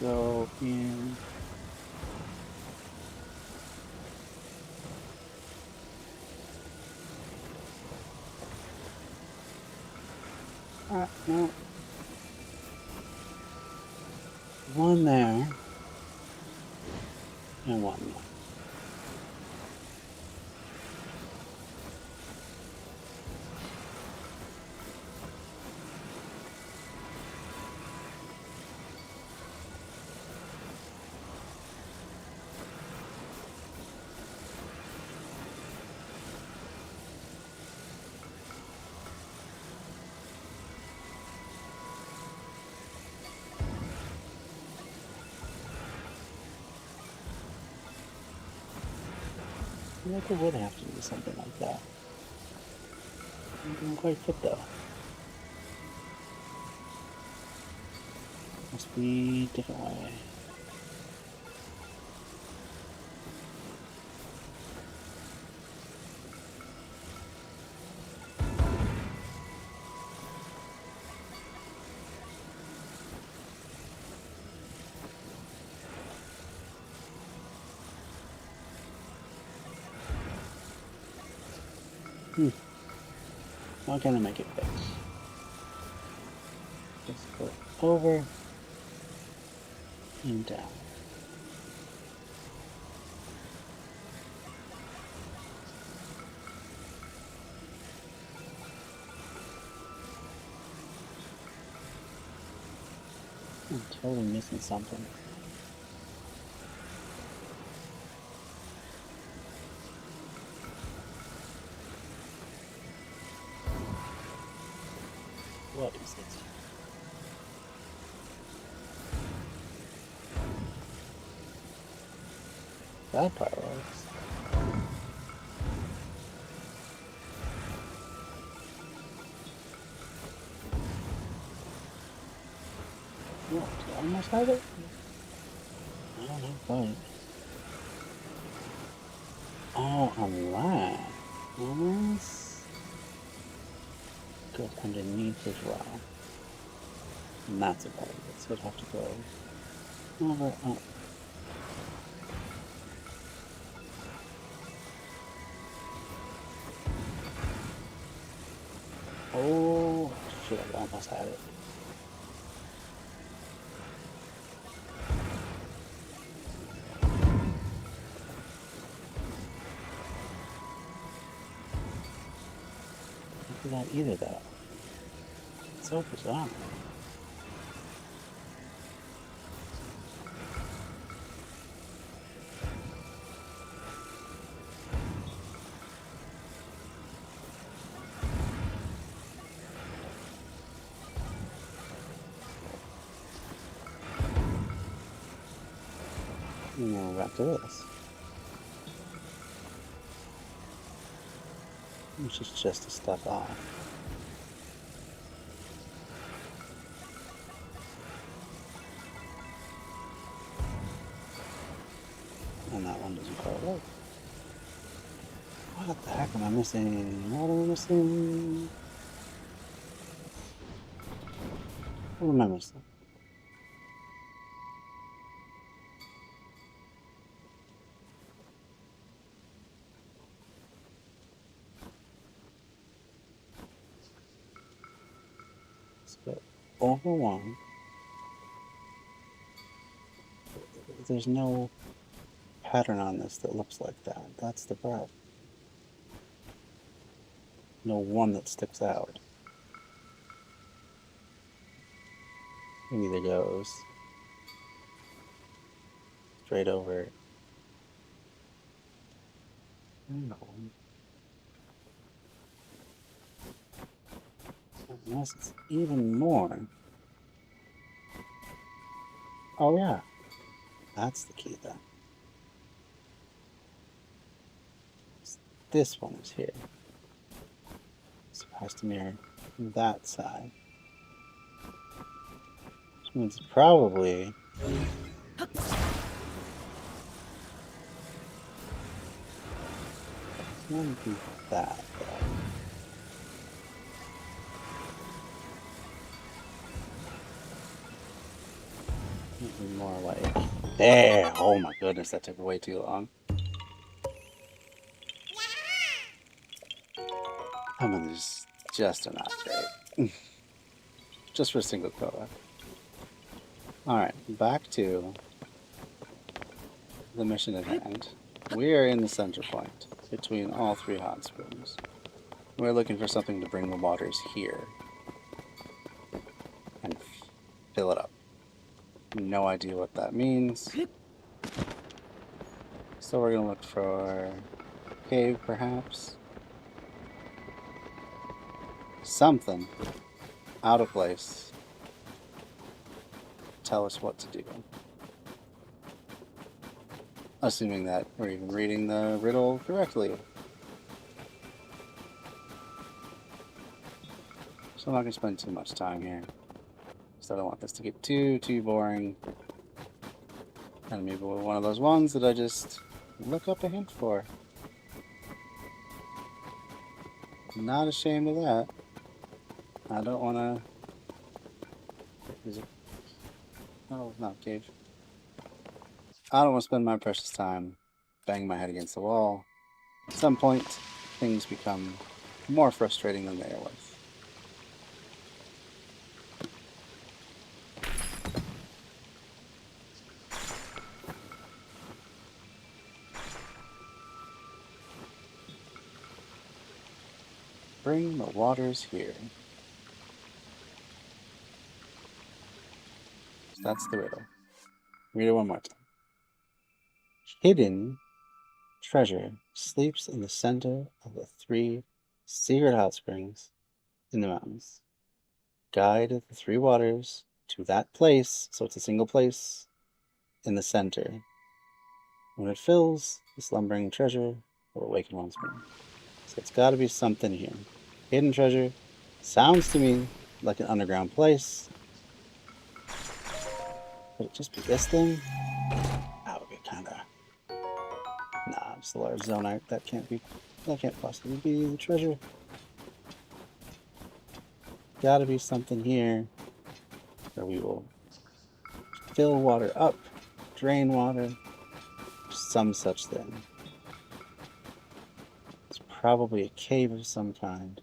Go in. No. One there. And one more. I feel like I would have to do something like that. It didn't quite fit though. Must be a different way. How can I make it fit? Just go over and down. I'm totally missing something. What is it? That part works. What? Do I almost have it? I don't know, but... Oh, on that. This goes underneath as well. And that's a part of it, so it'd have to go over up. Oh, shit, I almost had it. Look at that either, though. It's so bizarre. Now we're back to this. Which is just a step off. And that one doesn't quite work. What the heck am I missing? What am I missing? What am I missing? But over one, there's no pattern on this that looks like that. That's the problem. No one that sticks out. It either goes straight over. No. Unless it's even more. Oh yeah, that's the key then. This one is here. So it has to mirror that side. Which means probably it's going to be that though. Maybe more like there. Oh my goodness, that took way too long. I mean, there's just enough, right? Just for a single color. Alright, back to the mission at hand. We are in the center point between all three hot springs. We're looking for something to bring the waters here and fill it up. No idea what that means. So we're gonna look for a cave, perhaps. Something out of place. Tell us what to do. Assuming that we're even reading the riddle correctly. So I'm not going to spend too much time here. So I don't want this to get too boring. And maybe we're one of those ones that I just look up a hint for. Not ashamed of that. I don't want to... Is it... Oh, it's not a cave. I don't want to spend my precious time banging my head against the wall. At some point, things become more frustrating than they are worth. Bring the waters here. So that's the riddle. Read it one more time. Hidden treasure sleeps in the center of the 3 secret hot springs in the mountains. Guide the 3 waters to that place, so it's a single place in the center. When it fills, the slumbering treasure will awaken one spring. So it's got to be something here. Hidden treasure sounds to me like an underground place. Could it just be this thing? That would be kind of... Nah, it's a large zone art. That can't be. That can't possibly be the treasure. Gotta be something here where we will fill water up, drain water, some such thing. It's probably a cave of some kind.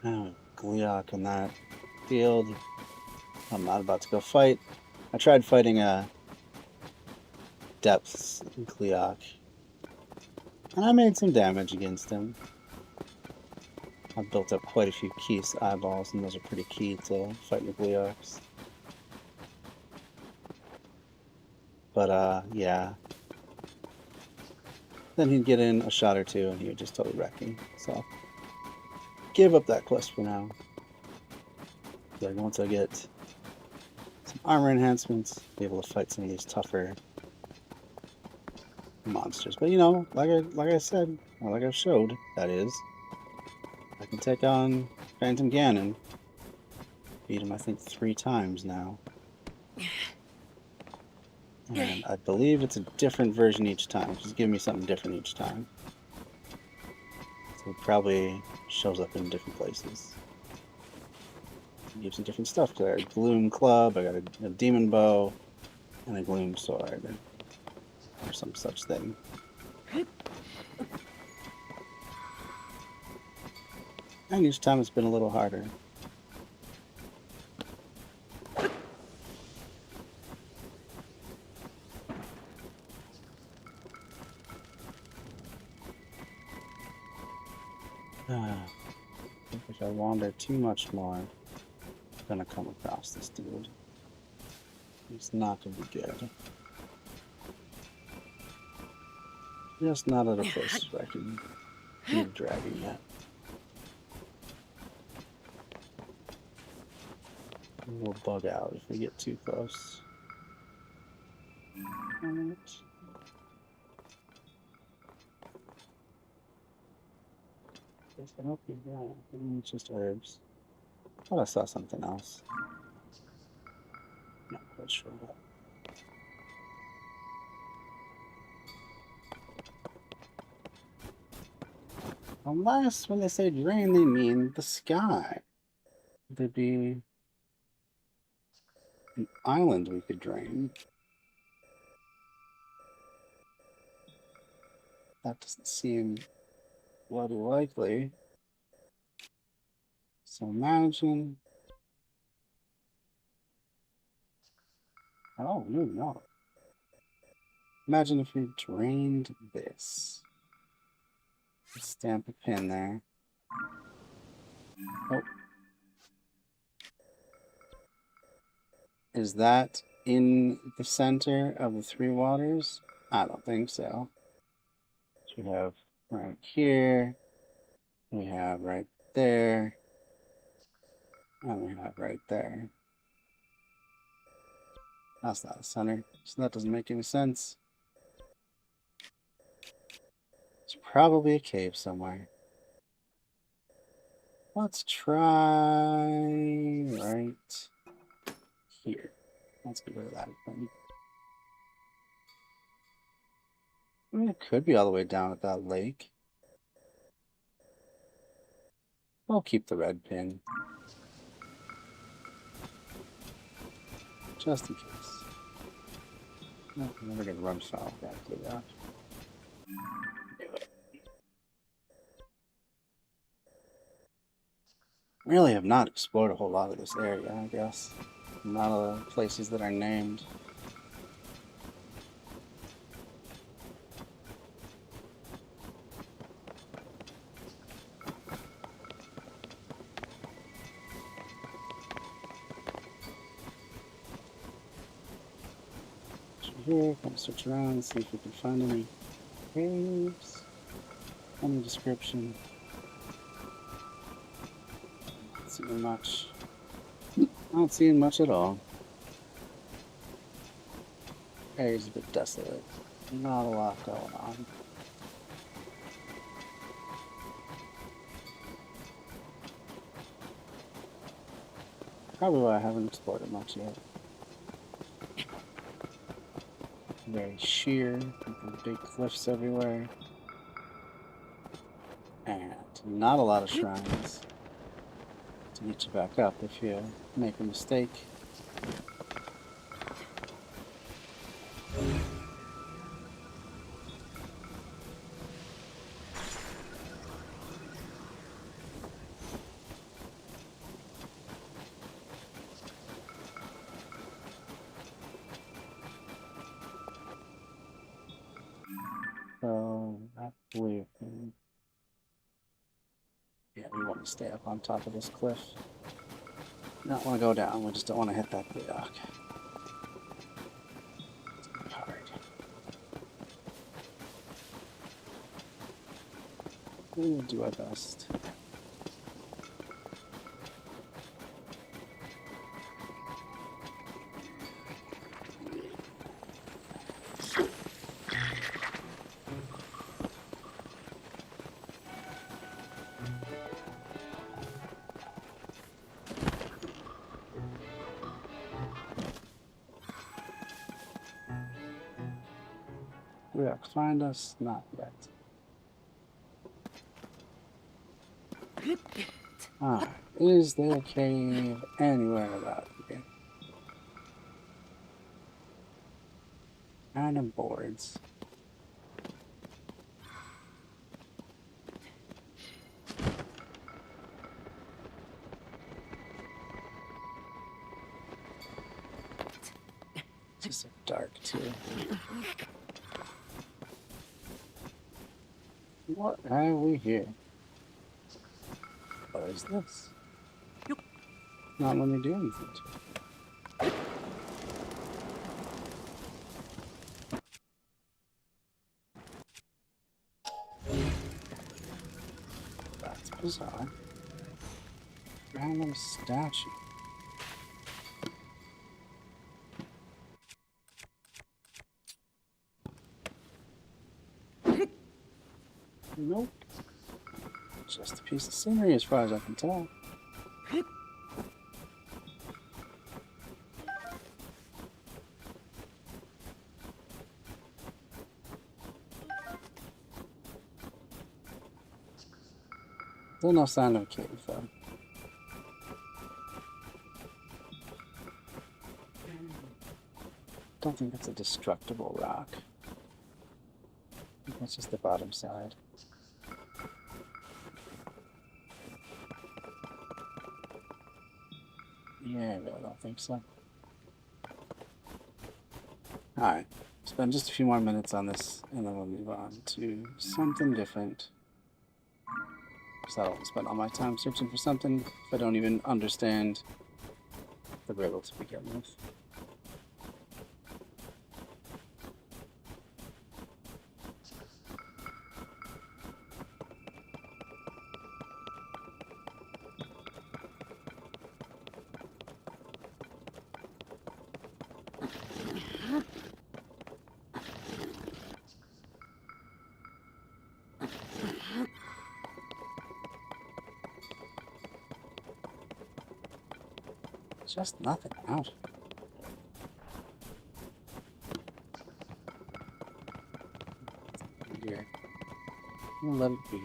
Oh, Gleok in that field. I'm not about to go fight. I tried fighting a depths Gleok, and I made some damage against him. I've built up quite a few Keith's eyeballs, and those are pretty key to fighting the Gleoks. But, yeah. Then he'd get in a shot or two, and he would just totally wreck me. So, give up that quest for now. Like, once I get some armor enhancements, be able to fight some of these tougher monsters. But, you know, like I said, or like I showed, that is, I can take on Phantom Ganon. Beat him, I think, 3 times now. And I believe it's a different version each time. Just give me something different each time. So it probably shows up in different places. It gives me different stuff. I got a Gloom Club, I got a Demon Bow, and a Gloom Sword. Or some such thing. And each time it's been a little harder. If I wander too much more, I'm gonna come across this dude. It's not gonna be good. Just not at a place where I can keep dragging yet. We'll bug out if we get too close. Alright. Guess I hope you're right. It's just herbs. Thought I saw something else. Not quite sure what. Unless when they say drain, they mean the sky. There'd be an island we could drain. That doesn't seem bloody likely. So imagine. Oh, no. Imagine if we drained this. Let's stamp a pin there. Oh. Is that in the center of the 3 waters? I don't think so. So we have right here. We have right there. And we have right there. That's not a center, so that doesn't make any sense. It's probably a cave somewhere. Let's try right here. Let's get rid of that thing. I mean, it could be all the way down at that lake. I'll keep the red pin. Just in case. No, I'm never gonna run foul of that. Really have not explored a whole lot of this area, I guess. Not all the places that are named. Here, kind of search around and see if we can find any caves. Any description. Not seeing much. Not seeing much at all. Area's a bit desolate. Not a lot going on. Probably why I haven't explored it much yet. very sheer, with big cliffs everywhere. And not a lot of shrines to get you back up if you make a mistake. So, I believe, yeah, we want to stay up on top of this cliff. We don't want to go down, we just don't want to hit that rock. It's gonna be hard. We will do our best. Will it find us? Not yet. Ah, is there a cave anywhere about here? Random boards. Just so dark too. What have we here? What is this? Not let me do anything to it. That's bizarre. Random statue. Nope. Just a piece of scenery as far as I can tell. Still no sign of a cave though. Don't think that's a destructible rock. I think that's just the bottom side. Yeah, I really don't think so. Alright, spend just a few more minutes on this and then we'll move on to something different. So I don't spend all my time searching for something if I don't even understand the riddle to begin with. Just nothing out. Here. We'll let it be.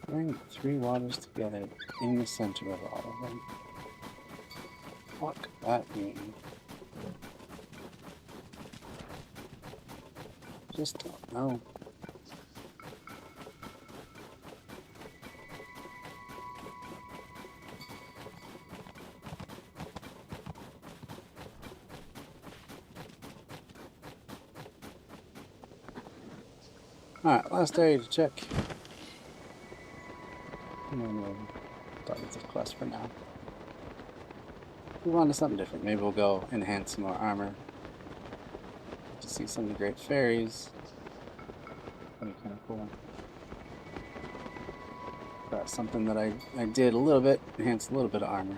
Bring the three waters together in the center of all of them. What could that mean? Just don't know. Alright, last area to check. And then we'll start with this quest for now. Move on to something different. Maybe we'll go enhance some more armor. To see some of the great fairies. That'd be kind of cool. But something that I did a little bit, enhanced a little bit of armor.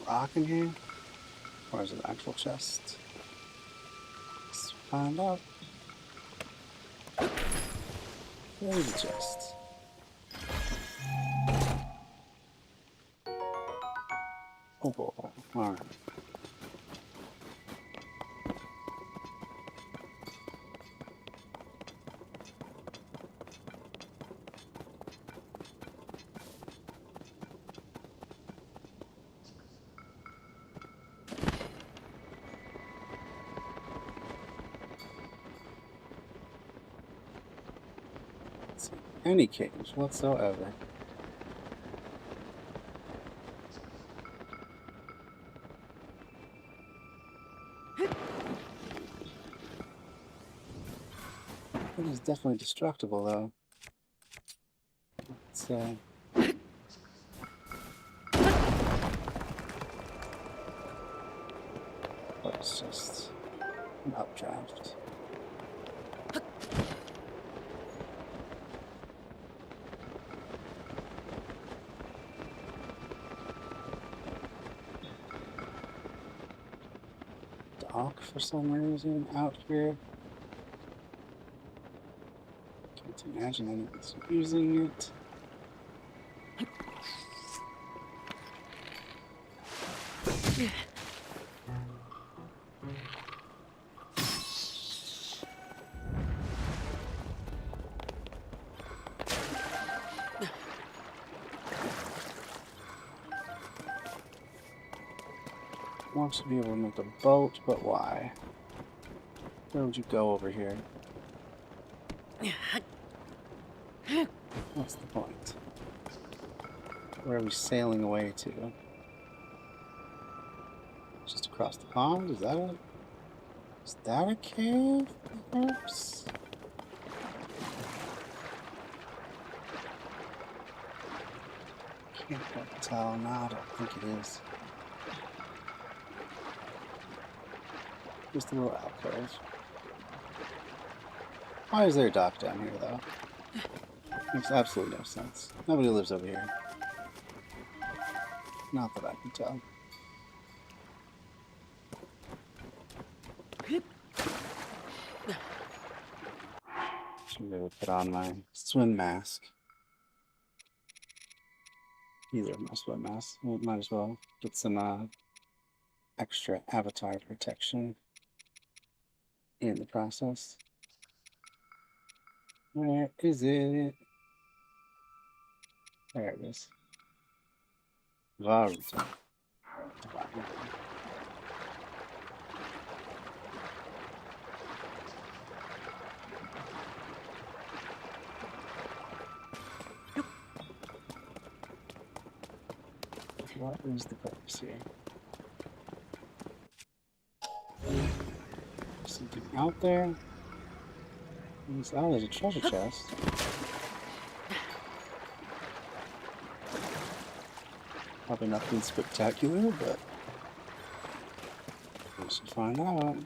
Rock in here? Or is it an actual chest? Let's find out. There's a chest. Oh boy. Alright. Any cage whatsoever. It is definitely destructible, though. It's but it's just an updraft. Dock for some reason out here. Can't imagine anyone's using it. Want to be able to make a boat, but why? Where would you go over here? What's the point? Where are we sailing away to? Just across the pond? Is that it? Is that a cave, perhaps? Can't quite tell. No, I don't think it is. Just a little alcove. Why is there a dock down here, though? Makes absolutely no sense. Nobody lives over here. Not that I can tell. Should be able to put on my swim mask. Either of my swim masks. Well, might as well get some extra avatar protection in the process. Where is it? There it is. Varuta. What is the purpose here? Something out there? Oh, there's a treasure chest. Probably nothing spectacular, but we should find out.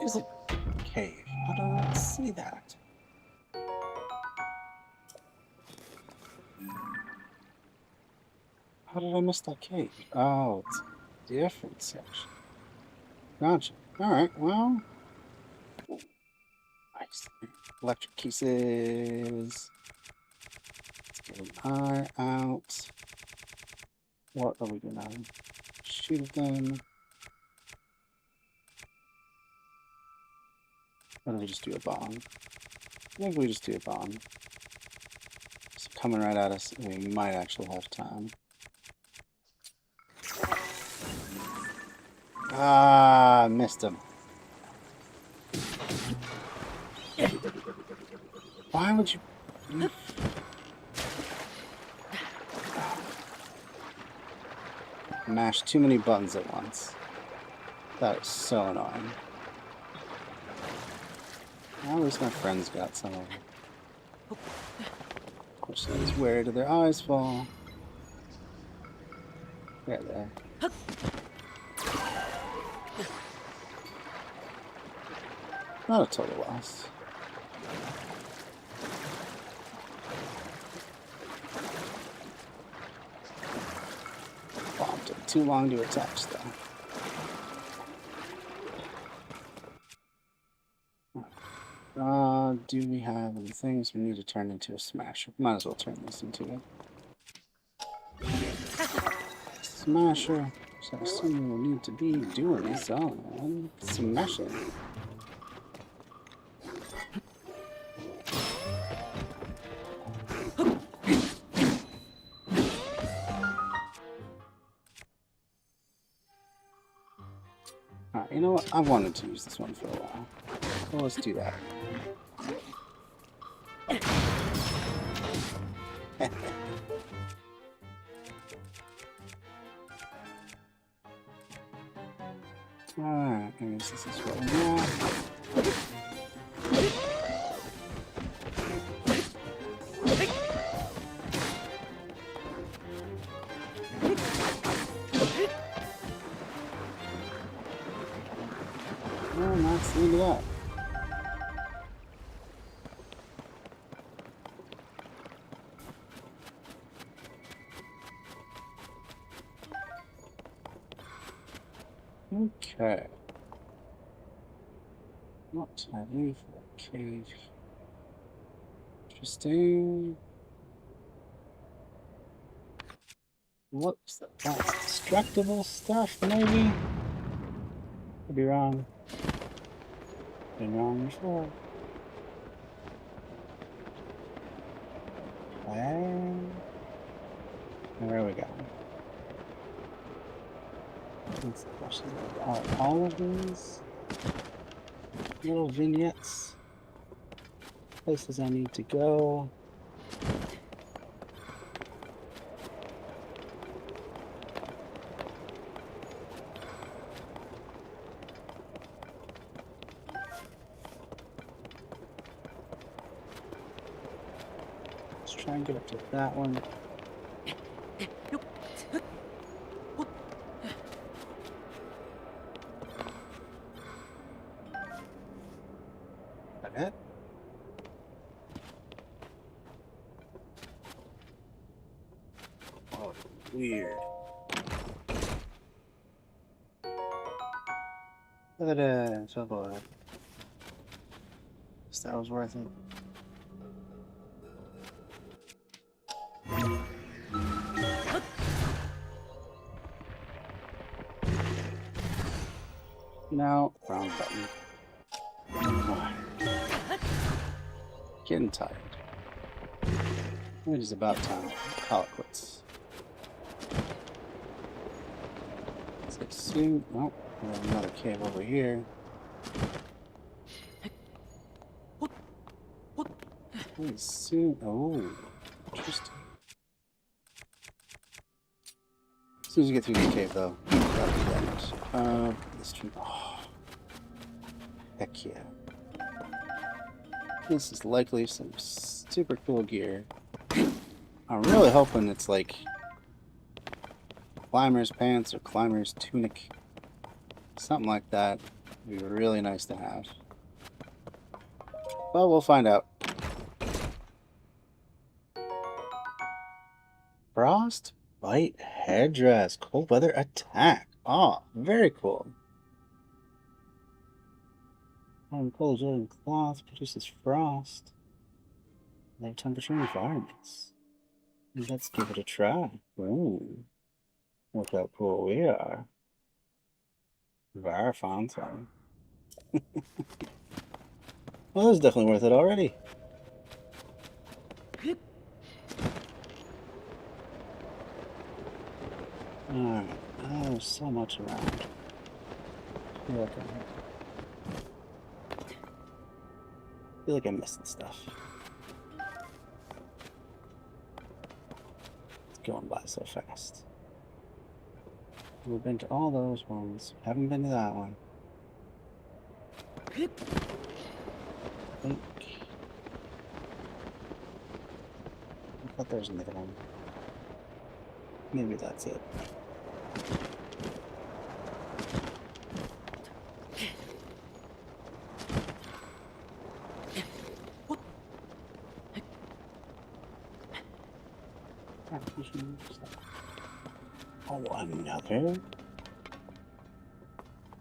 is a cave. How did I not see that? How did I miss that cave? Oh, it's a different section. Gotcha. Alright, well. Nice. Electric pieces. Let's get an eye out. What are we gonna shoot them? Or do we just do a bomb? Maybe we just do a bomb. It's coming right at us, and we might actually have time. Ah, missed him. Why would you... mash too many buttons at once. That is so annoying. Well, at least my friends got some of them. Of course, it's where do their eyes fall? Right there. Not a total loss. Bomb took too long to attach, though. Do we have any things we need to turn into a smasher? Might as well turn this into a smasher. So I assume we'll need to be doing some smashing. Alright, you know what? I've wanted to use this one for a while. So let's do that. Alright, I guess this is what we want. Oh, nice, look at that. Okay. Not heavy for a cave. Interesting. What's that? That's destructible stuff, maybe? Could be wrong. Been wrong before. And there we go. That's the question. Are all of these little vignettes places I need to go? Let's try and get up to that one. It? Oh, weird. Look at that. So boy. That was worth it. Now, wrong button. Getting tired. It is about time to call it quits. Let's assume. Oh, we have another cave over here. Let's assume. Oh, interesting. As soon as you get through the cave, though, that'll be damage. This tree. Oh, heck yeah. This is likely some super cool gear. I'm really hoping it's like climber's pants or climber's tunic. Something like that. It'd be really nice to have. But we'll find out. Frostbite headdress. Cold weather attack. Oh, very cool. Cold woolen cloth produces frost. Low temperature environments. Let's give it a try. Ooh. Look how cool we are. Very fancy. Well, that's definitely worth it already. Alright. Oh, there's so much around. I feel like I'm missing stuff. It's going by so fast. We've been to all those ones. Haven't been to that one. I thought there was another one. Maybe that's it. Oh, another?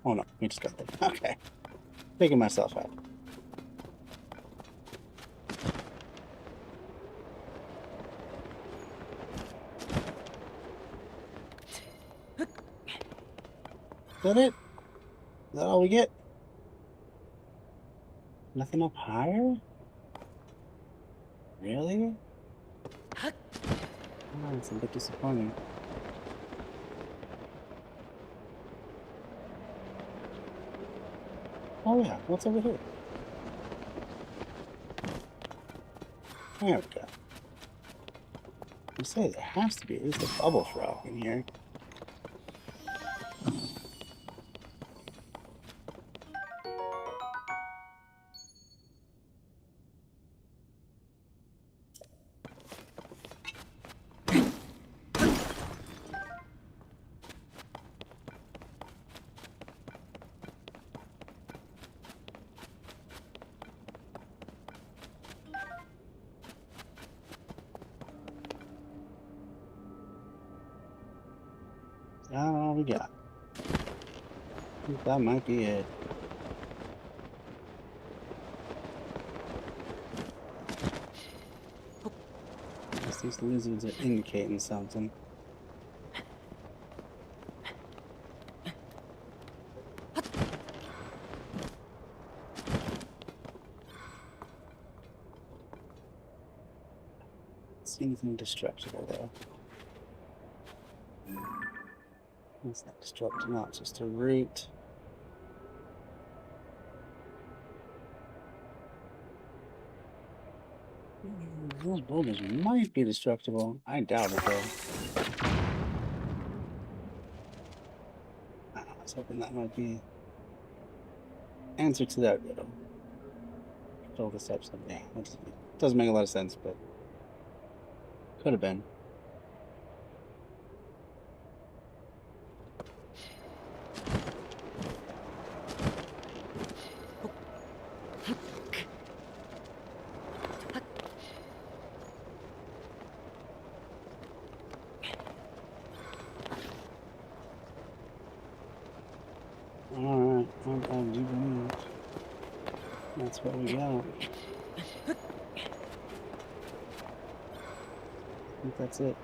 Oh no, we just got them. Okay. Picking myself out. Is that it? Is that all we get? Nothing up higher? Really? Oh, it's a bit disappointing. Oh yeah, what's over here? There we go. You say there has to be at least a bubble frog in here. That's all we got. I think that might be it. I guess these lizards are indicating something. See anything destructible though? It's not destructible, not just a root. Those boulders might be destructible. I doubt it though. I was hoping that might be answer to that riddle. Fill this up someday. It doesn't make a lot of sense, but could have been. Alright, I do believe that's what we got. I think that's it.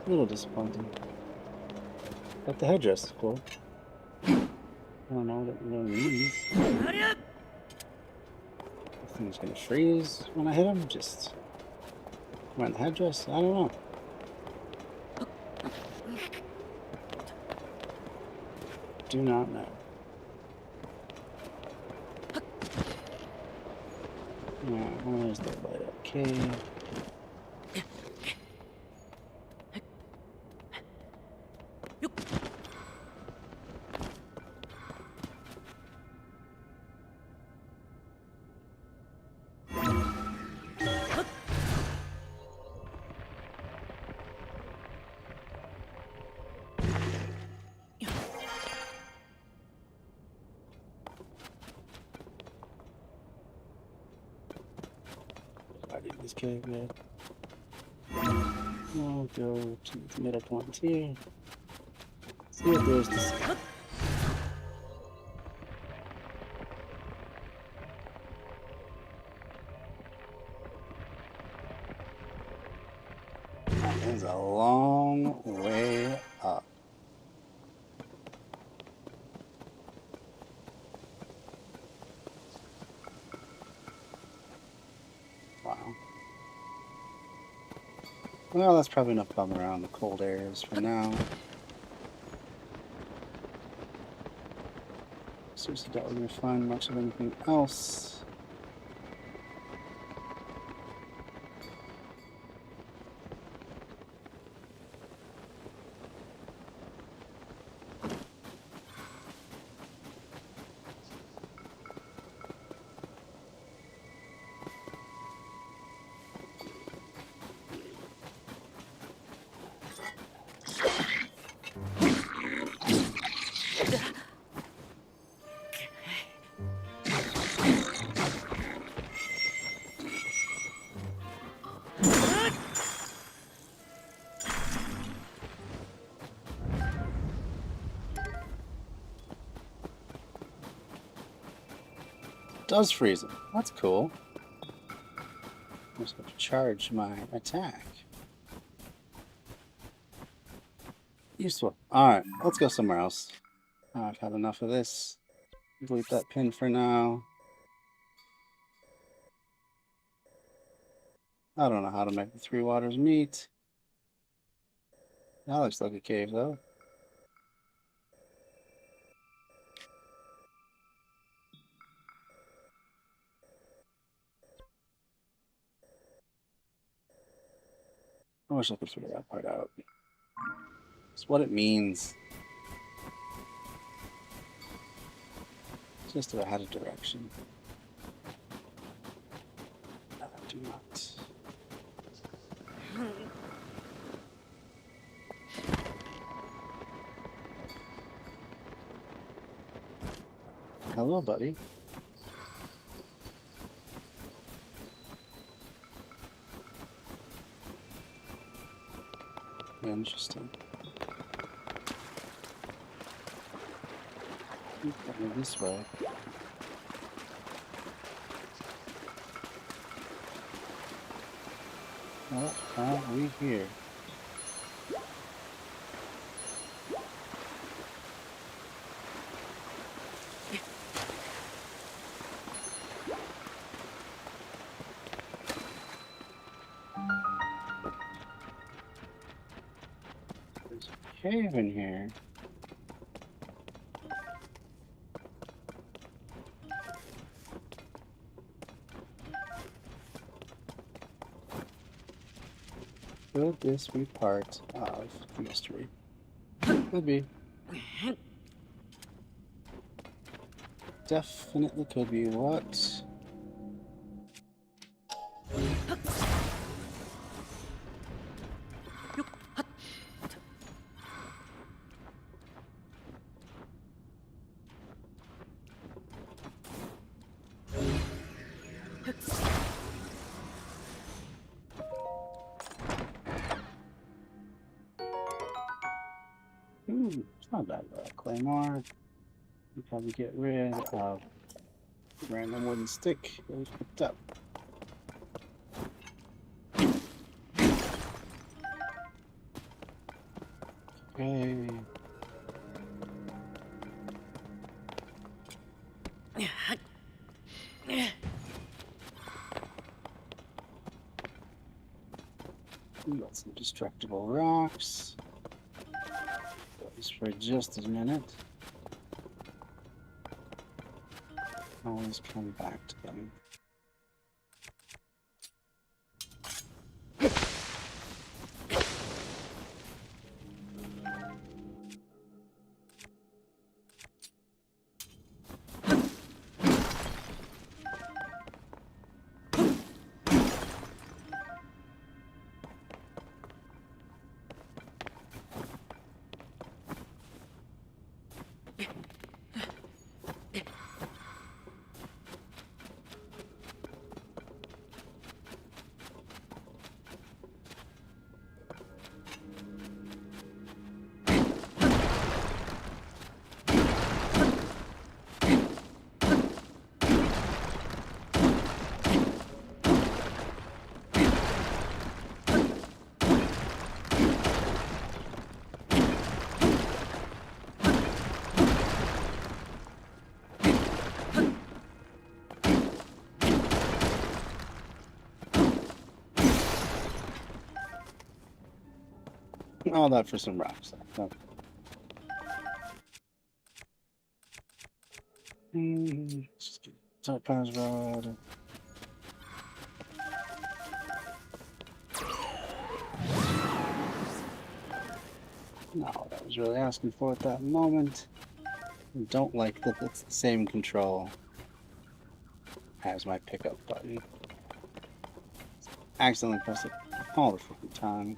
A little disappointing. But the headdress is cool. I don't know what it really means. The thing's gonna freeze when I hit him. Just wearing the headdress. I don't know. Do not know. Yeah, where's the light up cave? already in this cave, yeah. I'll go to the middle point here. See what there is to see. That is a long way up. Wow. Well, that's probably enough bum around the cold areas for now. Seriously doubt we're going to find much of anything else. Does freeze him. That's cool. I'm just going to charge my attack. Useful. Alright, let's go somewhere else. I've had enough of this. Delete that pin for now. I don't know how to make the three waters meet. That looks like a cave, though. I wish I could figure that part out. It's what it means. Just if I had a direction. No, I do not. Hello, buddy. Interesting. Going this way. What are we here? There's a cave in here. Could this be part of the mystery? Could be. Definitely could be. What? It's not bad though. Claymore. You probably get rid of random wooden stick that we picked up. Okay. We got some destructible rocks. Just for just a minute. Always come back to them. All that for some rocks. So. Just get Topaz Rod. Not what I was really asking for at that moment. I don't like that it's the same control as my pickup button. Accidentally press it all the freaking time.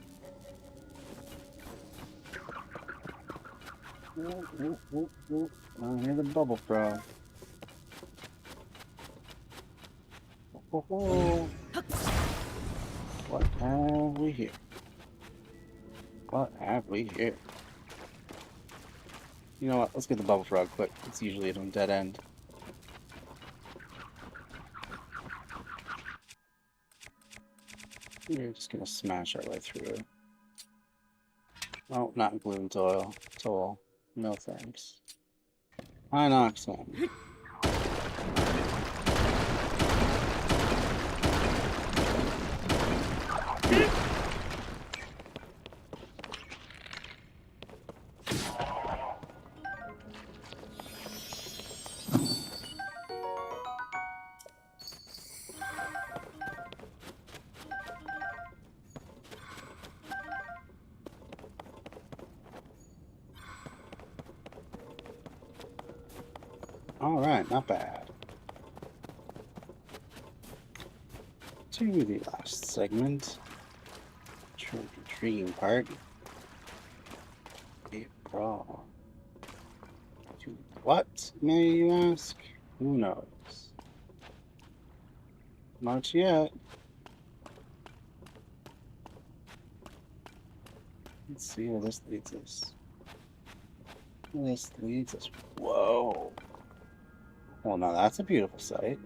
I hear the bubble frog. Oh. What have we here? What have we here? You know what? Let's get the bubble frog quick. It's usually at a dead end. We're just gonna smash our way through. Oh, not including toll. No thanks. Inoxon. Alright, not bad. To the last segment. Intriguing part. A brawl. To what, may you ask? Who knows? Not yet. Let's see where this leads us. This leads us. Whoa. Well, now that's a beautiful sight.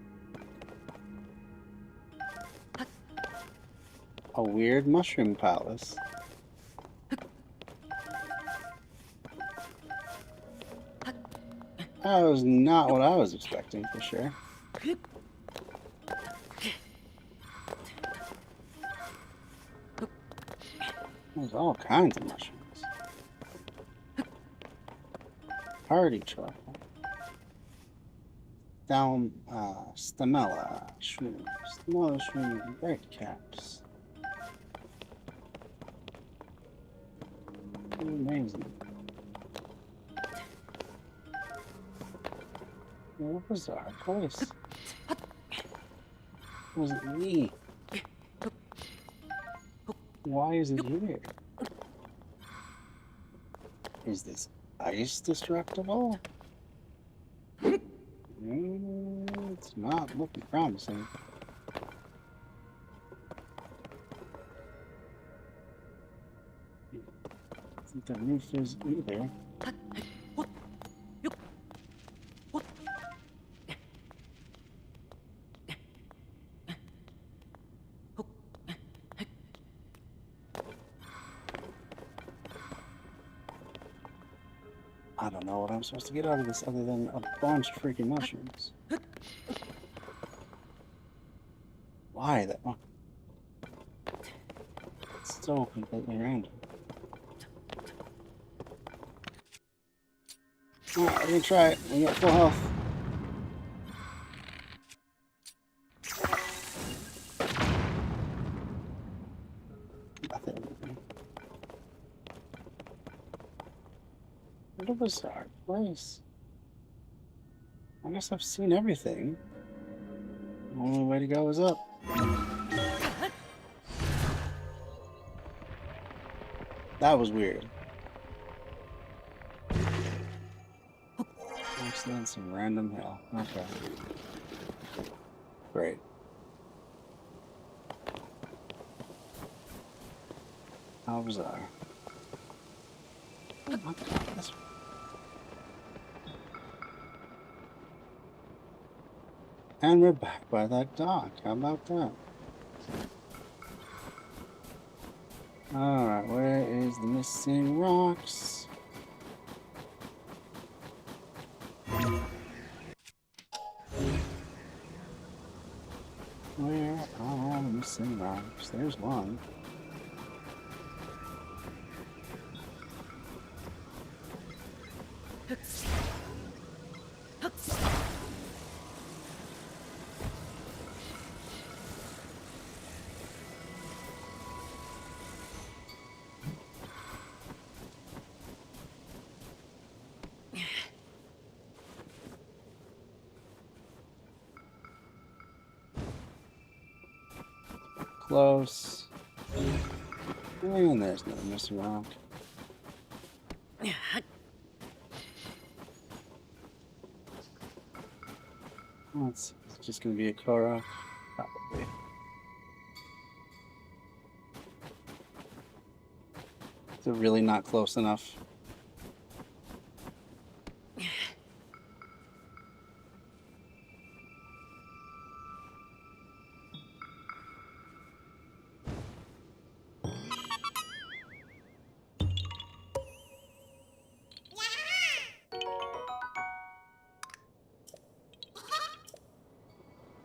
A weird mushroom palace. That was not what I was expecting, for sure. There's all kinds of mushrooms. Party truffle. Stamella shroom. Stamella shroom. Bright caps. Amazing. What was our place? Was it me? Why is it here? Is this ice destructible? It's not looking promising. I think the roof is either. I don't know what I'm supposed to get out of this other than a bunch of freaking mushrooms. Why that one? It's so completely random. Alright, we're gonna try it. We got full health. What a bizarre place. I guess I've seen everything. The only way to go is up. That was weird. Excellent, some random hill. Okay. Great. How bizarre. Oh my God, that's... And we're back by that dock. How about that? Alright, where is the missing rocks? Where are the missing rocks? There's one. Close. And there's another missing rock. It's just going to be a Korok. Probably. Is it really not close enough?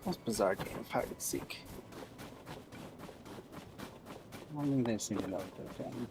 Most bizarre game of hide and seek. Only they seem to know what they're doing.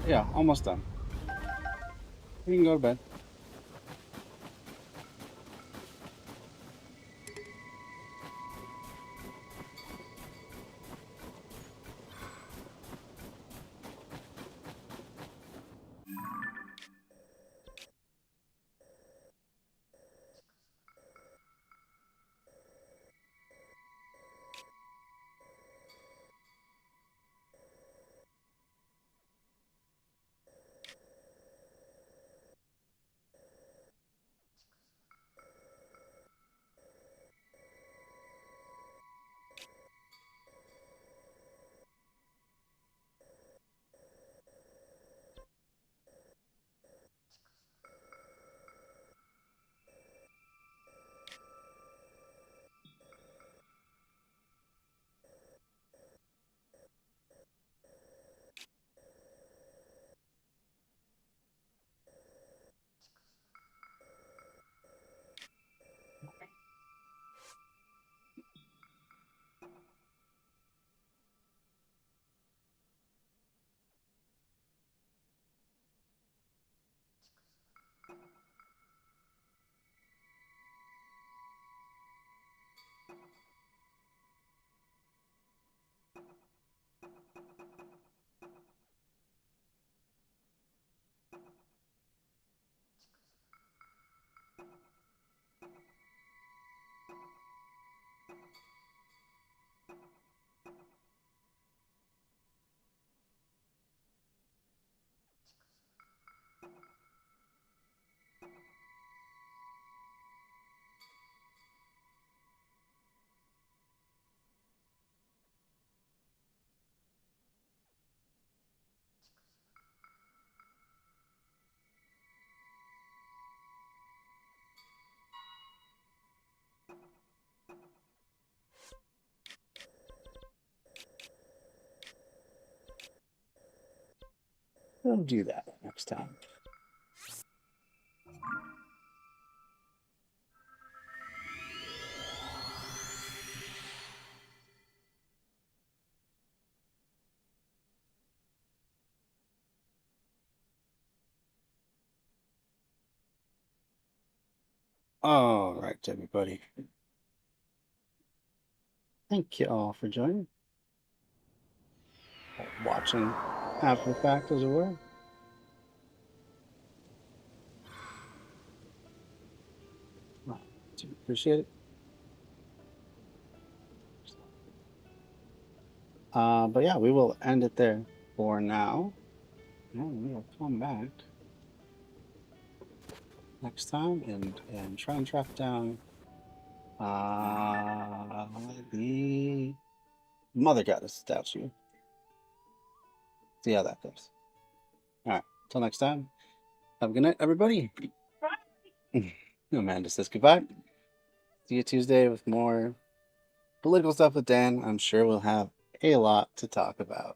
Yeah, almost done. You can go to bed. We'll do that next time. All right, everybody. Thank you all for joining. Watching after the fact, as it were. Do appreciate it. But yeah, we will end it there for now. And we will come back next time and try and track down the mother goddess statue. See how that goes. Alright, until next time, have a good night, everybody. Amanda says goodbye. See you Tuesday with more political stuff with Dan. I'm sure we'll have a lot to talk about.